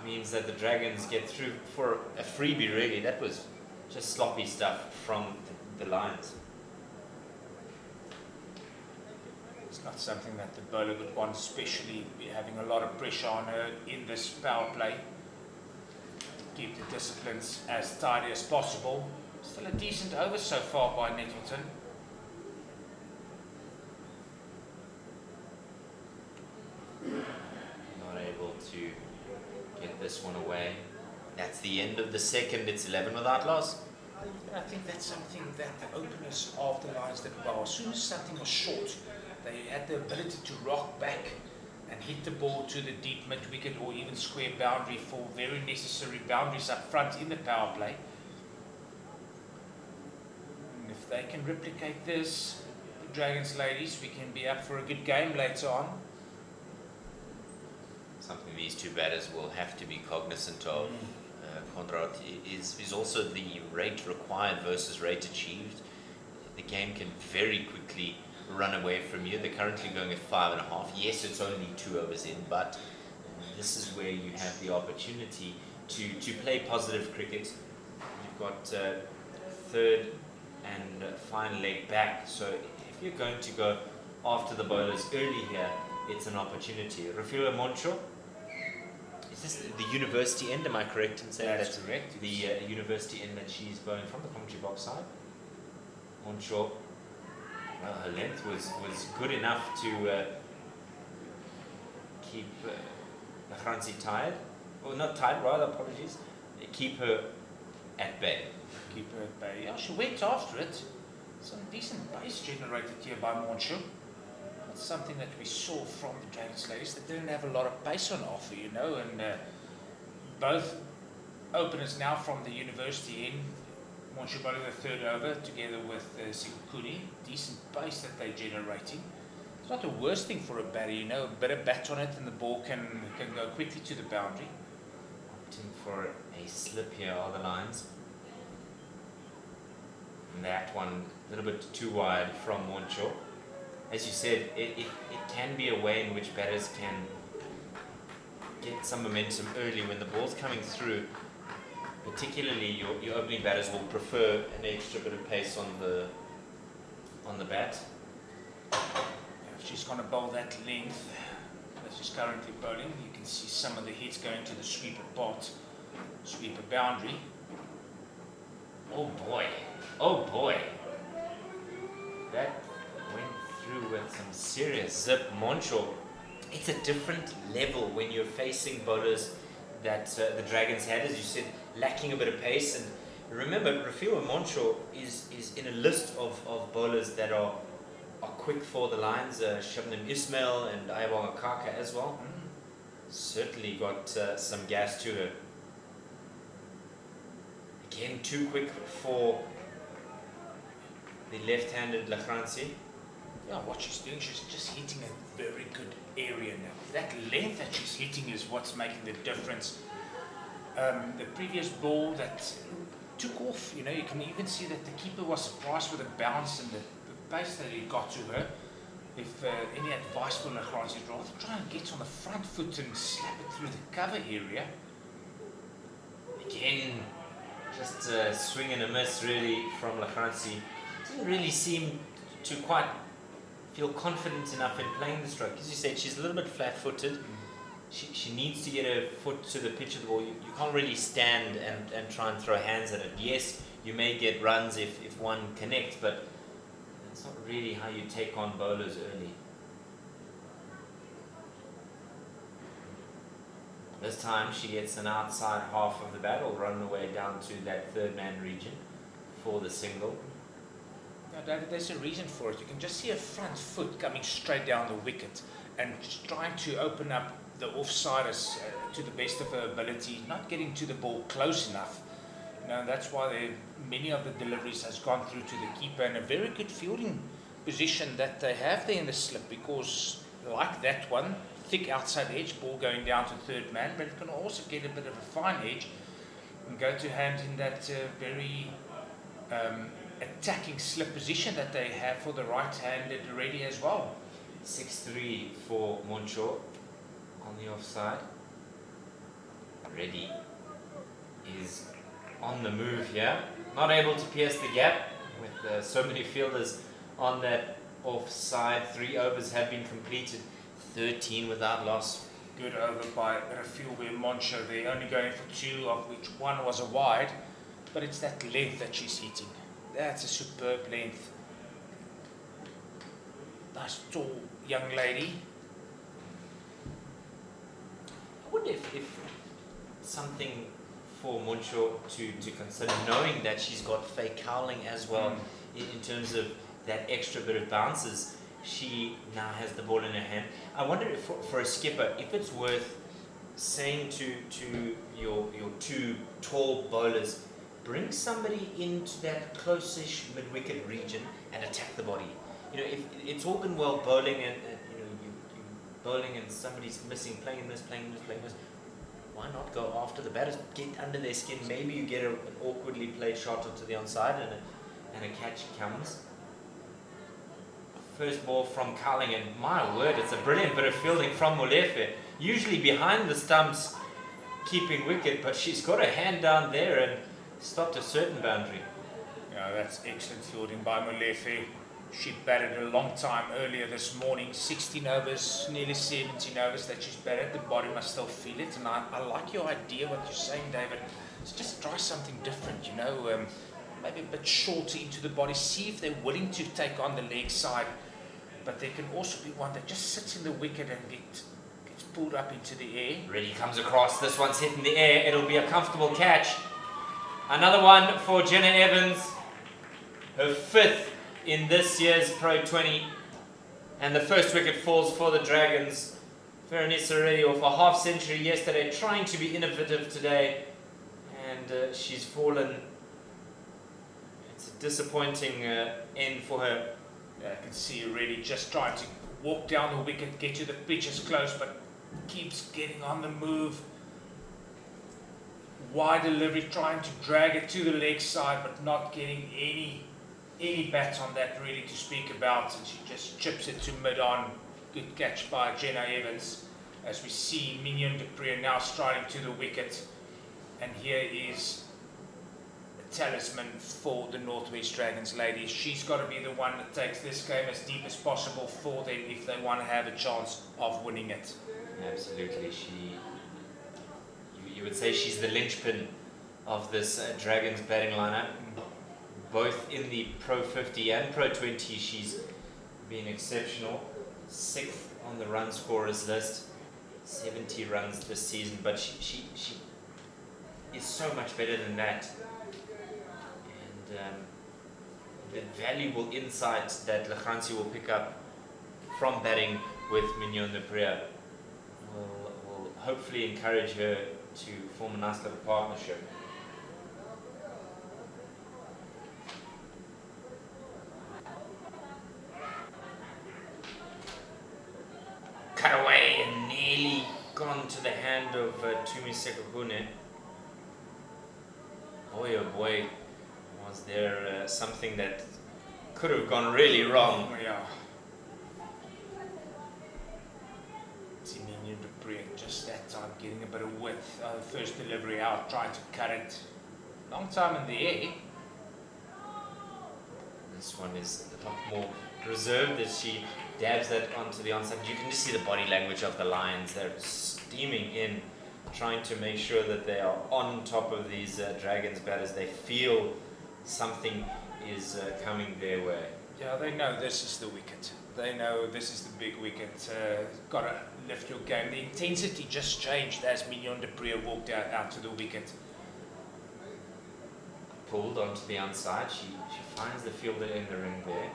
means that the Dragons get through for a freebie. Really, that was just sloppy stuff from the Lions. It's not something that the bowler would want, especially having a lot of pressure on her in this power play. Keep the disciplines as tidy as possible. Still a decent over so far by Nettleton. Not able to get this one away. That's the end of the second. It's 11 without loss. I think that's something that the openers of the Lions did well. As soon as something was short, they had the ability to rock back and hit the ball to the deep mid-wicket or even square boundary for very necessary boundaries up front in the power play. And if they can replicate this, the Dragons ladies, we can be up for a good game later on. Something these two batters will have to be cognizant of, Conrad, is also the rate required versus rate achieved. The game can very quickly run away from you. They're currently going at 5.5. Yes, it's only 2 overs in, but this is where you have the opportunity to play positive cricket. You've got third and final leg back, so if you're going to go after the bowlers early here, it's an opportunity. Refilo Moncho, is this the university end? Am I correct in saying That's that correct. the university end that she's bowling from, the commentary box side? Moncho, well, her length was good enough to keep Lachranzi tied, or not tied, rather, apologies, keep her at bay. Keep her at bay. Yeah, she went after it. Some decent pace generated here by Moncho. That's something that we saw from the Dragons ladies. They didn't have a lot of pace on offer, you know, and both openers now from the university end, Moncho bowling the third over together with Sikukuni. Decent pace that they're generating. It's not the worst thing for a batter, you know, a bit of bat on it and the ball can go quickly to the boundary. Opting for a slip here are the lines. And that one a little bit too wide from Moncho. As you said, it can be a way in which batters can get some momentum early when the ball's coming through. Particularly your opening batters will prefer an extra bit of pace on the bat. If she's going to bowl that length that she's currently bowling, you can see some of the hits going to the sweeper pot, sweeper boundary. Oh boy, oh boy. That went through with some serious zip. Moncho, it's a different level when you're facing bowlers that the Dragons had, as you said, lacking a bit of pace. And remember, Refilo Moncho is in a list of bowlers that are quick for the lines. Shabnam Ismail and Ayabonga Kaka as well. Certainly got some gas to her. Again, too quick for the left-handed Lachranzi. Yeah, what she's doing, she's just hitting a very good area now. That length that she's hitting is what's making the difference. The previous ball that took off, you know, you can even see that the keeper was surprised with the bounce and the pace that he got to her. If any advice for Lachranzi is rather try and get on the front foot and slap it through the cover area. Again, just a swing and a miss really from Lachranzi. Didn't really seem to quite feel confident enough in playing the stroke. As you said, she's a little bit flat-footed. She needs to get her foot to the pitch of the ball. You can't really stand and try and throw hands at it. Yes, you may get runs if one connects, but that's not really how you take on bowlers early. This time she gets an outside half of the bat, or run away down to that third man region for the single. Now, David, there's a reason for it. You can just see her front foot coming straight down the wicket and just trying to open up the offsiders to the best of her ability, not getting to the ball close enough. You know, that's why many of the deliveries has gone through to the keeper, and a very good fielding position that they have there in the slip, because like that one, thick outside edge, ball going down to third man, but it can also get a bit of a fine edge and go to hand in that very attacking slip position that they have for the right-handed ready as well. 6-3 for Moncho on the offside. Reddy is on the move here, not able to pierce the gap with so many fielders on that offside. 3 overs have been completed, 13 without loss. Good over by Refilo Moncho. They're only going for 2, of which 1 was a wide, but it's that length that she's hitting. That's a superb length. Nice tall young lady. I wonder if something for Moncho to consider, knowing that she's got fake cowling as well, in terms of that extra bit of bounces. She now has the ball in her hand. I wonder if for a skipper, if it's worth saying to your 2 tall bowlers, bring somebody into that close-ish mid-wicket region and attack the body. You know, if it's all been well bowling and you know you bowling and somebody's missing, playing this, why not go after the batters, get under their skin? Maybe you get an awkwardly played shot onto the onside and a catch comes. First ball from Carling, and my word, it's a brilliant bit of fielding from Molefe. Usually behind the stumps, keeping wicket, but she's got her hand down there and stopped a certain boundary. Yeah, that's excellent fielding by Molefe. She batted a long time earlier this morning, 16 overs, nearly 17 overs that she's batted. The body must still feel it, and I like your idea, what you're saying, David. Let's just try something different, you know, maybe a bit shorter into the body, see if they're willing to take on the leg side. But there can also be one that just sits in the wicket and gets pulled up into the air. Ready comes across. This one's hit in the air. It'll be a comfortable catch. Another one for Jenna Evans. Her 5th in this year's Pro20. And the first wicket falls for the Dragons. Veronese already off a half century yesterday, trying to be innovative today. And she's fallen. It's a disappointing end for her. Yeah, I can see her really just trying to walk down the wicket, get to the pitch as close, but keeps getting on the move. Wide delivery, trying to drag it to the leg side, but not getting any bat on that really to speak about, and she just chips it to mid-on. Good catch by Jenna Evans, as we see Mignon du Preez now striding to the wicket, and here is a talisman for the Northwest Dragons ladies. She's got to be the one that takes this game as deep as possible for them if they want to have a chance of winning it. Absolutely, you would say she's the linchpin of this Dragons batting lineup. Both in the Pro 50 and Pro 20, she's been exceptional. 6th on the run scorers list, 70 runs this season, but she is so much better than that. And the valuable insight that Lachransi will pick up from batting with Mignon du Preez will hopefully encourage her to form a nice little partnership. Cut away and nearly gone to the hand of Tumi Sekokune. Boy oh boy, was there something that could have gone really wrong. Yeah. See Mignon du Preez just that time getting a bit of width. First delivery out, trying to cut it. Long time in the air. This one is a lot more reserved as she dabs that onto the onside. You can just see the body language of the Lions. They're steaming in, trying to make sure that they are on top of these Dragons batters. They feel something is coming their way. Yeah, they know this is the wicket. They know this is the big wicket. Got to lift your game. The intensity just changed as Mignon du Preez walked out to the wicket. Pulled onto the outside. She finds the fielder in the ring there.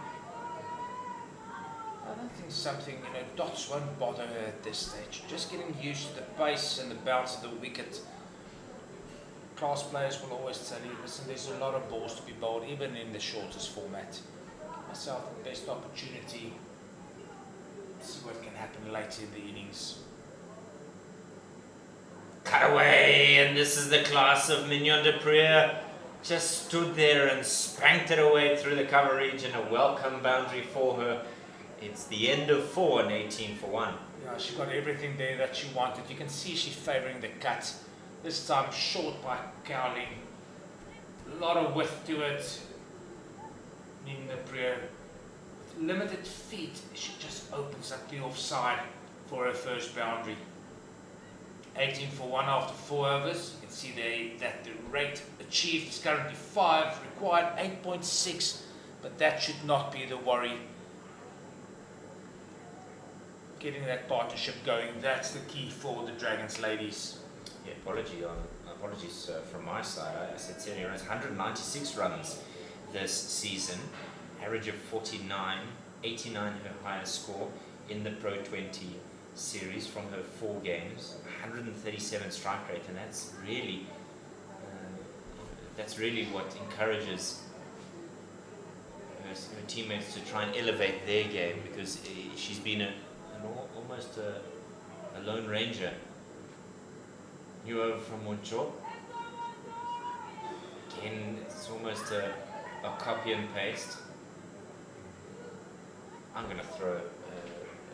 I don't think something, dots won't bother her at this stage. Just getting used to the pace and the bounce of the wicket. Class players will always tell you, listen, there's a lot of balls to be bowled, even in the shortest format. Give myself the best opportunity. See what can happen later in the innings. Cut away, and this is the class of Mignon du Preez. Just stood there and spanked it away through the cover region. A welcome boundary for her. It's the end of 4 and 18 for 1. Yeah, she got everything there that she wanted. You can see she's favouring the cut. This time short by Cowling. A lot of width to it. Mignon du Preez, with limited feet, she just opens up the offside for her first boundary. 18 for 1 after 4 overs. You can see that the rate achieved is currently 5, required 8.6, but that should not be the worry. Getting that partnership going, that's the key for the Dragons ladies. Yeah, apologies from my side. I said 70 runs, 196 runs this season, average of 49, 89 her highest score in the Pro 20 series from her 4 games, 137 strike rate, and that's really what encourages her teammates to try and elevate their game, because she's been almost a lone ranger. New over from Moncho. Again, it's almost a copy and paste. I'm going to throw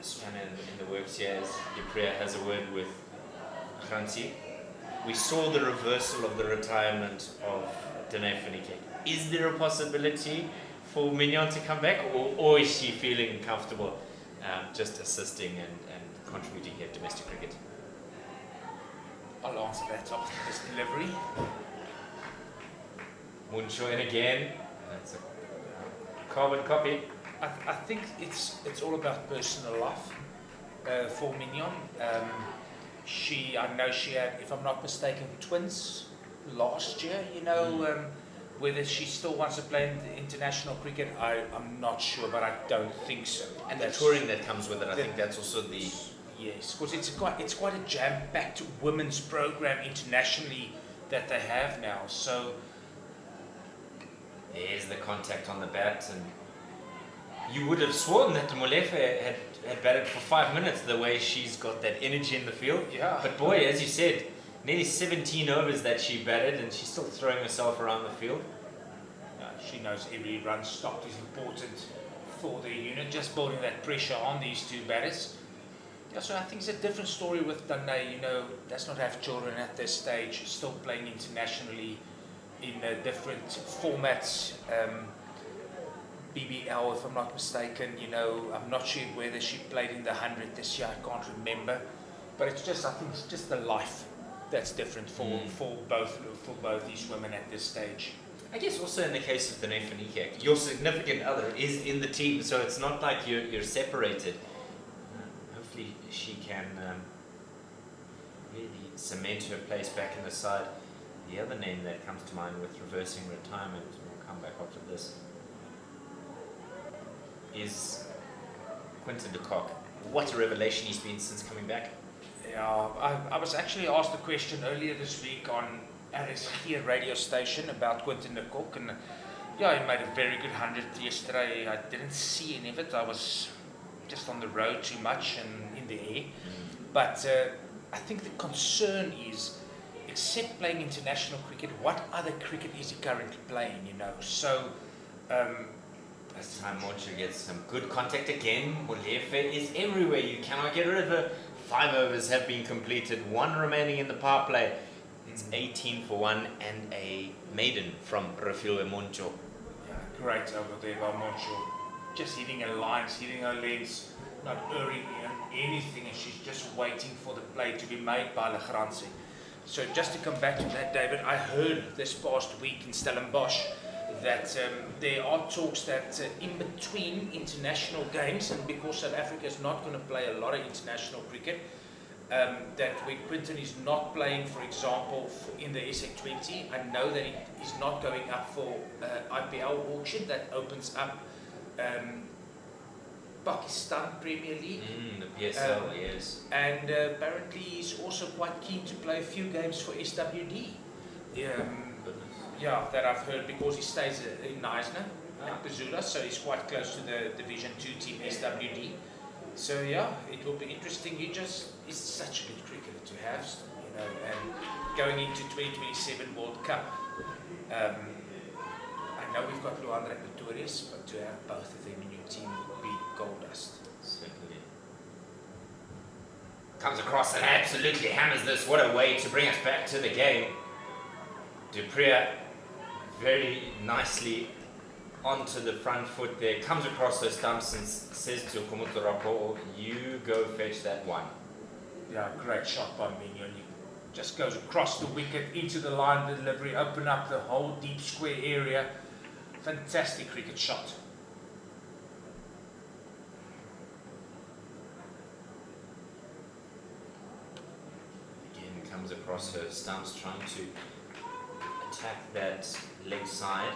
a spanner in the works here as du Preez has a word with Kransi. We saw the reversal of the retirement of Danae Finike. Is there a possibility for Mignon to come back, or is she feeling comfortable just assisting and contributing here at domestic cricket? I'll answer that after this delivery. Muncho in again. That's a carbon copy. I think it's all about personal life for Mignon. I know she had, if I'm not mistaken, twins last year. Whether she still wants to play in the international cricket, I'm not sure, but I don't think so. And the touring that comes with it, I think that's also the... Yes, because it's quite a jam-packed women's program internationally that they have now. So there's the contact on the bat, and you would have sworn that Molefe had batted for 5 minutes the way she's got that energy in the field. Yeah. But boy, as you said, nearly 17 overs that she batted, and she's still throwing herself around the field. She knows every run stopped is important for the unit, just building that pressure on these two batters. Yeah, so I think it's a different story with Danae, does not have children at this stage, still playing internationally in different formats. BBL, if I'm not mistaken, I'm not sure whether she played in the 100 this year, I can't remember. But I think it's just the life that's different for both these women at this stage. I guess also in the case of Danae Fanike, your significant other is in the team, so it's not like you're separated. Hopefully she can really cement her place back in the side. The other name that comes to mind with reversing retirement, we'll come back after this, is Quinton de Kock. What a revelation he's been since coming back. Yeah, I was actually asked a question earlier this week on RSG radio station about Quinton de Kock, and yeah, he made a very good 100 yesterday. I didn't see any of it. I was just on the road too much and in the air. But I think the concern is, except playing international cricket, what other cricket is he currently playing, So this time Mocha gets some good contact again. Molefe is everywhere. You cannot get rid of her. 5 overs have been completed. 1 remaining in the power play. It's 18 for 1 and a maiden from Refilwe Moncho. Yeah, great over there by Moncho. Just hitting her lines, hitting her legs, not erring anything, and she's just waiting for the play to be made by Legrandse. So just to come back to that, David, I heard this past week in Stellenbosch that there are talks that in between international games, and because South Africa is not going to play a lot of international cricket, that when Quinton is not playing, for example, in the SA20, I know that he's not going up for IPL auction that opens up Pakistan Premier League. The PSL, yes. And apparently he's also quite keen to play a few games for SWD. Yeah, that I've heard, because he stays in Neisner, at Pazula, so he's quite close to the Division 2 team SWD. So yeah, it will be interesting. He's such a good cricketer to have, and going into 2027 World Cup. I know we've got Luandra Pretorius, but to have both of them in your team would be gold dust. Certainly. Comes across and absolutely hammers this. What a way to bring us back to the game. Dupree very nicely onto the front foot there, comes across those stumps and says to Komuto, you go fetch that one. Yeah, great shot by Mignon. He just goes across the wicket, into the line delivery, open up the whole deep square area. Fantastic cricket shot. Again, comes across her stumps, trying to attack that leg side.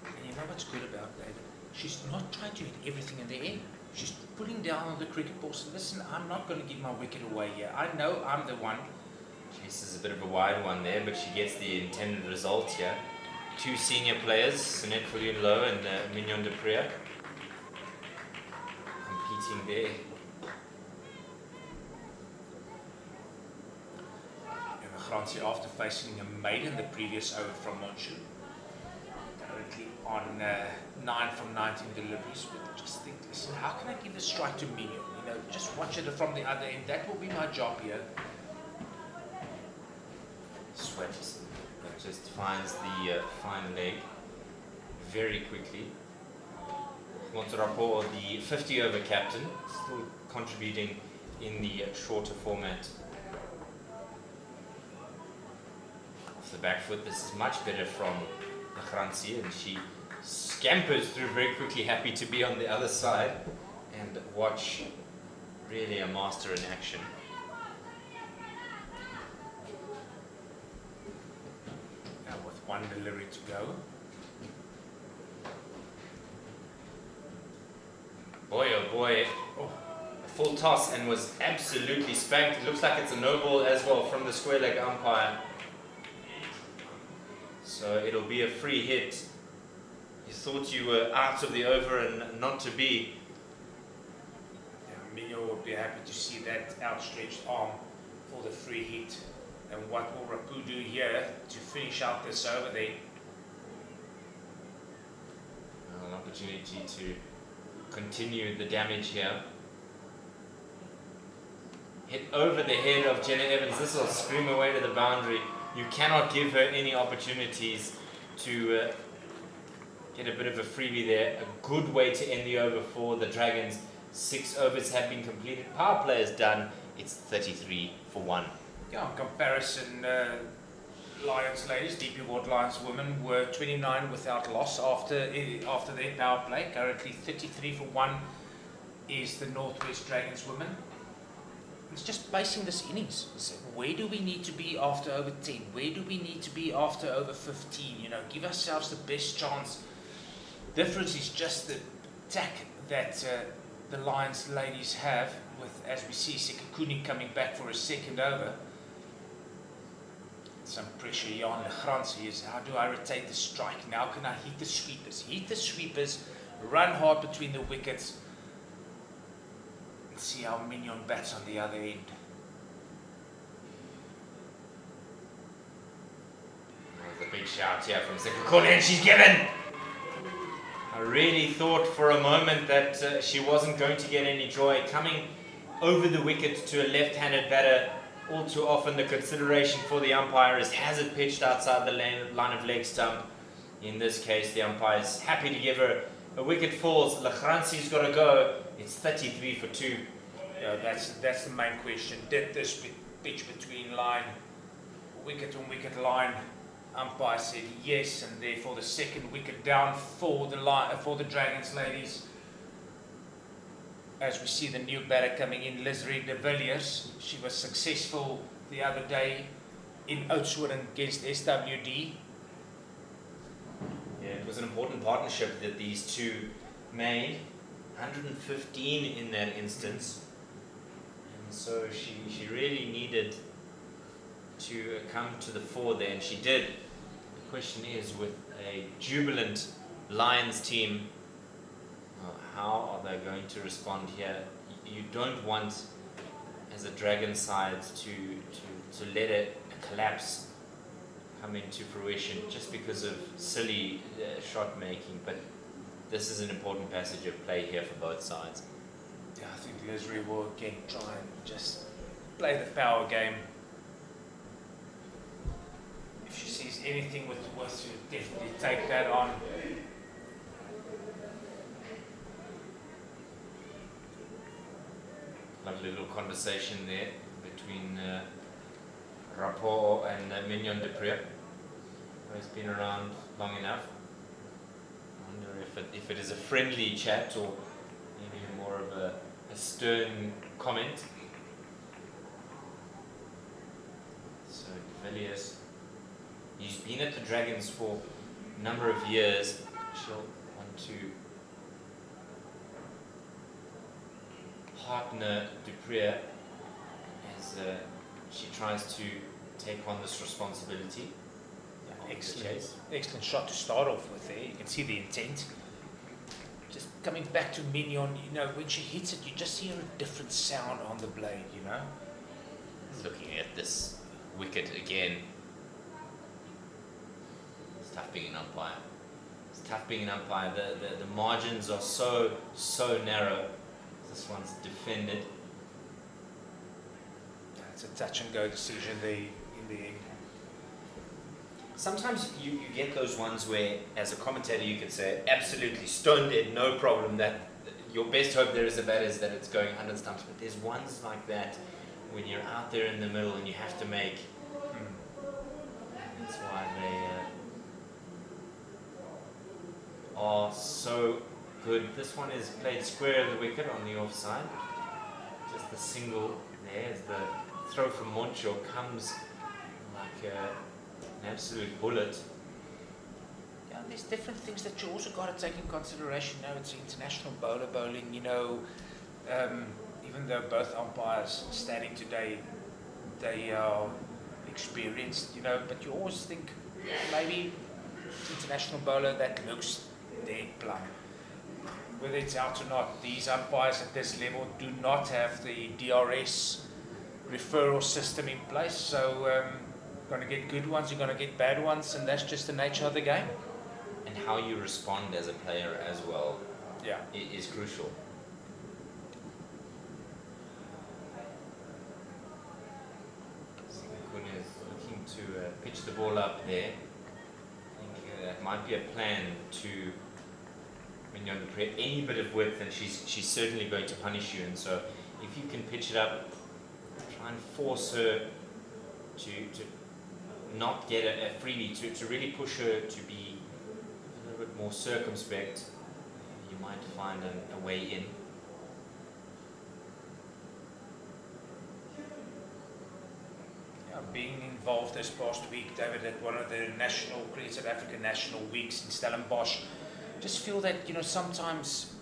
And you know what's good about David? She's not trying to hit everything in the air. She's putting down on the cricket ball. So listen, I'm not going to give my wicket away here. I know I'm the one. Chases a bit of a wide one there, but she gets the intended result here. 2 senior players, Sunette Fullion-Low and Mignon Dupree, competing there. Legrandse, after facing a maiden the previous over from Monchu, currently on 9 from 19 deliveries. But just think, listen, how can I give a strike to Mignon? Just watch it from the other end. That will be my job here. Swept, but just finds the fine leg. very quickly. Monterapo, the 50 over captain, still contributing in the shorter format. Off the back foot, this is much better from Lachranzi, and she scampers through very quickly, happy to be on the other side and watch really a master in action. Now with one delivery to go. Boy, oh boy, a full toss and was absolutely spanked. It looks like it's a no ball as well from the square leg umpire. So it'll be a free hit. You thought you were out of the over and not to be. Yeah, Minyo would be happy to see that outstretched arm for the free hit. And what will Rapu do here to finish out this over there? An opportunity to continue the damage here. Hit over the head of Jenna Evans. This will scream away to the boundary. You cannot give her any opportunities to get a bit of a freebie there. A good way to end the over for the Dragons. 6 overs have been completed. Power play is done. It's 33 for 1. Yeah, in comparison, Lions ladies, DP World Lions women were 29 without loss after their power play. Currently 33 for 1 is the Northwest Dragons women. It's just basing this innings. So where do we need to be after over 10? Where do we need to be after over 15? You know, give ourselves the best chance. Difference is just the attack that the Lions ladies have with, as we see, Sekakuni coming back for a second over. Some pressure here on Lachranzi is, how do I rotate the strike? Now can I hit the sweepers? Hit the sweepers, run hard between the wickets. See how Mignon bats on the other end. There's a big shout here from Sekakuni, and she's given! I really thought for a moment that she wasn't going to get any joy. Coming over the wicket to a left-handed batter, all too often the consideration for the umpire is, has it pitched outside the line of leg stump? In this case, the umpire is happy to give her a wicket falls. Lachranzi's got to go. It's 33 for 2. Yeah, that's the main question. Did this pitch between line, wicket on wicket line? Umpire said yes, and therefore the second wicket down for the Dragons ladies. As we see the new batter coming in, Lisri de Villiers. She was successful the other day in Oudtshoorn against SWD. Yeah, it was an important partnership that these two made. 115 in that instance. And so she really needed to come to the fore there, and she did. The question is, with a jubilant Lions team, how are they going to respond here? You don't want, as a Dragon side, to let a collapse come into fruition just because of silly shot making, but this is an important passage of play here for both sides. Yeah, I think Lisri will again try and just play the power game. If she sees anything with worth, she'll definitely take that on. Lovely little conversation there between Rapport and Mignon de Preux, who's been around long enough. I wonder if it is a friendly chat or maybe more of a stern comment. So de Villiers, he's been at the Dragons for a number of years. She'll want to partner Dupree as she tries to take on this responsibility. Yeah, excellent shot to start off with there. You can see the intent. Just coming back to Mignon, you know, when she hits it, you just hear a different sound on the blade, you know. Looking at this wicket again, it's tough being an umpire. It's tough being an umpire. The margins are so narrow. This one's defended. It's a touch and go decision there in the end. sometimes you get those ones where, as a commentator, you can say, absolutely stone dead, no problem, that your best hope there as a batter is that it's going 100 stumps. But there's ones like that when you're out there in the middle and you have to make. That's why they are so good. This one is played square of the wicket on the offside. Just the single there as the throw from Moncho comes like an absolute bullet. Yeah, there's different things that you also got to take in consideration. Now it's international bowler bowling, you know, even though both umpires standing today, they are experienced, you know, but you always think maybe international bowler that looks dead plumb. Whether it's out or not, these umpires at this level do not have the DRS referral system in place, so you're going to get good ones, you're going to get bad ones, and that's just the nature of the game. And how you respond as a player as well, yeah, is crucial. Kun is looking to pitch the ball up there. I think that might be a plan to, when you're under any bit of width, and she's certainly going to punish you, and so if you can pitch it up, try and force her to not get a freebie, to really push her to be a little bit more circumspect. You might find a way in. Yeah, being involved this past week, David, at one of the national South African national weeks in Stellenbosch, just feel that, you know, sometimes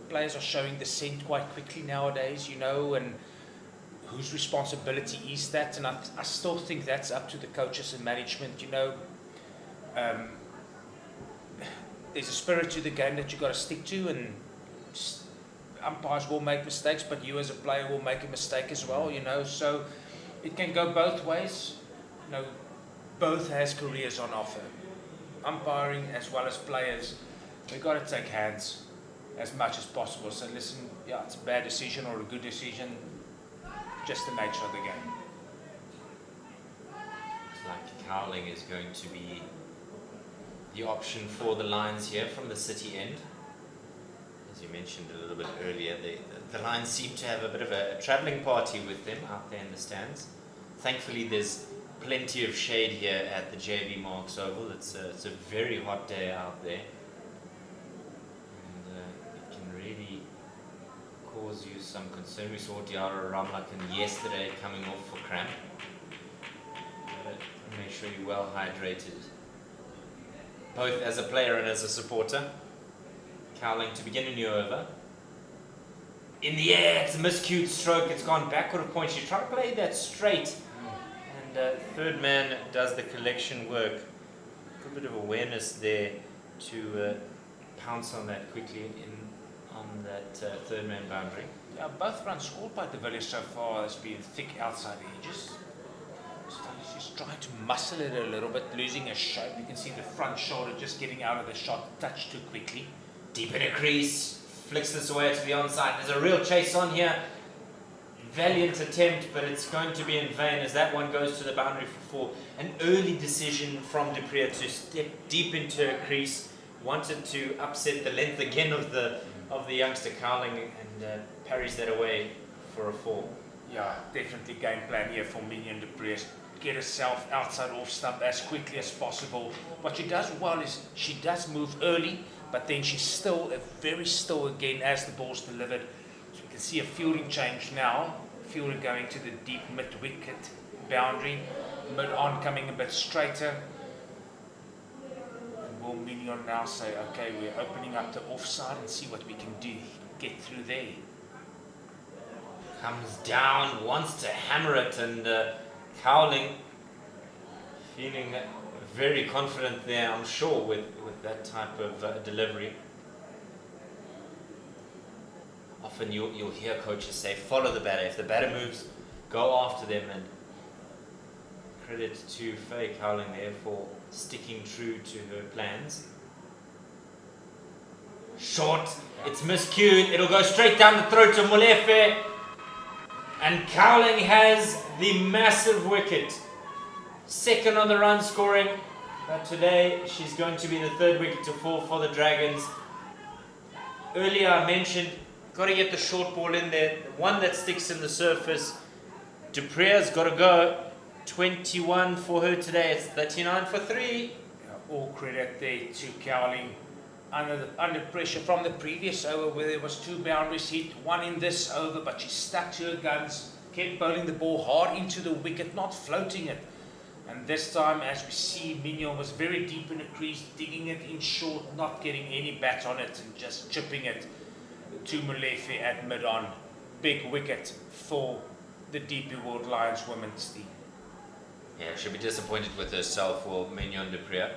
players are showing the scent quite quickly nowadays, you know, and whose responsibility is that? And I still think that's up to the coaches and management, you know. There's a spirit to the game that you've got to stick to, and umpires will make mistakes, but you as a player will make a mistake as well, you know. So it can go both ways. You know, both has careers on offer. Umpiring as well as players, we've got to take hands as much as possible. So listen, yeah, it's a bad decision or a good decision, just the nature of the game. Looks like Cowling is going to be the option for the Lions here from the city end. As you mentioned a little bit earlier, the Lions seem to have a bit of a travelling party with them out there in the stands. Thankfully, there's plenty of shade here at the JB Marks Oval. It's a very hot day out there, and it can really cause you some concern. We saw Diarra Ramlakan yesterday coming off for cramp. Make sure you're well hydrated, both as a player and as a supporter. Cowling to begin a new over. In the air, it's a miscued stroke. It's gone backward of point. She tried to play that straight, and third man does the collection work. A bit of awareness there to pounce on that quickly on that third man boundary. Yeah, both runs scored by De Villiers so far has been thick outside the edges. She's trying to muscle it a little bit, losing her shape. You can see the front shoulder just getting out of the shot, touched too quickly. Deep in a crease, flicks this away to the onside. There's a real chase on here. Valiant attempt, but it's going to be in vain as that one goes to the boundary for four. An early decision from Du Preez to step deep into a crease. Wanted to upset the length again of the youngster Cowling, and parries that away for a four. Yeah, definitely game plan here for Minion Du Preez. Get herself outside off stump as quickly as possible. What she does well is she does move early, but then she's still very still again as the ball's delivered. So we can see a fielding change now. Fielder going to the deep mid-wicket boundary. Mid-on coming a bit straighter. And will Minion now say, okay, we're opening up the offside and see what we can do. Get through there. Comes down, wants to hammer it, and Cowling feeling very confident there, I'm sure, with that type of delivery. Often you'll hear coaches say, follow the batter. If the batter moves, go after them, and credit to Faye Cowling there for sticking true to her plans. Short, it's miscued, it'll go straight down the throat of Molefe, and Cowling has the massive wicket. second on the run scoring. But today she's going to be the third wicket to fall for the Dragons. Earlier I mentioned, got to get the short ball in there, the one that sticks in the surface. Duprea's got to go. 21 for her today, it's 39 for 3. All credit there to Cowling. Under pressure from the previous over where there was 2 boundaries hit, 1 in this over, but she stuck to her guns, kept bowling the ball hard into the wicket, not floating it. And this time, as we see, Mignon was very deep in the crease, digging it in short, not getting any bat on it, and just chipping it to Molefe at mid-on. Big wicket for the DP World Lions women's team. Yeah, she'll be disappointed with herself, will Mignon du Preez.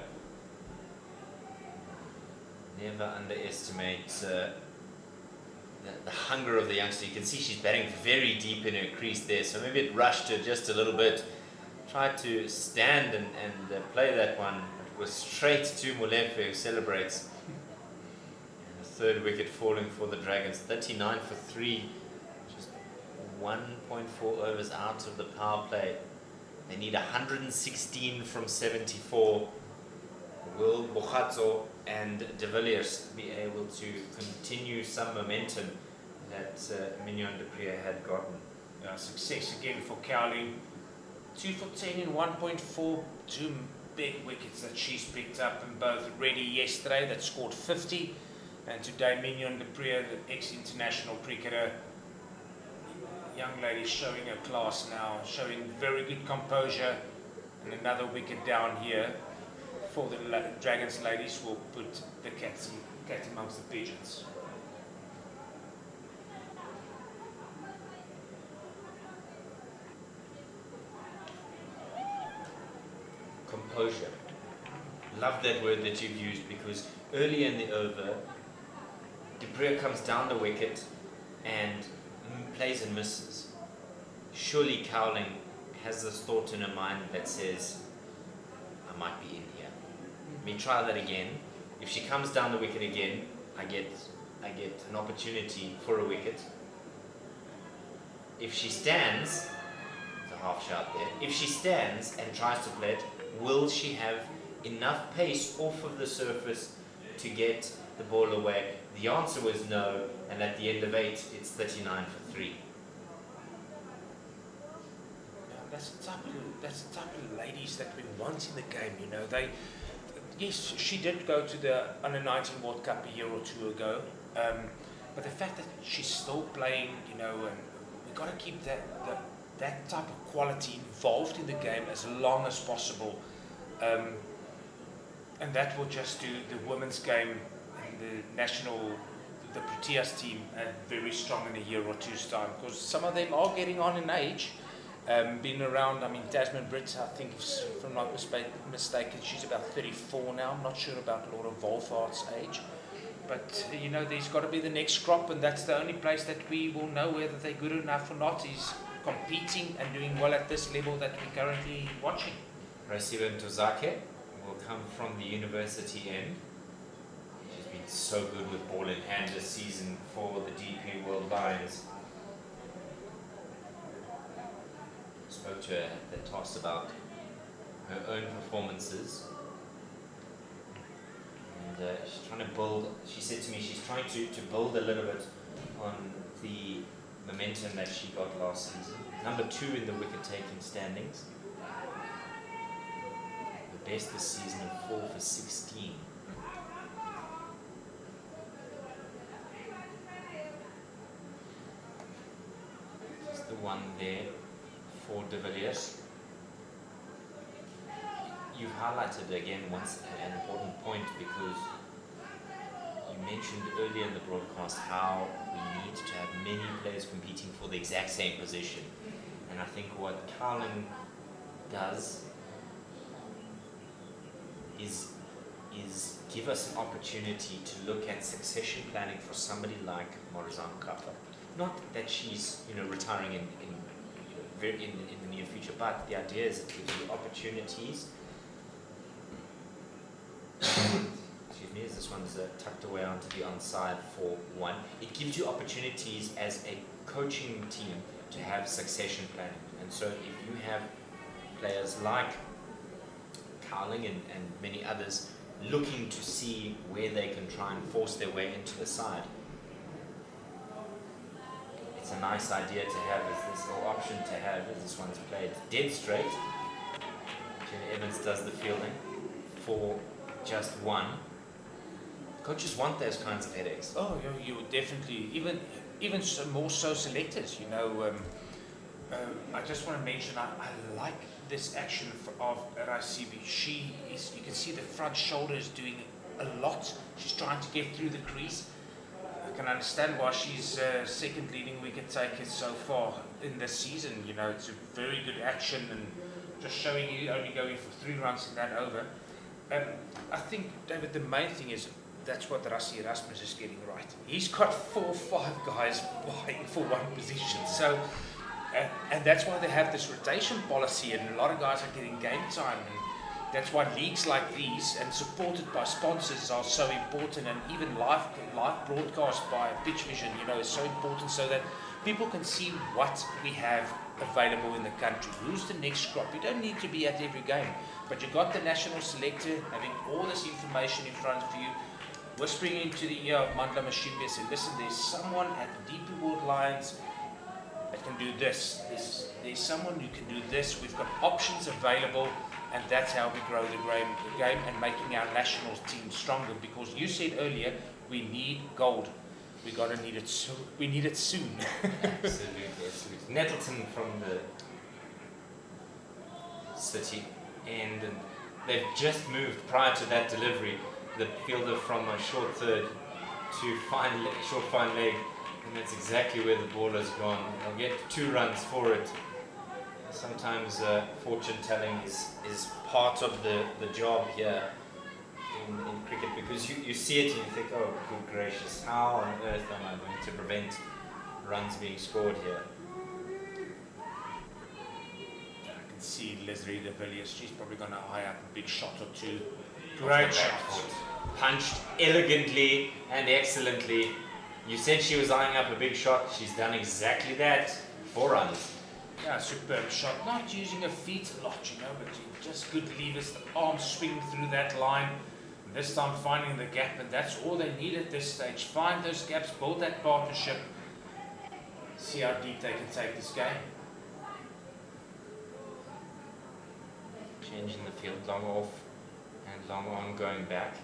Never underestimate the hunger of the youngster. You can see she's batting very deep in her crease there, so maybe it rushed her just a little bit. Tried to stand and play that one. It was straight to Molefe, who celebrates. And the third wicket falling for the Dragons. 39 for 3. Just 1.4 overs out of the power play. They need 116 from 74. Will Bochatso and De Villiers be able to continue some momentum that Mignon du Preez had gotten? Success again for Cowling. 2 for 10 in 1.4. 2 big wickets that she's picked up, and both Reddy yesterday that scored 50, and today Mignon du Preez, the ex-international cricketer. Young lady showing her class now, showing very good composure, and another wicket down here for the Dragons ladies will put the cat amongst the pigeons. Composure. Love that word that you've used, because early in the over, du Preez comes down the wicket and plays and misses. Surely Cowling has this thought in her mind that says, I might be in here. Let me try that again. If she comes down the wicket again, I get an opportunity for a wicket. If she stands, it's a half shot there. If she stands and tries to play it, will she have enough pace off of the surface to get the ball away? The answer was no, and at the end of 8, it's 39 for 3. That's the type of ladies that we want in the game, you know. Yes, she did go to the Under-19 World Cup a year or 2 ago, but the fact that she's still playing, you know, and we've got to keep that type of quality involved in the game as long as possible, and that will just do the women's game and the Proteas team very strong in a year or 2's time, because some of them are getting on in age. Been around, I mean, Tasman Britt, I think, if I'm not mistaken, she's about 34 now. I'm not sure about Laura Wolfhardt's age. But, you know, there's got to be the next crop, and that's the only place that we will know whether they're good enough or not, is competing and doing well at this level that we're currently watching. Raisibe Ntozake will come from the university end. She's been so good with ball in hand this season for the DP World Lions. Spoke to her at the toss about her own performances, and she's trying to build. She said to me she's trying to build a little bit on the momentum that she got last season. Number 2 in the wicket-taking standings. The best this season of 4 for 16. Just the one there for De Villiers. You've highlighted again once an important point, because you mentioned earlier in the broadcast how we need to have many players competing for the exact same position. And I think what Cowling does is give us an opportunity to look at succession planning for somebody like Morizan Kapa. Not that she's, you know, retiring in the near future, but the idea is it gives you opportunities. Excuse me, as this one's tucked away onto the onside for 1. It gives you opportunities as a coaching team to have succession planning. And so if you have players like Howling and many others looking to see where they can try and force their way into the side. It's a nice idea to have, is this, or option to have, as this one's played dead straight. Jenny Evans does the fielding for just one. Coaches want those kinds of headaches. Oh, you would definitely, even more so selectors, you know. I just want to mention, I like this action of Raisibe. She is, you can see the front shoulder is doing a lot. She's trying to get through the crease. I can understand why she's second leading wicket taker so far in this season. You know, it's a very good action, and just showing you only going for 3 runs in that over. I think, David, the main thing is that's what Rassie Erasmus is getting right. He's got 4 or 5 guys vying for one position. So, and that's why they have this rotation policy, and a lot of guys are getting game time. And that's why leagues like these, and supported by sponsors, are so important. And even live broadcast by Pitch Vision, you know, is so important, so that people can see what we have available in the country. Who's the next crop? You don't need to be at every game, but you got the national selector having all this information in front of you, whispering into the ear of Mandla Mashinbe, saying, listen, there's someone at the DP World Lions that can do this. There's someone who can do this. We've got options available, and that's how we grow the game and making our national team stronger. Because you said earlier, we need gold. We need it soon. Absolutely. Nettleton from the city end, and they've just moved prior to that delivery. The fielder from a short third to short fine leg, and that's exactly where the ball has gone. They'll get 2 runs for it. Sometimes fortune telling is part of the job here in cricket, because you see it and you think, oh good gracious, how on earth am I going to prevent runs being scored here? I can see Leslie de Villiers, she's probably going to eye up a big shot or 2. Great shot. Punched elegantly and excellently. You said she was eyeing up a big shot. She's done exactly that. 4 runs. Yeah, superb shot. Not using her feet a lot, you know, but just good levers, the arm swing through that line. And this time finding the gap, and that's all they need at this stage. Find those gaps, build that partnership. See how deep they can take this game. Changing the field, long off and long on going back.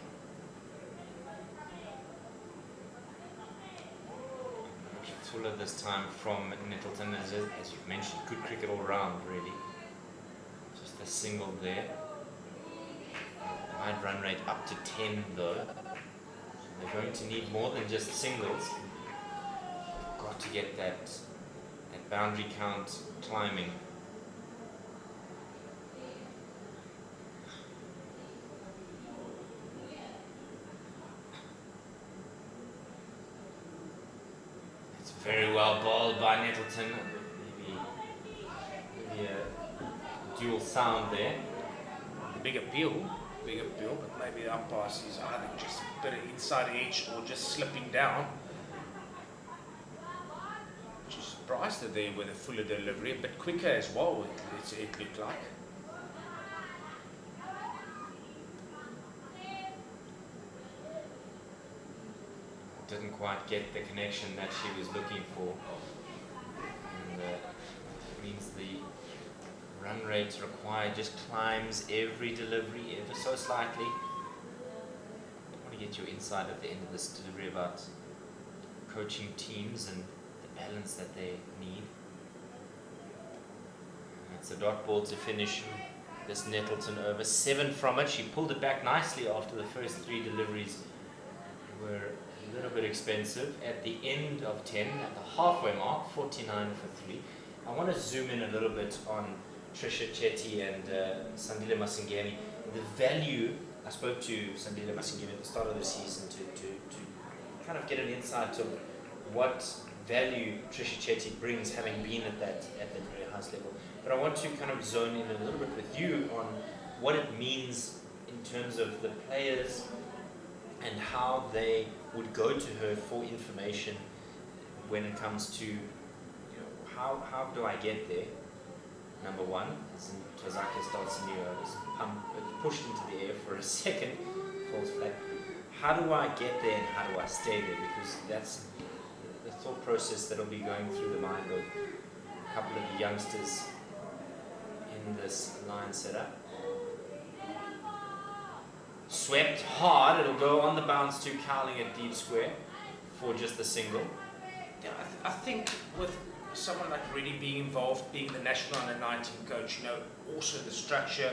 Fuller this time from Nettleton, as you've mentioned, good cricket all round really. Just a single there. Wide run rate up to 10 though. So they're going to need more than just singles. They've got to get that boundary count climbing. Very well bowled by Nettleton. Maybe a dual sound there. Big appeal, but maybe the umpire sees either just a bit of inside edge or just slipping down. Just surprised that they with a fuller delivery, a bit quicker as well, it looked like. Didn't quite get the connection that she was looking for, and means the run rate required just climbs every delivery ever so slightly. I want to get your insight at the end of this delivery about coaching teams and the balance that they need. It's a dot ball to finish this Nettleton over. 7 from it. She pulled it back nicely after the first 3 deliveries were a little bit expensive. At the end of 10, at the halfway mark, 49 for 3. I want to zoom in a little bit on Trisha Chetty and Sandile Masingeni. The value, I spoke to Sandile Masingeni at the start of the season to kind of get an insight of what value Trisha Chetty brings, having been at that very highest level. But I want to kind of zone in a little bit with you on what it means in terms of the players and how they would go to her for information when it comes to, you know, how do I get there? number 1. As Tozake starts a new overs, pushed into the air for a second, falls flat. How do I get there and how do I stay there? Because that's the thought process that'll be going through the mind of a couple of the youngsters in this line setup. Swept hard, it'll go on the bounce to Cowling at deep square for just the single. Yeah, I think with someone like Reddy being involved, being the national under 19 coach, also the structure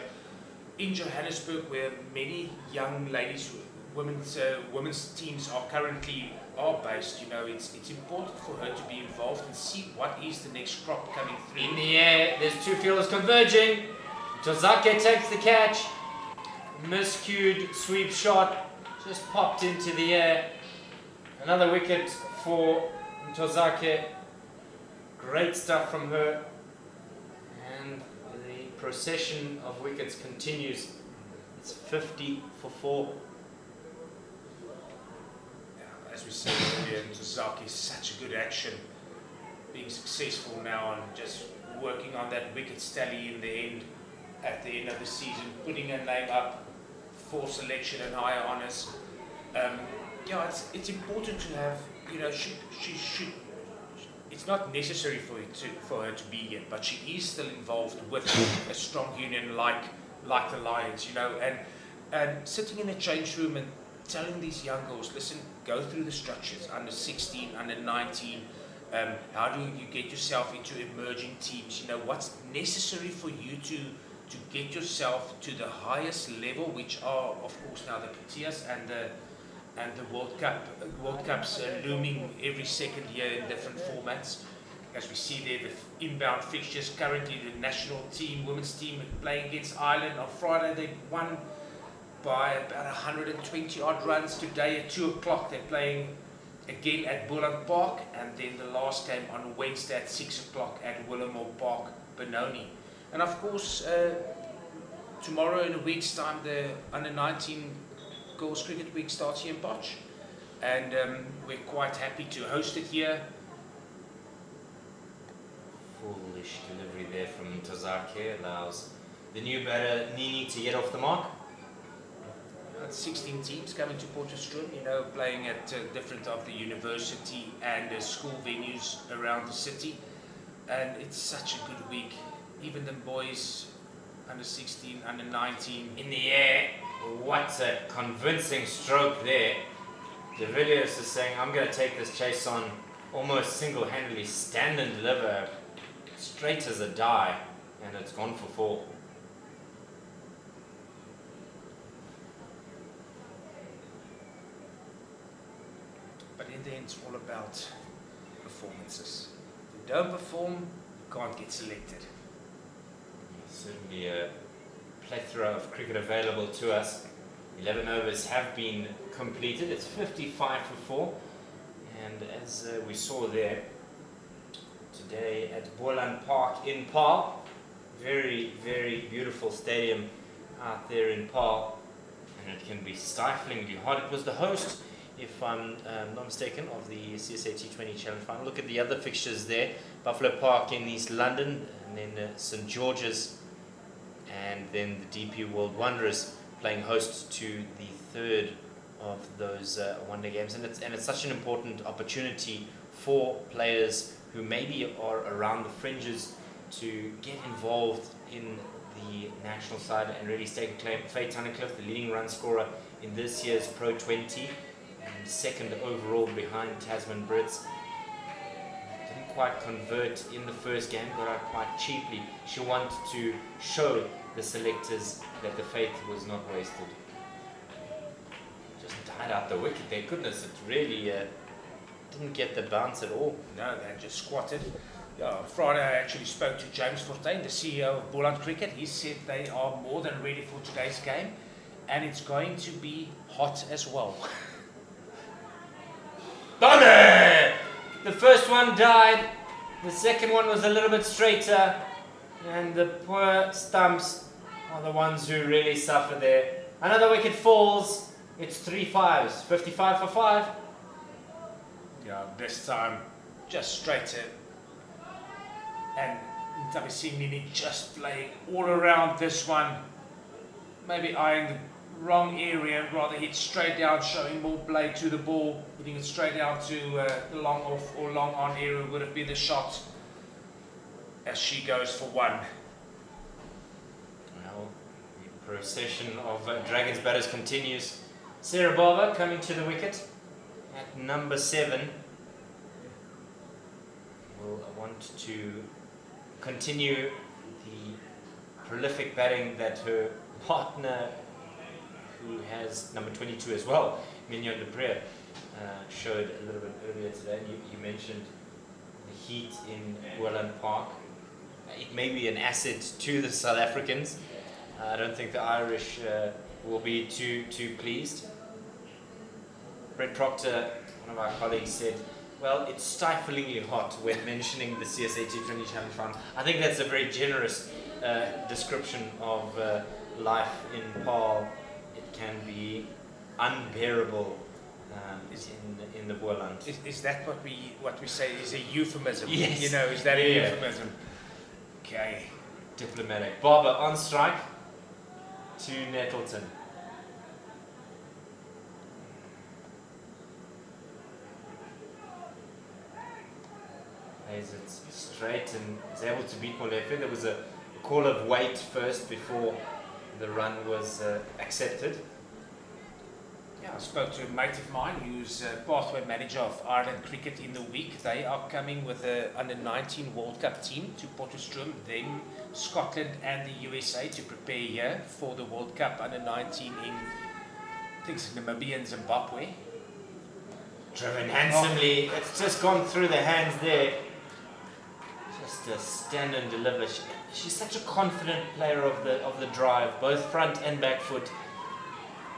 in Johannesburg, where many young ladies, women's teams are currently based. It's important for her to be involved and see what is the next crop coming through. In the air, there's two fielders converging. Tozake takes the catch. Miscued sweep shot, just popped into the air. Another wicket for Tozake. Great stuff from her. And the procession of wickets continues. It's 50 for 4. Yeah, as we said earlier, Tozake is such a good action. Being successful now and just working on that wickets tally in the end, at the end of the season, putting her name up for selection and higher honours. It's important to have, she should. It's not necessary for her to be here, but she is still involved with a strong union like the Lions, and sitting in a change room and telling these young girls, listen, go through the structures, under 16, under 19. How do you get yourself into emerging teams? What's necessary for you to get yourself to the highest level, which are, of course, now the Proteas and the World Cup. World Cups looming every second year in different formats. As we see there, the inbound fixtures currently, the national team, women's team playing against Ireland. On Friday, they won by about 120 odd runs. Today at 2 o'clock, they're playing again at Boland Park, and then the last game on Wednesday at 6 o'clock at Willamore Park, Benoni. And of course, tomorrow in a week's time, the under-19 Girls Cricket Week starts here in Potch. And we're quite happy to host it here. Foolish delivery there from Tozake allows the new batter, Nini, to get off the mark. 16 teams coming to Potchefstroom, playing at different of the university and school venues around the city. And it's such a good week. Even the boys, under 16, under 19. In the air, what a convincing stroke there. De Villiers is saying, I'm going to take this chase on almost single-handedly, stand and deliver, straight as a die, and it's gone for 4. But in the end, it's all about performances. If you don't perform, you can't get selected. Certainly a plethora of cricket available to us. 11 overs have been completed. It's 55 for 4. And as we saw there today at Boland Park in Paarl, very, very beautiful stadium out there in Paarl. And it can be stiflingly hot. It was the host, if I'm not mistaken, of the CSA T20 Challenge Final. Look at the other fixtures there. Buffalo Park in East London, and then St George's, and then the DP World Wanderers playing host to the third of those one-day games. And it's such an important opportunity for players who maybe are around the fringes to get involved in the national side and really stake a claim. Faye Tunnicliffe, the leading run scorer in this year's Pro20, and second overall behind Tasman Brits. Didn't quite convert in the first game, got out quite cheaply. She wanted to show the selectors that the faith was not wasted. Just died out the wicket there. Goodness, it really didn't get the bounce at all. No, they just squatted. Yeah, Friday I actually spoke to James Fortuin, the CEO of Boland Cricket. He said they are more than ready for today's game, and it's going to be hot as well. Done! The first one died, the second one was a little bit straighter, and the poor stumps are the ones who really suffer there. Another wicket falls, it's 3 5s, 55 for 5. Yeah, this time just straighter. And Ntabesimini just playing all around this one. Maybe eyeing the wrong area, rather hit straight down, showing more blade to the ball, hitting it straight down to the long off or long on area would have been the shot as she goes for one. Well, the procession of Dragons batters continues. Sarah Barber coming to the wicket at number 7. Will want to continue the prolific batting that her partner, who has number 22 as well, Mignon de Pree, showed a little bit earlier today. You mentioned the heat in Boland Park. It may be an asset to the South Africans. I don't think the Irish will be too pleased. Brett Proctor, one of our colleagues, said, well, it's stiflingly hot when mentioning the CSA T20 Challenge Final. I think that's a very generous description of life in Paarl. It can be unbearable in the Boland. Is that what we say is a euphemism? Yes. You know, is that a euphemism? Okay. Diplomatic. Barber on strike to Nettleton. Plays it straight and is able to beat Molefe. There was a call of wait first before the run was accepted. Yeah, I spoke to a mate of mine who's pathway manager of Ireland Cricket in the week. They are coming with the under-19 World Cup team to Potchefstroom, then Scotland and the USA to prepare here for the World Cup under-19 in, I think it's Namibia and Zimbabwe. Driven handsomely. It's just gone through the hands there. Just a stand and deliver. She's such a confident player of the drive, both front and back foot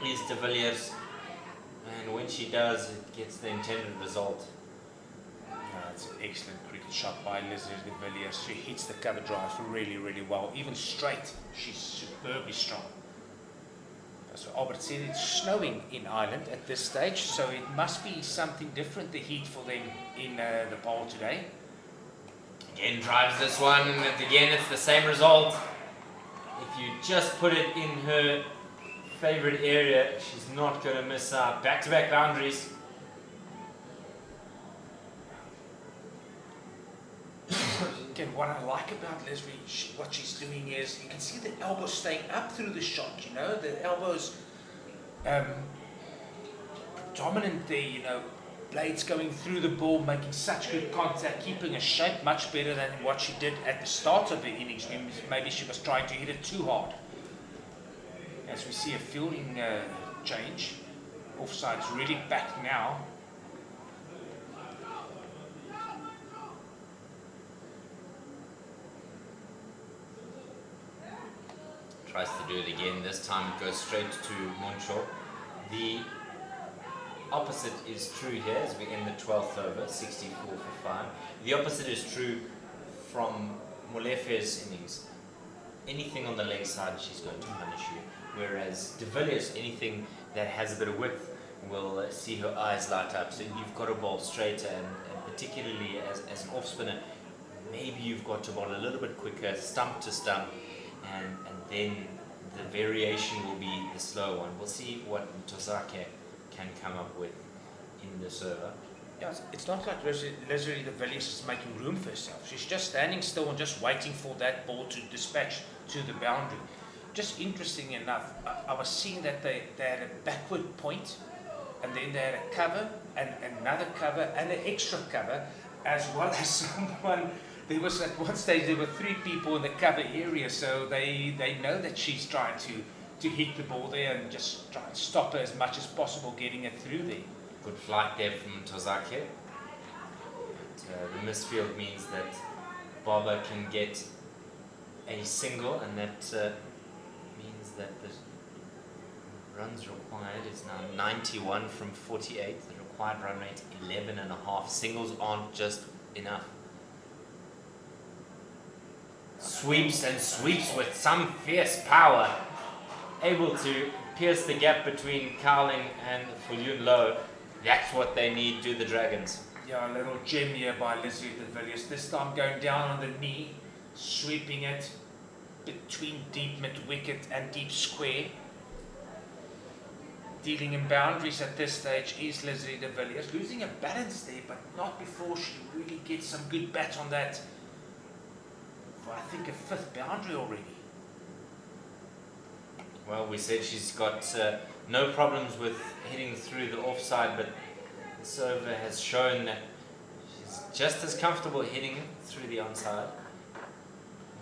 is de Villiers. And when she does, it gets the intended result. It's an excellent cricket shot by Leslie de Villiers. She hits the cover drive really, really well. Even straight, she's superbly strong. So Albert said it's snowing in Ireland at this stage, so it must be something different, the heat for them in the bowl today. Again drives this one, and again it's the same result. If you just put it in her favorite area, she's not going to miss out. Back-to-back boundaries. Again, what I like about Leslie, what she's doing is, you can see the elbow staying up through the shot, you know, the elbows dominant there, you know, blades going through the ball, making such good contact, keeping a shape much better than what she did at the start of the innings. Maybe she was trying to hit it too hard. As we see a fielding change, offside's really back now. Tries to do it again. This time it goes straight to Moncho. The opposite is true here as we end the 12th over, 64 for 5. The opposite is true from Molefe's innings. Anything on the leg side, she's going to punish you. Whereas de Villiers, anything that has a bit of width will see her eyes light up. So you've got to bowl straighter, and particularly as an off spinner, maybe you've got to bowl a little bit quicker, stump to stump, and then the variation will be the slow one. We'll see what Tozake can come up with in the server. Yeah, it's not like Leslie de Villiers is making room for herself. She's just standing still and just waiting for that ball to dispatch to the boundary. Just interesting enough, I was seeing that they had a backward point, and then they had a cover, and another cover, and an extra cover, as well as someone. There was at one stage there were 3 people in the cover area, so they know that she's trying to hit the ball there and just try and stop her as much as possible getting it through there. Good flight there from Tozake. The misfield means that Barber can get a single, and that means that the runs required is now 91 from 48. The required run rate 11.5. Singles aren't just enough. Sweeps and sweeps with some fierce power, able to pierce the gap between Cowling and Fulyun Low. That's what they need, do the Dragons. Yeah, a little gem here by Leslie de Villiers. This time going down on the knee, sweeping it between deep mid-wicket and deep square. Dealing in boundaries at this stage is Leslie de Villiers, losing a balance there, but not before she really gets some good bat on that. For I think a 5th boundary already. Well, we said she's got no problems with hitting through the offside, but this over has shown that she's just as comfortable hitting through the onside. I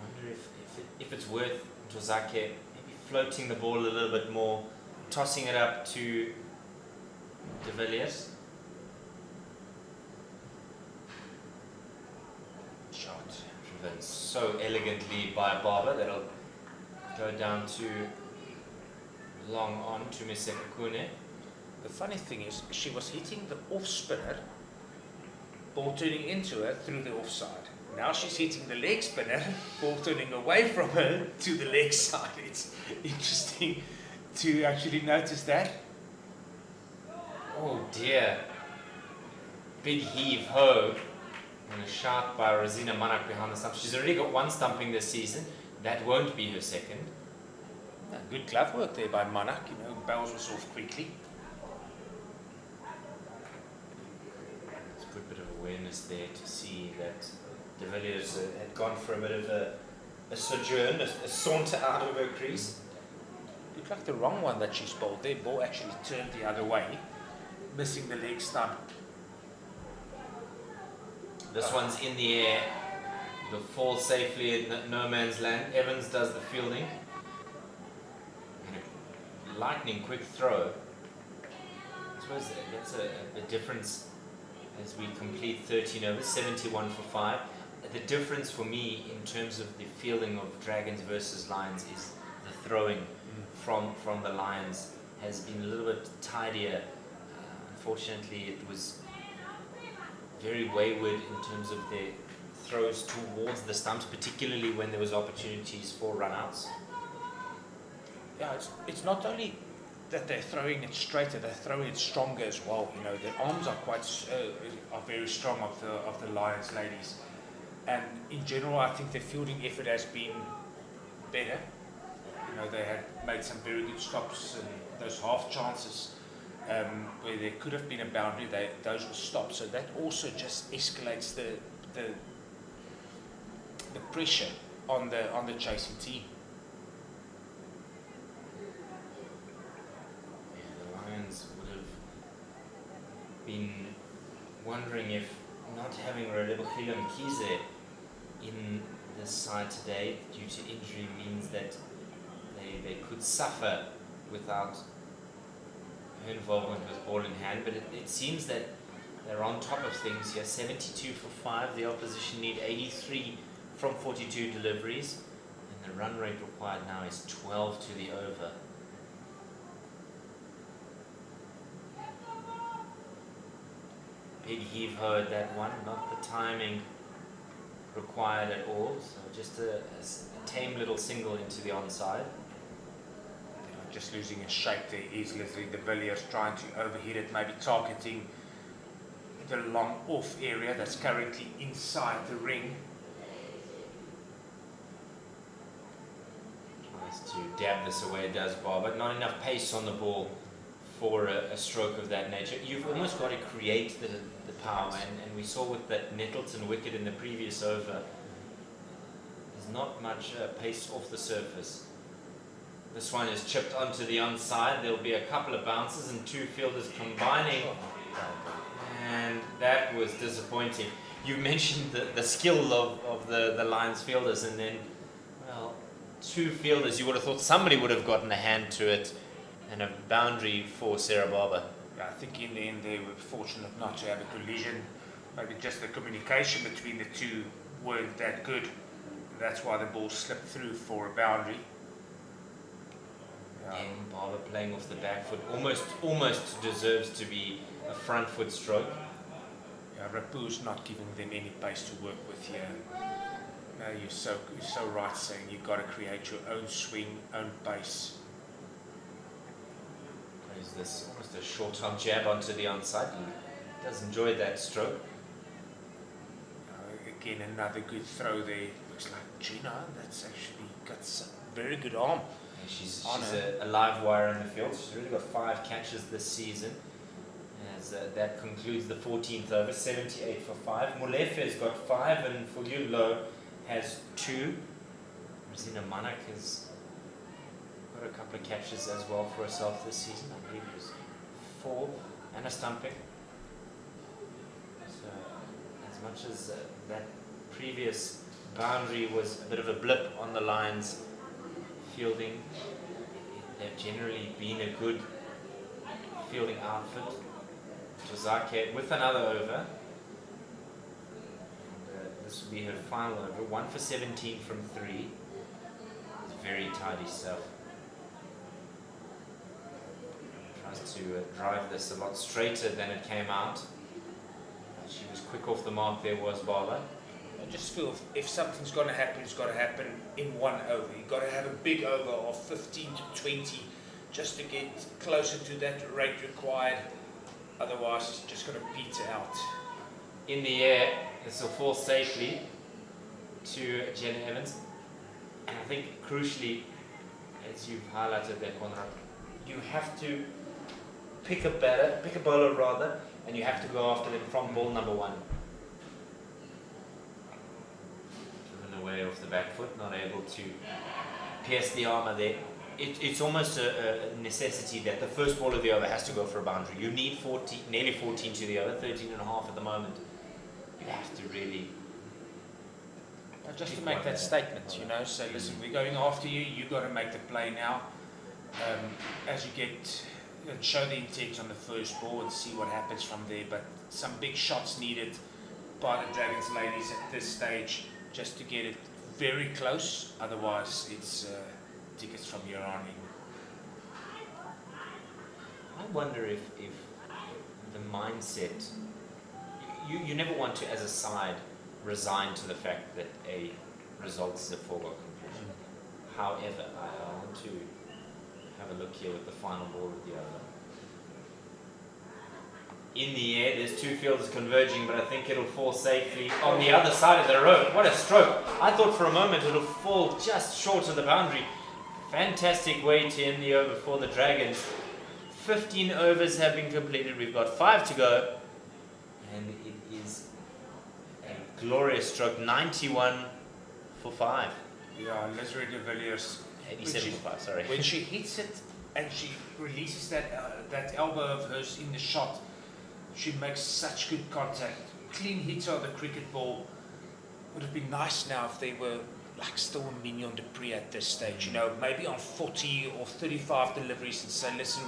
wonder if it's worth Ntozake maybe floating the ball a little bit more, tossing it up to de Villiers. Shot. Driven so elegantly by Barber that'll go down to long on to Misekakune. The funny thing is, she was hitting the off spinner, ball turning into her through the offside. Now she's hitting the leg spinner, ball turning away from her to the leg side. It's interesting to actually notice that. Oh dear. Big heave ho. And a shot by Rosina Manak behind the stump. She's already got 1 stumping this season. That won't be her second. Good glove work there by Manak, you know, bells was off quickly. It's a good bit of awareness there to see that de Villiers had gone for a bit of a sojourn, a saunter out of her crease. Looked like the wrong one that she's bowled there. Ball actually turned the other way, missing the leg stump. This one's in the air. It'll fall safely in no man's land. Evans does the fielding. And a lightning quick throw. I suppose that's a difference as we complete 13 overs, 71 for 5. The difference for me in terms of the fielding of Dragons versus Lions is the throwing from the Lions has been a little bit tidier. Unfortunately, it was very wayward in terms of their throws towards the stumps, particularly when there was opportunities for runouts. Yeah, it's not only that they're throwing it straighter, they're throwing it stronger as well. You know, their arms are are very strong of the Lions ladies, and in general, I think their fielding effort has been better. You know, they had made some very good stops and those half chances where there could have been a boundary. Those were stopped, so that also just escalates the pressure on the chasing team. The Lions would have been wondering if not having Relebogile Mkhize in this side today due to injury means that they could suffer without her involvement with ball in hand, but it seems that they're on top of things here. 72 for 5, the opposition need 83 from 42 deliveries, and the run rate required now is 12 to the over. Big heave ho at that one, not the timing required at all, so just a tame little single into the onside. Just losing its shape there is Leslie de Villiers trying to overhit it, maybe targeting the long off area that's currently inside the ring. Tries to dab this away, does Barber. Not enough pace on the ball for a stroke of that nature. You've almost got to create the power, and we saw with that Nettleton wicket in the previous over, there's not much pace off the surface. This one is chipped onto the onside. There'll be a couple of bounces and 2 fielders combining. And that was disappointing. You mentioned the skill of the Lions fielders, and then, well, 2 fielders, you would have thought somebody would have gotten a hand to it, and a boundary for Sarah Barber. Yeah, I think in the end they were fortunate not to have a collision. Maybe just the communication between the two weren't that good. That's why the ball slipped through for a boundary. And Barber playing off the back foot almost deserves to be a front foot stroke. Yeah, Rapu's not giving them any pace to work with here. No, you're so right saying you've got to create your own swing, own pace. Plays this almost a short arm jab onto the onside. He does enjoy that stroke. Again, another good throw there. looks like Gina. That's actually got some very good arm. And she's On a live wire in the field. She's really got 5 catches this season. As that concludes the 14th over, 78 for 5. Molefe's got 5 and Fululu has 2. Rosina Manak has got a couple of catches as well for herself this season. I believe it was 4 and a stumping. So as much as that previous boundary was a bit of a blip on the Lions fielding, they've generally been a good fielding outfit. Tozake with another over. And, this will be her final over. 1 for 17 from 3. It's very tidy stuff. Tries to drive this a lot straighter than it came out. She was quick off the mark there, was Bala. I just feel if something's going to happen, it's got to happen in 1 over. You've got to have a big over of 15 to 20 just to get closer to that rate required. Otherwise, it's just going to peter out. In the air, this will fall safely to Jen Evans. And I think crucially, as you've highlighted there, Conrad, you have to pick a bowler rather, and you have to go after them from ball number 1. Driven away off the back foot, not able to pierce the armour there. It's almost a necessity that the first ball of the over has to go for a boundary. You need 14, nearly 14 to the over, 13 and a half at the moment. You have to really... Just to make that statement, you know, say, listen, we're going after you, you've got to make the play now. As you get, show the intent on the first ball and see what happens from there, but some big shots needed by the Dragons ladies at this stage just to get it very close, otherwise it's tickets from here on in. I wonder if the mindset, you never want to, as a side, resign to the fact that a result is a foregone conclusion. However, I want to have a look here with the final ball of the over. In the air, there's 2 fielders converging, but I think it'll fall safely on the other side of the road. What a stroke. I thought for a moment it'll fall just short of the boundary. Fantastic way to end the over for the Dragons. 15 overs have been completed. We've got 5 to go. And it is a glorious stroke. 91 for 5. Yeah, Leslie de Villiers. 87 for 5, sorry. When she hits it and she releases that elbow of hers in the shot, she makes such good contact. Clean hit of the cricket ball. Would have been nice now if they were like still a Mignon Dupree at this stage, you know, maybe on 40 or 35 deliveries and say, listen,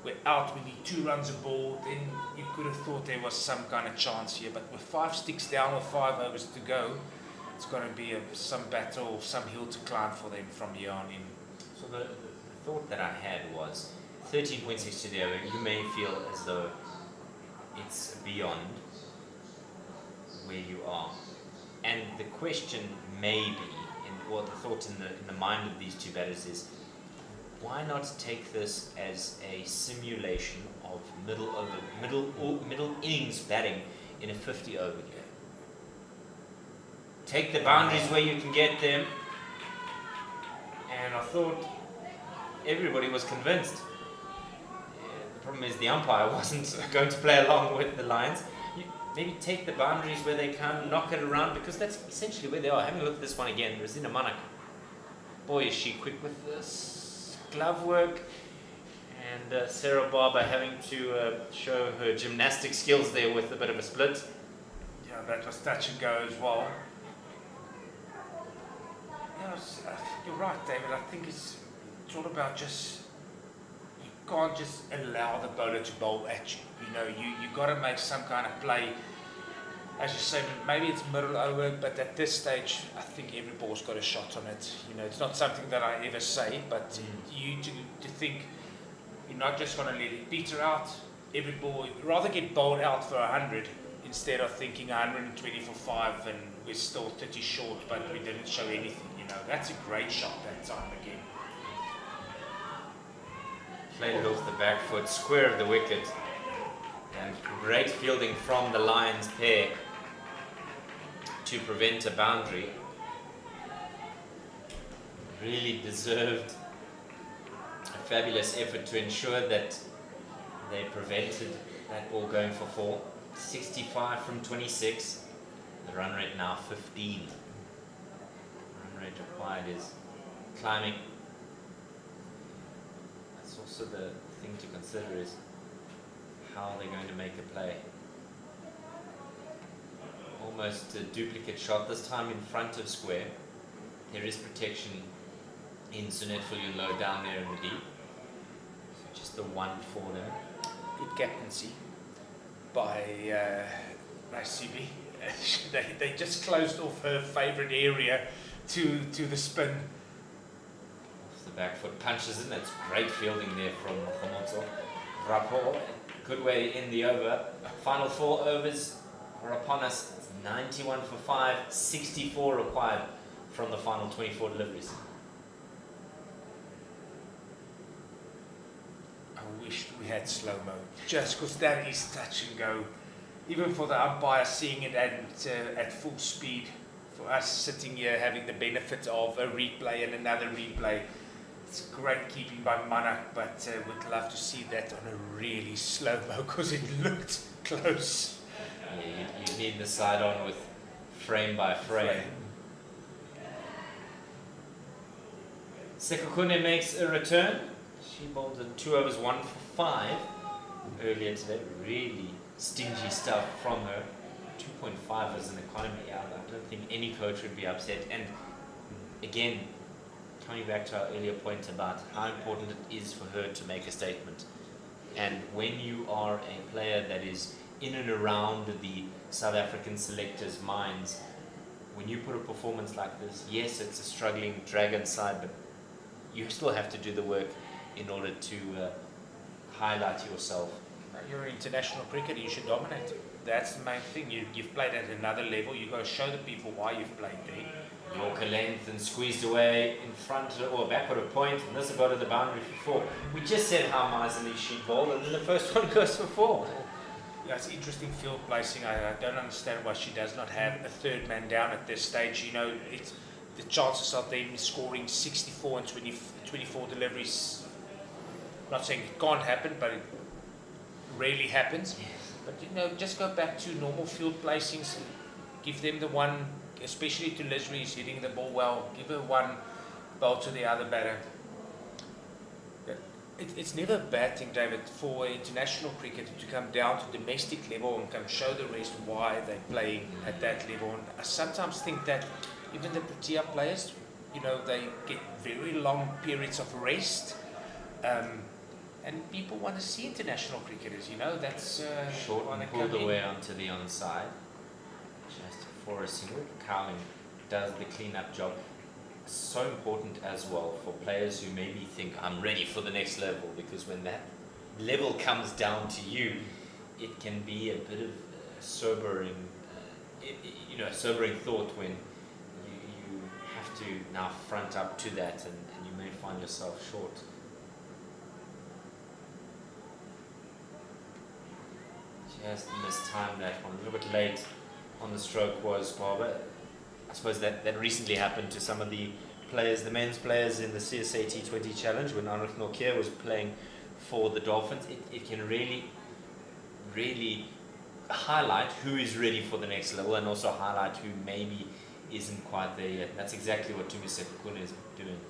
we're out, we need 2 runs a ball, then you could have thought there was some kind of chance here, but with 5 sticks down with 5 overs to go, it's going to be some battle, some hill to climb for them from here on in. So the thought that I had was 13.6 to the over, you may feel as though it's beyond where you are. And the question may be, or the thought in the mind of these 2 batters is, why not take this as a simulation of middle innings batting in a 50 over game? Take the boundaries where you can get them. And I thought everybody was convinced. The problem is the umpire wasn't going to play along with the Lions. Maybe take the boundaries where they can, knock it around, because that's essentially where they are. Having a look at this one again, Rosina Manak. Boy, is she quick with this glove work. And Sarah Barber having to show her gymnastic skills there with a bit of a split. Yeah, that was touch and go as well. Yeah, you're right, David. I think it's all about just, you can't just allow the bowler to bowl at you. You know, you got to make some kind of play. As you say, maybe it's middle over, but at this stage, I think every ball's got a shot on it. You know, it's not something that I ever say, but you to think you're not just going to let it peter out. Every ball, you'd rather get bowled out for 100 instead of thinking 120 for 5 and we're still 30 short, but we didn't show anything. You know, that's a great shot that time again. Played it off the back foot, square of the wicket. And great fielding from the Lions pair to prevent a boundary. really deserved a fabulous effort to ensure that they prevented that ball going for 4. 65 from 26. The run rate now 15. Run rate required is climbing. That's also the thing to consider, is how they're going to make a play. Almost a duplicate shot, this time in front of square. There is protection in Sunette low down there in the deep. So just the 1 for them. Good captaincy by Raisibe. They just closed off her favourite area to the spin. Off the back foot, punches in. That's great fielding there from Khomotso. Rapo, good way to end the over. Final 4 overs are upon us. 91 for 5, 64 required from the final 24 deliveries. I wished we had slow-mo, just because that is touch and go. Even for the umpire seeing it at full speed, for us sitting here having the benefit of a replay and another replay, it's great keeping by Manak, but would love to see that on a really slow-mo, because it looked close. Yeah, you need the side on with frame by frame. Sekukune makes a return. She bowled in 2 overs 1 for 5 earlier today. Really stingy stuff from her. 2.5 as an economy. I don't think any coach would be upset. And again, coming back to our earlier point about how important it is for her to make a statement. And when you are a player that is in and around the South African selectors' minds, when you put a performance like this, yes, it's a struggling Dragon side, but you still have to do the work in order to highlight yourself. You're an international cricketer, you should dominate. That's the main thing. You've played at another level, you've got to show the people why you've played there. Yorker length and squeezed away in front or backward a point, and this will go to the boundary for 4. We just said how miserly she bowled, and then the first one goes for 4. Yeah, it's interesting field placing. I don't understand why she does not have a third man down at this stage. You know, the chances of them scoring 64 and 24 deliveries, I'm not saying it can't happen, but it rarely happens. Yes. But you know, just go back to normal field placings. Give them the one, especially to Liz Rees hitting the ball well. Give her one bowl to the other batter. It's never a bad thing, David, for an international cricketer to come down to domestic level and come show the rest why they're playing at that level. And I sometimes think that even the Protea players, you know, they get very long periods of rest. And people want to see international cricketers, you know, that's... Short and pulled away onto the onside. Just for a single. Cowling does the clean-up job. So important as well for players who maybe think, I'm ready for the next level, because when that level comes down to you, it can be a bit of sobering, sobering thought when you have to now front up to that, and you may find yourself short. Just mistimed that one, a little bit late on the stroke was Barber. I suppose that recently happened to some of the players, the men's players in the CSA T20 Challenge when Anrich Norkeer was playing for the Dolphins. It can really, really highlight who is ready for the next level, and also highlight who maybe isn't quite there yet. That's exactly what Tumi Sekukune is doing.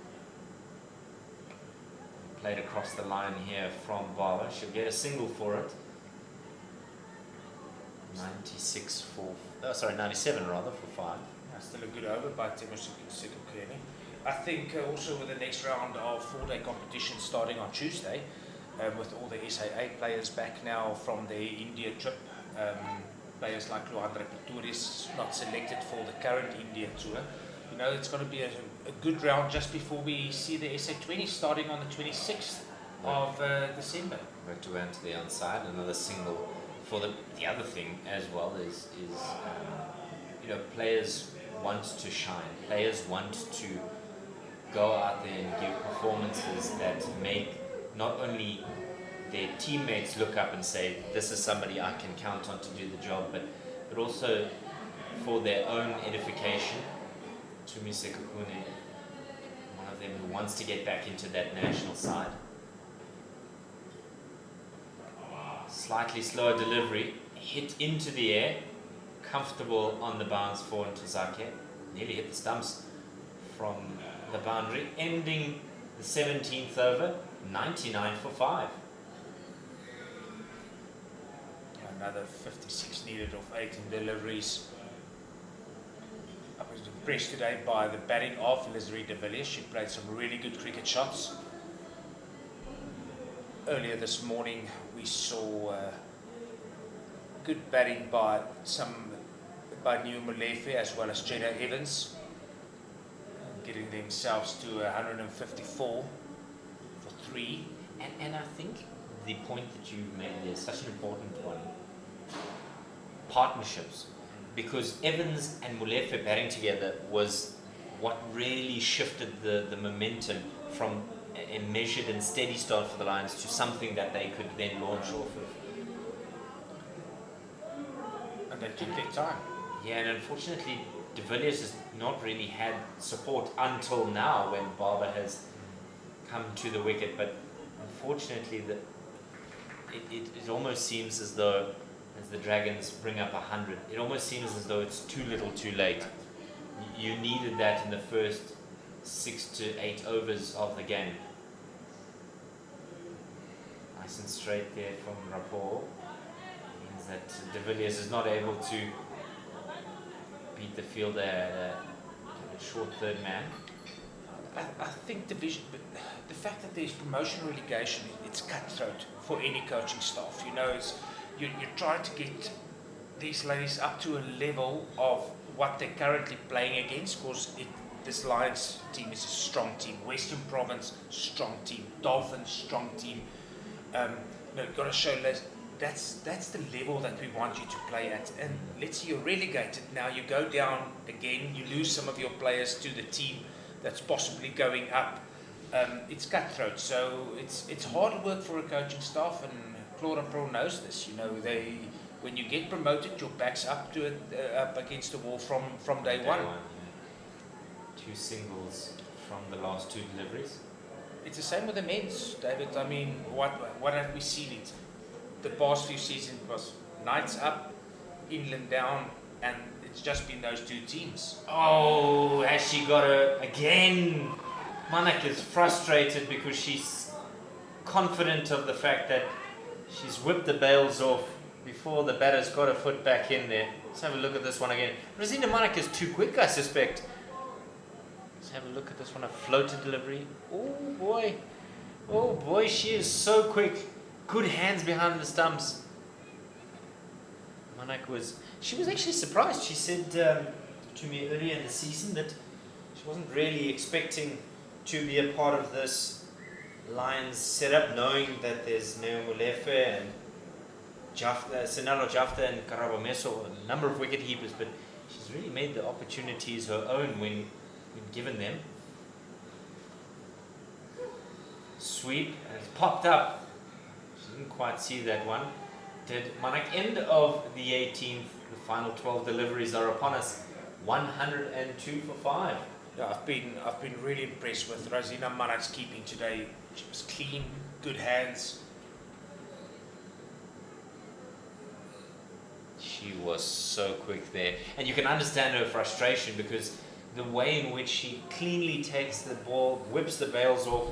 Played across the line here from Barber. She'll get a single for it. 97 rather for 5. Still a good over by Timo Sekukene. I think also with the next round of 4-day competition starting on Tuesday, with all the SAA players back now from their India trip, players like Luandra Pretorius not selected for the current India tour. You know, it's going to be a good round just before we see the SA20 starting on the 26th of December. Right to went to the outside, another single for the other thing as well is players want to shine. Players want to go out there and give performances that make not only their teammates look up and say, this is somebody I can count on to do the job, but also for their own edification. Tumi Sekukune, one of them who wants to get back into that national side. Slightly slower delivery, hit into the air, comfortable on the bounce for Ntozake. Nearly hit the stumps from the boundary, ending the 17th over, 99 for 5. Another 56 needed of 18 deliveries. I was impressed today by the batting of Leslie de Villiers. She played some really good cricket shots. Earlier this morning we saw good batting by New Molefe as well as Jenna Evans, getting themselves to 154 for 3. And I think the point that you made there is such an important one. Partnerships. Because Evans and Molefe batting together was what really shifted the momentum from a measured and steady start for the Lions to something that they could then launch off of. And they took their time. Yeah, and unfortunately, de Villiers has not really had support until now when Barber has come to the wicket. But unfortunately, it almost seems as though, as the Dragons bring up 100, it almost seems as though it's too little too late. You needed that in the first 6 to 8 overs of the game. Nice and straight there from Rapport. Means that de Villiers is not able to beat the fielder at a short third man. I think the fact that there's promotion relegation, it's cutthroat for any coaching staff. You know, you're trying to get these ladies up to a level of what they're currently playing against, because this Lions team is a strong team. Western Province, strong team. Dolphins, strong team. You've got to show that's the level that we want you to play at. And let's say you're relegated. Now you go down again, you lose some of your players to the team that's possibly going up. It's cutthroat, so it's hard work for a coaching staff, and Claude Pro knows this. You know, when you get promoted, your back's up to it, up against the wall from day one. Yeah. 2 singles from the last 2 deliveries. It's the same with the men's, David. I mean, what have we seen? It the past few seasons was Knights up, Inland down, and it's just been those 2 teams. Oh, has she got her again? Manak is frustrated because she's confident of the fact that she's whipped the bails off before the batter's got her foot back in there. Let's have a look at this one again. Rosina Manak is too quick, I suspect. Let's have a look at this one, a floated delivery. Oh boy, she is so quick. Good hands behind the stumps. Manak was actually surprised. She said to me earlier in the season that she wasn't really expecting to be a part of this Lions setup, knowing that there's Neo Molefe and Senalo Jafta and Karabo Meso, a number of wicket keepers, but she's really made the opportunities her own when given them. Sweep, and it's popped up. She didn't quite see that one. Did Manak. End of the 18th, the final 12 deliveries are upon us. 102 for 5. Yeah, I've been really impressed with Rosina Manak's keeping today. She was clean, good hands. She was so quick there, and you can understand her frustration because the way in which she cleanly takes the ball, whips the bails off,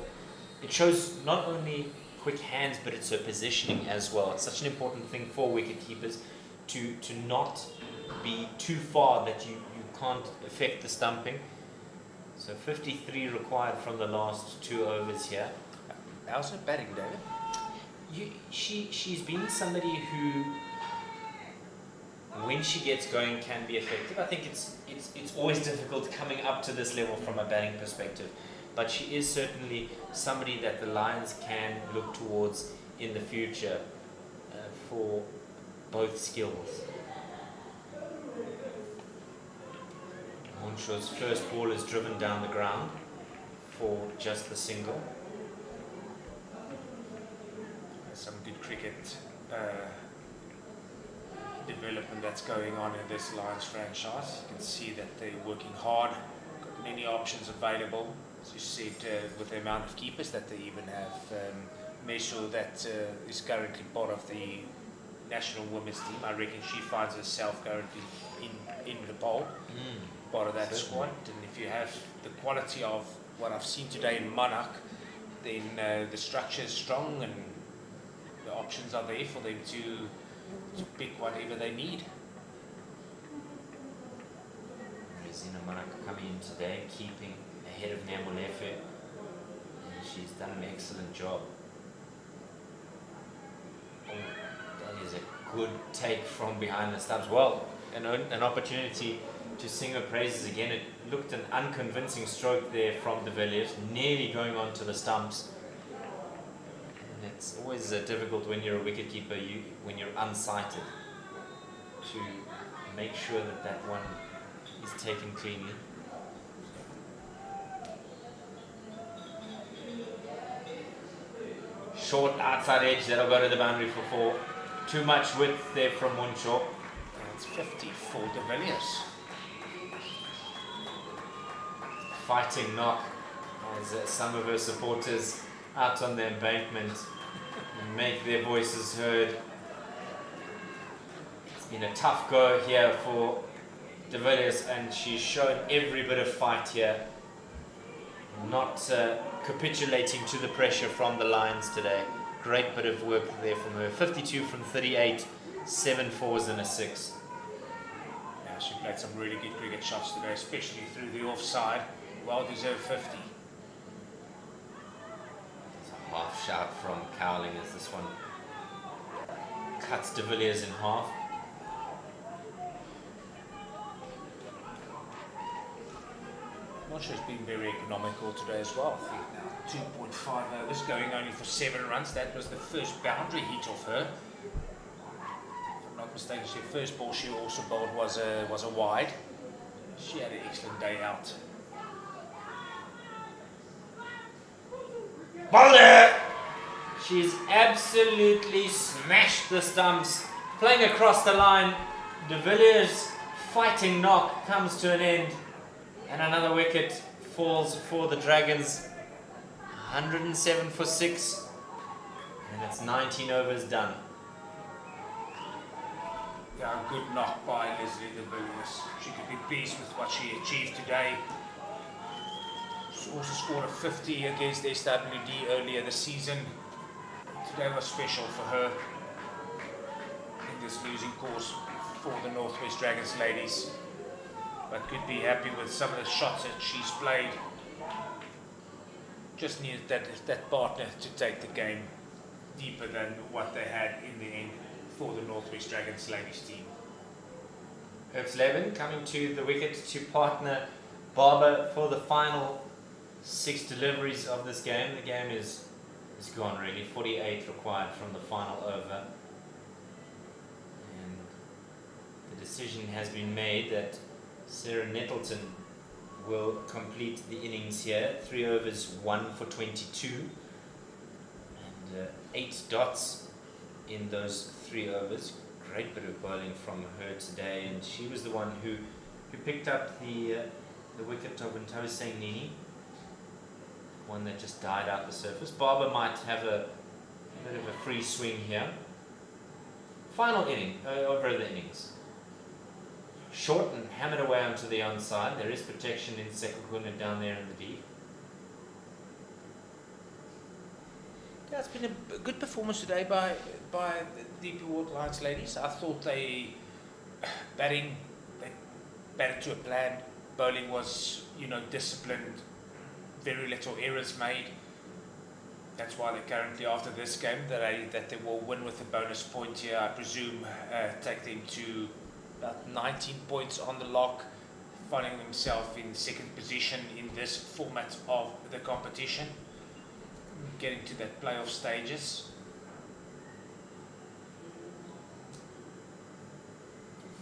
it shows not only quick hands, but it's her positioning as well. It's such an important thing for wicket keepers to not be too far that you can't affect the stumping. So 53 required from the last 2 overs here. How's her batting, David? She's been somebody who, when she gets going, can be effective. I think it's always difficult coming up to this level from a batting perspective, but she is certainly somebody that the Lions can look towards in the future for both skills. Monshaw's first ball is driven down the ground for just the single. Some good cricket development that's going on in this Lions franchise. You can see that they're working hard, got many options available. As you said, with the amount of keepers that they even have, Mesho that is currently part of the national women's team. I reckon she finds herself currently in the bowl, part of that squad. And if you have the quality of what I've seen today in Monarch, then the structure is strong and the options are there for them to pick whatever they need. Rezina Monarch coming in today, keeping ahead of Namulefe, and she's done an excellent job. Oh, that is a good take from behind the stumps. Well, an opportunity to sing her praises again. It looked an unconvincing stroke there from de Villiers, nearly going on to the stumps. And it's always difficult when you're a wicketkeeper, when you're unsighted, to make sure that that one is taken cleanly. Short outside edge, that'll go to the boundary for 4. Too much width there from Munshaw. That's 50 for de Villiers. Fighting knock as some of her supporters out on the embankment make their voices heard. It's been a tough go here for de Villiers, and she's shown every bit of fight here, not capitulating to the pressure from the Lions today. Great bit of work there from her. 52 from 38, 7 fours and a 6. Yeah, she played some really good cricket shots today, especially through the offside. Well deserved 50. It's a half shout from Cowling as this one cuts de Villiers in half. Monsha's been very economical today as well. I think now 2.5 overs, going only for 7 runs. That was the first boundary hit of her. If I'm not mistaken, her first ball she also bowled was a wide. She had an excellent day out. Bowler! She's absolutely smashed the stumps. Playing across the line, de Villiers' fighting knock comes to an end. And another wicket falls for the Dragons. 107 for 6. And it's 19 overs done. Yeah, a good knock by Leslie de Villiers. She could be pleased with what she achieved today. She also scored a 50 against SWD earlier this season. Today was special for her in this losing course for the Northwest Dragons ladies. But could be happy with some of the shots that she's played. Just needed that partner to take the game deeper than what they had in the end for the Northwest Dragons ladies team. Herxleben coming to the wicket to partner Barber for the final 6 deliveries of this game. The game is gone really. 48 required from the final over. And the decision has been made that Sarah Nettleton will complete the innings here. 3 overs, 1 for 22. And 8 dots in those 3 overs. Great bit of bowling from her today. And she was the one who picked up the wicket of Ntoseng Nini. One that just died out the surface. Barber might have a bit of a free swing here. Final inning, over the innings. Short and hammered away onto the onside. There is protection in Sekukuna down there in the deep. Yeah, it's been a good performance today by the DP World Lions ladies. I thought they batted to a plan. Bowling was, disciplined. Very little errors made. That's why they're currently after this game that they will win with a bonus point here. I presume take them to about 19 points on the lock, finding themselves in second position in this format of the competition, getting to that playoff stages.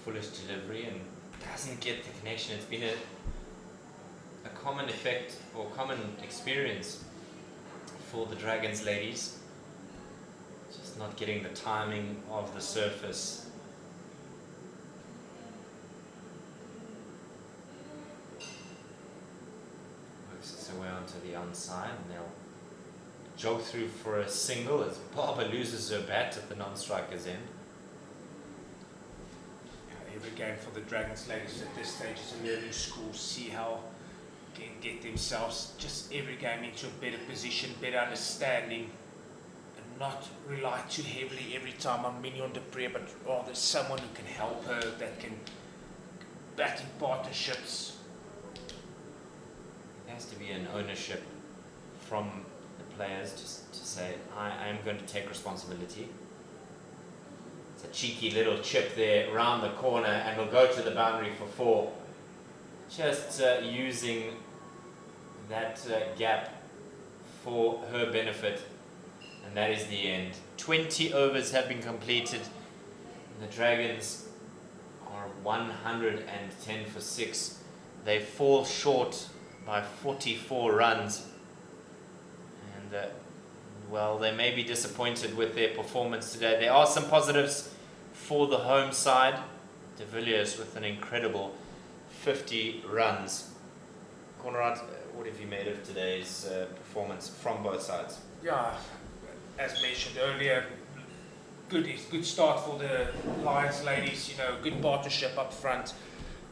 Foolish delivery and doesn't get the connection. It's been a common effect or common experience for the Dragons ladies. Just not getting the timing of the surface. Works its way onto onside, and they'll jog through for a single as Barber loses her bat at the non-striker's end. Every game for the Dragons ladies at this stage is a learning school. See how they can get themselves just every game into a better position, better understanding, and not rely too heavily every time on Mignon de Pre, but rather someone who can help her, that can bat in partnerships. There has to be an ownership from the players to say, I am going to take responsibility. It's a cheeky little chip there round the corner, and we'll go to the boundary for 4. Just using that gap for her benefit, and that is the end. 20 overs have been completed. The Dragons are 110 for 6. They fall short by 44 runs, and well, they may be disappointed with their performance today. There are some positives for the home side. De Villiers with an incredible 50 runs. Conrad, what have you made of today's performance from both sides? Yeah, as mentioned earlier, good start for the Lions ladies. You know, good partnership up front.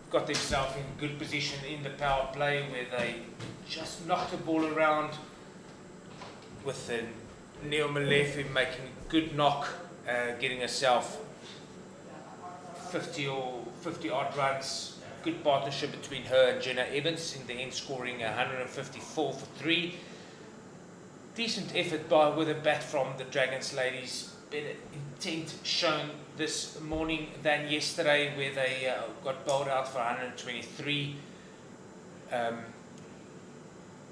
Got themselves in good position in the power play where they just knocked the ball around with Neo Malefi making a good knock, getting herself 50 odd runs. Good partnership between her and Jenna Evans, in the end scoring 154 for 3. Decent effort with a bat from the Dragons ladies. Better intent shown this morning than yesterday, where they got bowled out for 123.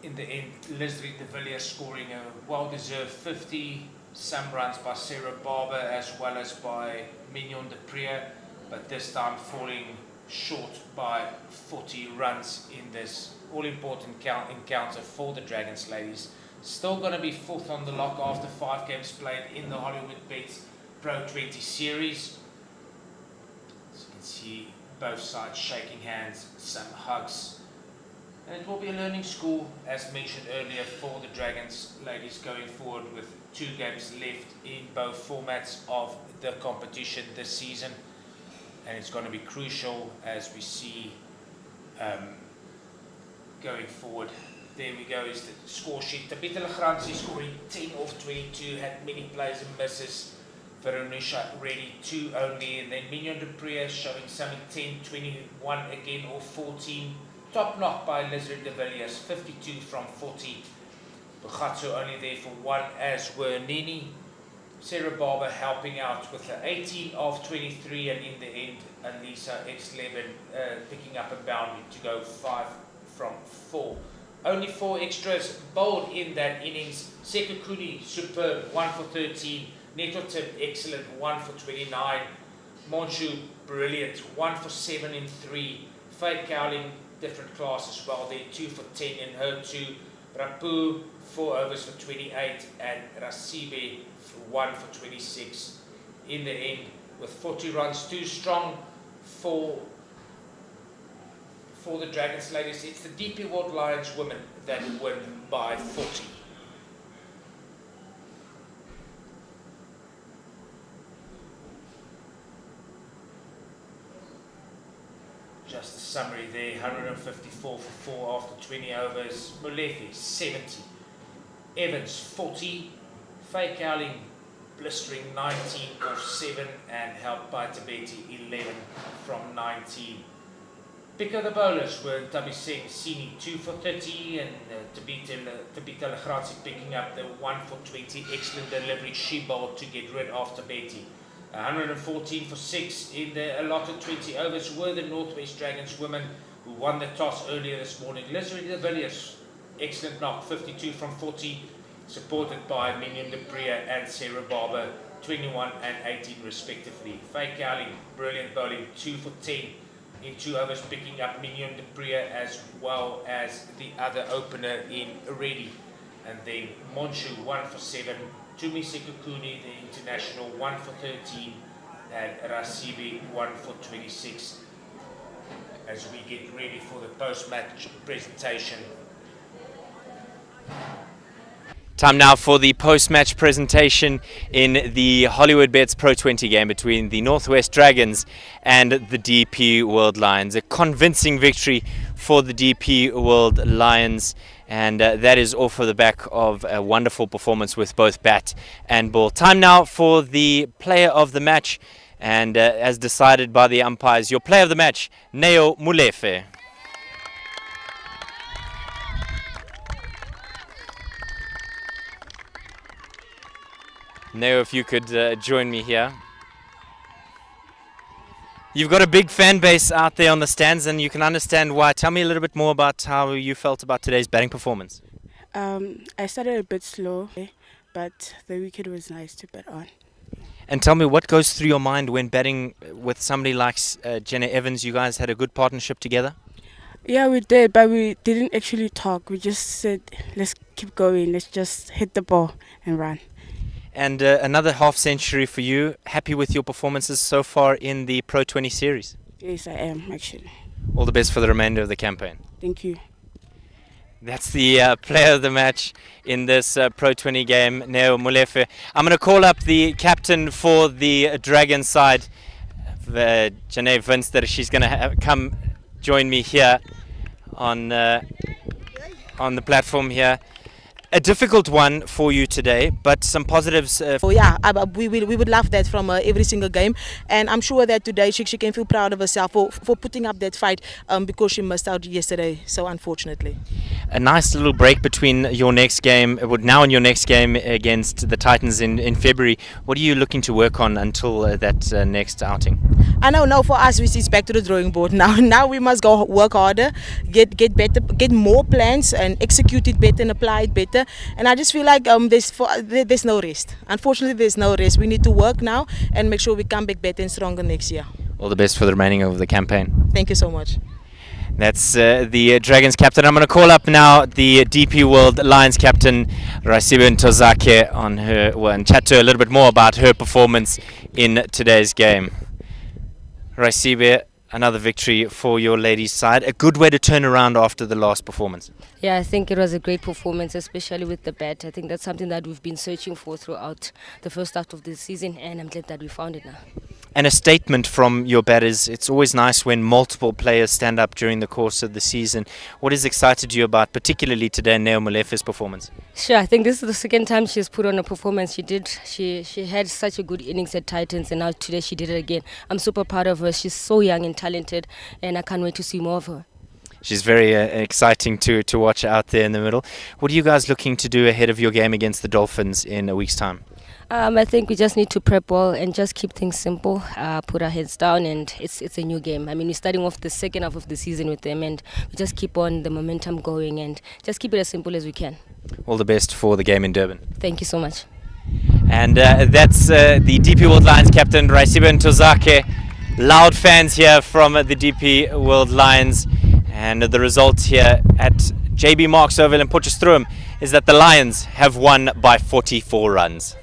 In the end, Leslie de Villiers scoring a well-deserved 50. Some runs by Sarah Barber as well as by Mignon de Pre, but this time falling short by 40 runs in this all-important encounter for the Dragons ladies. Still going to be 4th on the lock after 5 games played in the Hollywoodbets Pro20 series. As you can see, both sides shaking hands, some hugs. And it will be a learning school, as mentioned earlier, for the Dragons ladies going forward with 2 games left in both formats of the competition this season. And it's going to be crucial as we see going forward. There we go, is the score sheet. Tabitha Legrandzi scoring 10 off 22, had many plays and misses. Veronisha Reddy 2 only, and then Mignon de Pre showing something 10, 21 again off 14. Top knock by Leslie de Villiers, 52 from 40. Bukhatso only there for 1, as were Nini. Sarah Barber helping out with the 18 of 23, and in the end, Anissa X11 picking up a boundary to go 5 from 4. Only 4 extras bowled in that innings. Sekukuni, superb, 1 for 13. Neto Tim, excellent, 1 for 29. Monshu, brilliant, 1 for 7 in 3. Faye Cowling, different class as well there, 2 for 10 in her 2. Rapu, 4 overs for 28. And Rasibe, 1 for 26. In the end, with 40 runs, too strong for the Dragons ladies. It's the DP World Lions women that win by 40. Just a summary there, 154 for 4 after 20 overs. Molefe, 70. Evans, 40. Faye Cowling, blistering 19 off 7, and helped by Tabeti, 11 from 19. Pick of the bowlers were Tabi Singh, Sini 2 for 30, and Tabitha Legrandzi picking up the 1 for 20. Excellent delivery. She bowled to get rid of Tabeti. 114 for 6 in the allotted 20 overs were the Northwest Dragons women, who won the toss earlier this morning. Leslie de Villiers, excellent knock, 52 from 40, supported by Mignon de Pre and Sarah Barber, 21 and 18 respectively. Faye Cowling, brilliant bowling, 2 for 10. In 2 overs, picking up Mignon de Pre as well as the other opener in Reddy. And then Monshu, 1 for 7. Tumi Sekukuni, the international, 1 for 13. And Rasibi, 1 for 26. As we get ready for the post-match presentation. Time now for the post-match presentation in the Hollywoodbets Pro20 game between the Northwest Dragons and the DP World Lions. A convincing victory for the DP World Lions, and that is all for the back of a wonderful performance with both bat and ball. Time now for the player of the match, and as decided by the umpires, your player of the match, Neo Molefe. Neo, if you could join me here. You've got a big fan base out there on the stands, and you can understand why. Tell me a little bit more about how you felt about today's batting performance. I started a bit slow, but the wicket was nice to bat on. And tell me, what goes through your mind when batting with somebody like Jenna Evans? You guys had a good partnership together? Yeah, we did, but we didn't actually talk. We just said, let's keep going, let's just hit the ball and run. And another half century for you. Happy with your performances so far in the Pro20 series? Yes, I am, actually. All the best for the remainder of the campaign. Thank you. That's the player of the match in this Pro20 game, Neo Molefe. I'm going to call up the captain for the Dragon side, Janae Vinster. She's going to come join me here on the platform here. A difficult one for you today, but some positives. We would love that from every single game, and I'm sure that today she can feel proud of herself for putting up that fight because she missed out yesterday, so unfortunately. A nice little break between your next game, now and your next game against the Titans in February. What are you looking to work on until that next outing? I know, no, for us, it's back to the drawing board now. Now we must go work harder, get better, get more plans and execute it better and apply it better. And I just feel like there's no rest. Unfortunately, there's no rest. We need to work now and make sure we come back better and stronger next year. All the best for the remaining of the campaign. Thank you so much. That's the Dragons captain. I'm going to call up now the DP World Lions captain, Raisibe Ntozake, and chat to her a little bit more about her performance in today's game. Raisibe, another victory for your ladies' side. A good way to turn around after the last performance. Yeah, I think it was a great performance, especially with the bat. I think that's something that we've been searching for throughout the first half of the season, and I'm glad that we found it now. And a statement from your batters. It's always nice when multiple players stand up during the course of the season. What has excited you about, particularly today, Neo Molefe's performance? Sure, I think this is the second time she's put on a performance. She had such a good innings at Titans, and now today she did it again. I'm super proud of her. She's so young and talented, and I can't wait to see more of her. She's very exciting to watch out there in the middle. What are you guys looking to do ahead of your game against the Dolphins in a week's time? I think we just need to prep well and just keep things simple, put our heads down, and it's a new game. I mean, we're starting off the second half of the season with them, and we just keep on the momentum going and just keep it as simple as we can. All the best for the game in Durban. Thank you so much. And that's the DP World Lions captain, Raisibe Ntozake. Loud fans here from the DP World Lions. And the result here at JB Marks Oval in Potchefstroom is that the Lions have won by 44 runs.